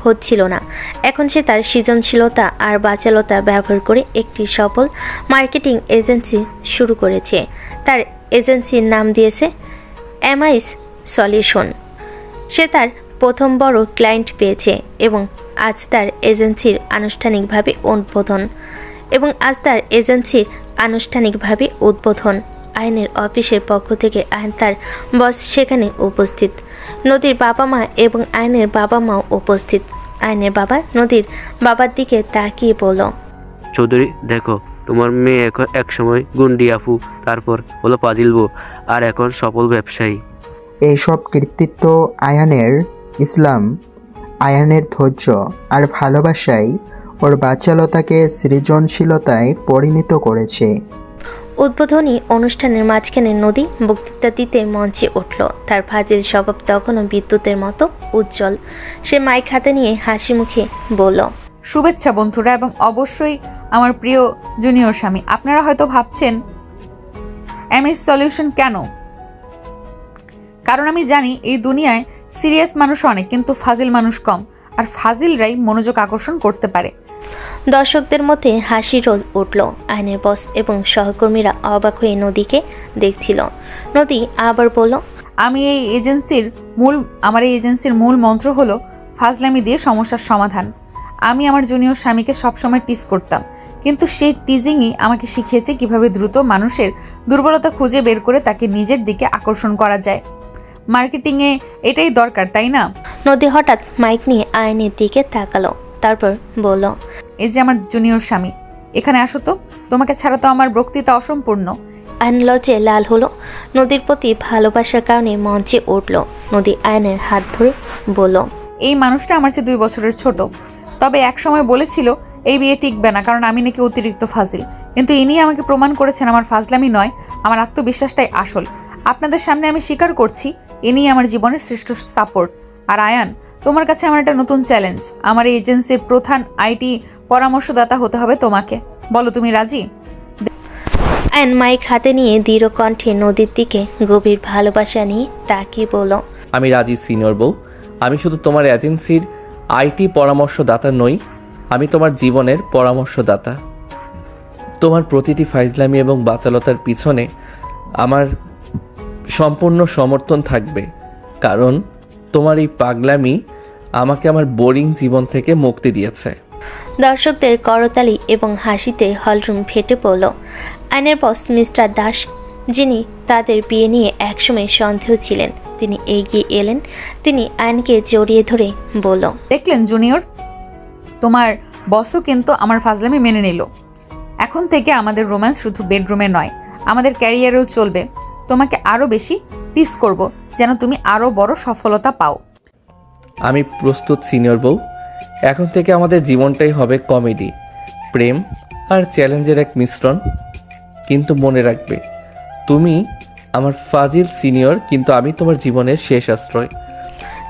হচ্ছিল না, এখন সে তার সৃজনশীলতা আর বাচালতা ব্যবহার করে একটি সফল মার্কেটিং এজেন্সি শুরু করেছে। তার এজেন্সির নাম দিয়েছে এমআইস সলিউশন। সে তার প্রথম বড় ক্লায়েন্ট পেয়েছে এবং আজ তার এজেন্সির আনুষ্ঠানিকভাবে উদ্বোধন। আইনের অফিসের পক্ষ থেকে আইন তার বস সেখানে উপস্থিত। নদীর বাবা মা এবং আইনের বাবা মাও উপস্থিত। আইনের বাবা নদীর বাবার দিকে তাকিয়ে বলল, চৌধুরী দেখো, তোমার মেয়ে এখন একসময় গুন্ডি আপু, তারপর হলো পাজিল বউ, আর এখন সফল ব্যবসায়ী। এইসব কৃতিত্ব আয়ানের। ইসলাম, আয়ানের ধৈর্য আর ভালোবাসাই ওর বাচ্চালতাকে সৃজনশীলতায় পরিণত করেছে। উদ্বোধনী অনুষ্ঠানের মাঝখানে নদী বক্তৃতা দিতে মঞ্চে উঠল। তার ফাজিল স্বভাব তখনও বিদ্যুতের মতো উজ্জ্বল। সে মাইক হাতে নিয়ে হাসি মুখে বলল, শুভেচ্ছা বন্ধুরা, এবং অবশ্যই আমার প্রিয় জুনিয়র স্বামী। আপনারা হয়তো ভাবছেন এমএস সলিউশন কেন? কারণ আমি জানি এই দুনিয়ায় সিরিয়াস মানুষ অনেক, কিন্তু ফাজিল মানুষ কম, আর ফাজিলরাই মনোযোগ আকর্ষণ করতে পারে। দর্শকদের মধ্যে হাসি রোল উঠল। আইনের বস এবং সহকর্মীরা অবাক হয়ে নদীকে দেখছিল। নদী আবার বলল, আমার এই এজেন্সির মূল মন্ত্র হলো ফাজলামি দিয়ে সমস্যার সমাধান। আমি আমার জুনিয়র স্বামীকে সবসময় টিজ করতাম, কিন্তু সেই টিজিংই আমাকে শিখিয়েছে কিভাবে দ্রুত মানুষের দুর্বলতা খুঁজে বের করে তাকে নিজের দিকে আকর্ষণ করা যায়। মার্কেটিংয়ে এটাই দরকার, তাই না? নদী হঠাৎ মাইক নিয়ে আয়নের দিকে তাকালো, তারপর বলল, এই যে আমার জুনিয়র স্বামী, এখানে আসো তো। তোমাকে ছাড়া তো আমার বক্তৃতা অসম্পূর্ণ। আয়ন লজ্জে লাল হলো। নদীর প্রতি ভালোবাসার কারণে মঞ্চে উঠল। নদী আয়নের হাত ধরে বলল, এই মানুষটা আমার চেয়ে 2 বছরের ছোট, তবে এক সময় বলেছিল এই বিয়ে টিকবে না, কারণ আমি নাকি অতিরিক্ত ফাজিল। কিন্তু ইনি আমাকে প্রমাণ করেছেন আমার ফাজলামি নয়, আমার আত্মবিশ্বাসটাই আসল। আপনাদের সামনে আমি স্বীকার করছি, ইনি আমার জীবনের শ্রেষ্ঠ সাপোর্ট। আর আয়ান, তোমার কাছে আমার একটা নতুন চ্যালেঞ্জ। আমার এই এজেন্সির প্রধান আইটি পরামর্শদাতা হতে হবে তোমাকে। বলো, তুমি রাজি? আয়ন মাইক হাতে নিয়ে দৃঢ় কণ্ঠে নদীর দিকে গভীর ভালোবাসা নিয়ে তাকিয়ে বলল, আমি রাজি সিনিয়র বউ। আমি শুধু তোমার এজেন্সির আইটি পরামর্শদাতা নই, আমি তোমার জীবনের পরামর্শদাতা। তোমার প্রতিটি ফাইজলামি এবং বাচালতার পিছনে আমার সম্পূর্ণ সমর্থন থাকবে, কারণ তোমার এই পাগলামি আমাকে আমার বোরিং জীবন থেকে মুক্তি দিয়েছে। দর্শকদের করতালি এবং হাসিতে হলরুম ফেটে পড়ল। আইনের বস মিস্টার দাস, যিনি তাদের বিয়ে নিয়ে একসময় সন্দেহ ছিলেন, তিনি এগিয়ে এলেন। তিনি আইনকে জড়িয়ে ধরে বলল, দেখলেন জুনিয়র, তোমার বসও কিন্তু আমার ফাজলামি মেনে নিল। এখন থেকে আমাদের রোম্যান্স শুধু বেডরুমে নয়, আমাদের ক্যারিয়ারেও চলবে। তোমাকে আরো বেশি টিস করব, যেন তুমি আরো বড় সফলতা পাও। আমি প্রস্তুত সিনিয়র বউ। এখন থেকে আমাদের জীবনটাই হবে কমেডি, প্রেম আর চ্যালেঞ্জের এক মিশ্রণ। কিন্তু মনে রাখবে, তুমি আমার ফাজিল সিনিয়র, কিন্তু আমি তোমার জীবনের শেষ আশ্রয়।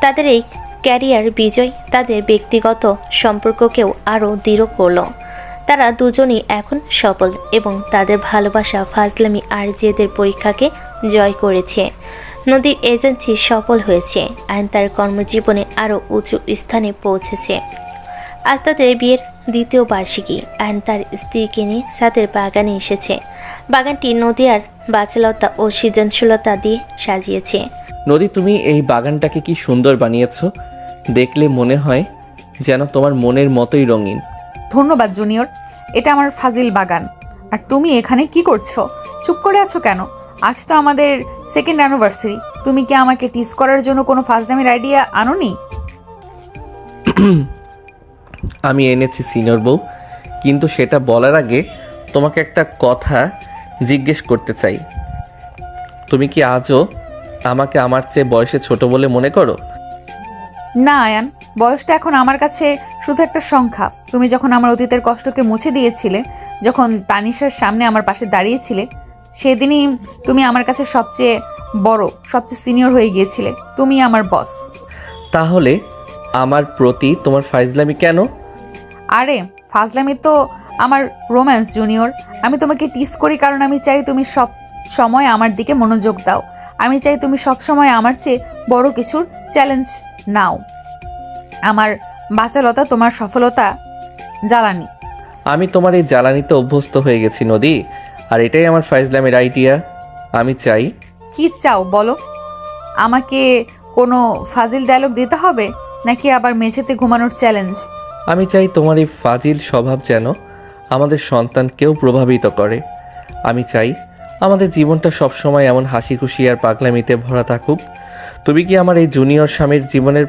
তাদের এই ক্যারিয়ার বিজয় তাদের ব্যক্তিগত সম্পর্ককেও আরও দৃঢ় করল। তারা দুজনই এখন সফল এবং তাদের ভালোবাসা, ফাজলামি আর জেদের পরীক্ষাকে জয় করেছে। নদীর এজেন্সি সফল হয়েছে, আইন তার কর্মজীবনে আরও উঁচু স্থানে পৌঁছেছে। আজ তাদের বিয়ের 2য় বার্ষিকী। আইন তার স্ত্রীকে নিয়ে ছাদের বাগানে এসেছে। বাগানটি নদী আর বাচালতা ও সৃজনশীলতা দিয়ে সাজিয়েছে। নদী, তুমি এই বাগানটাকে কি সুন্দর বানিয়েছো। দেখলে মনে হয় যেন তোমার মনের মতোই রঙিন। ধন্যবাদ জুনিয়র, এটা আমার ফাজিল বাগান। আর তুমি এখানে কি করছো? চুপ করে আছো কেন? আজ তো আমাদের 2nd অ্যানিভার্সারি। তুমি কি আমাকে টিস করার জন্য কোনো ফাজলামির আইডিয়া আনোনি? আমি এনেছি সিনিয়র বউ, কিন্তু সেটা বলার আগে তোমাকে একটা কথা জিজ্ঞেস করতে চাই। তুমি কি আজও আমাকে আমার চেয়ে বয়সে ছোট বলে মনে করো? না আয়ান, বয়সটা এখন আমার কাছে শুধু একটা সংখ্যা। তুমি যখন আমার অতীতের কষ্টকে মুছে দিয়েছিলে, যখন তানিশার সামনে আমার পাশে দাঁড়িয়েছিলে, সেদিনই তুমি আমার কাছে সবচেয়ে বড়, সবচেয়ে সিনিয়র হয়ে গিয়েছিলে। তুমি আমার বস। তাহলে আমার প্রতি তোমার ফাইজলামি কেন? আরে ফাজলামি তো আমার রোম্যান্স জুনিয়র। আমি তোমাকে টিস করি কারণ আমি চাই তুমি সব সময় আমার দিকে মনোযোগ দাও। আমি চাই তুমি সব সময় আমার চেয়ে বড় কিছুর চ্যালেঞ্জ নাও। আমার বাচালতা তোমার সফলতা জ্বালানি। আমি তোমার এই জ্বালানিতে অভ্যস্ত হয়ে গেছি নদী, আর এটাই আমার ফাইজলামের আইডিয়া। আমি চাই। কি চাও বলো? আমাকে কোনো ফাজিল ডায়লগ দিতে হবে, নাকি আবার মেঝেতে ঘুমানোর চ্যালেঞ্জ? আমি চাই তোমার এই ফাজিল স্বভাব যেন আমাদের সন্তানকেও প্রভাবিত করে। আমি চাই আমাদের জীবনটা সবসময় এমন হাসি খুশি আর পাগলামিতে ভরা থাকুক। তুমি কি আমার এই জুনিয়র স্বামীর জীবনের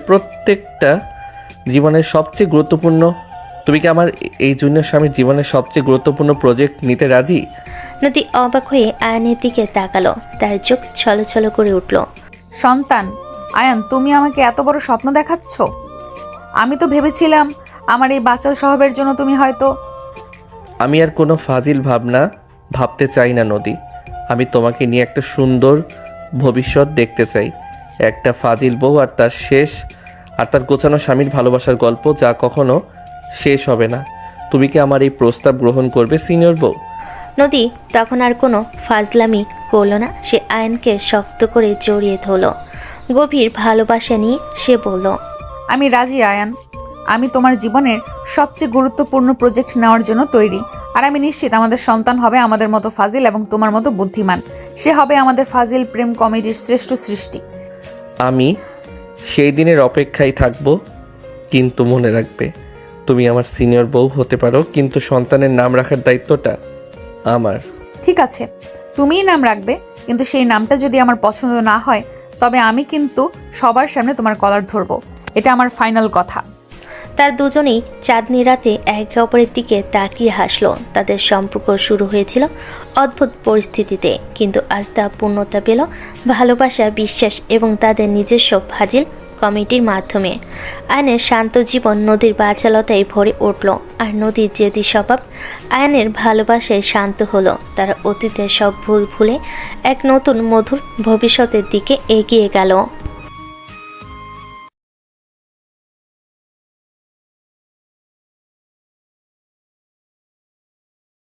সবচেয়ে গুরুত্বপূর্ণ প্রজেক্ট নিতে রাজি? নদী অবাক হয়ে আয়নের দিকে তাকালো। তার চোখ ছলছল করে উঠল। সন্তান? আয়ান, তুমি আমাকে এত বড় স্বপ্ন দেখাচ্ছ? আমি তো ভেবেছিলাম আমার এই বাচাল স্বভাবের জন্য তুমি হয়তো আমি আর কোনো ফাজিল ভাবনা ভাবতে চাই না নদী। আমি তোমাকে নিয়ে একটা সুন্দর ভবিষ্যৎ দেখতে চাই। একটা ফাজিল বউ আর তার গোছানো স্বামীর ভালোবাসার গল্প যা কখনো শেষ হবে না। তুমি কি আমার এই প্রস্তাব গ্রহণ করবে সিনিয়র বউ? নদী তখন আর কোনো ফাজলামি করল না। সে আয়নকে শক্ত করে জড়িয়ে ধরল। গভীর ভালোবাসা নিয়ে সে বলল, আমি রাজি আয়ান। আমি তোমার জীবনের সবচেয়ে গুরুত্বপূর্ণ প্রজেক্ট নেওয়ার জন্য তৈরি। আর আমি নিশ্চিত আমাদের সন্তান হবে আমাদের মতো ফাজিল এবং তোমার মতো বুদ্ধিমান। সে হবে আমাদের ফাজিল প্রেম কমেডির শ্রেষ্ঠ সৃষ্টি। আমি সেই দিনের অপেক্ষায় থাকবো, কিন্তু মনে রাখবে তুমি আমার সিনিয়র বউ হতে পারো, কিন্তু সন্তানের নাম রাখার দায়িত্বটা আমার। ঠিক আছে, তুমিই নাম রাখবে, কিন্তু সেই নামটা যদি আমার পছন্দ না হয় তবে আমি কিন্তু সবার সামনে তোমার কলার ধরবো। এটা আমার ফাইনাল কথা। তার দুজনেই চাঁদনি রাতে একে অপরের দিকে তাকিয়ে হাসলো। তাদের সম্পর্ক শুরু হয়েছিল অদ্ভুত পরিস্থিতিতে, কিন্তু আজ তা পূর্ণতা পেল ভালোবাসা, বিশ্বাস এবং তাদের নিজস্ব ফাজিল কমিটির মাধ্যমে। আয়নের শান্ত জীবন নদীর বাচালতায় ভরে উঠল, আর নদীর জেদি স্বভাব আয়নের ভালোবাসায় শান্ত হলো। তারা অতীতের সব ভুল ভুলে এক নতুন মধুর ভবিষ্যতের দিকে এগিয়ে গেল।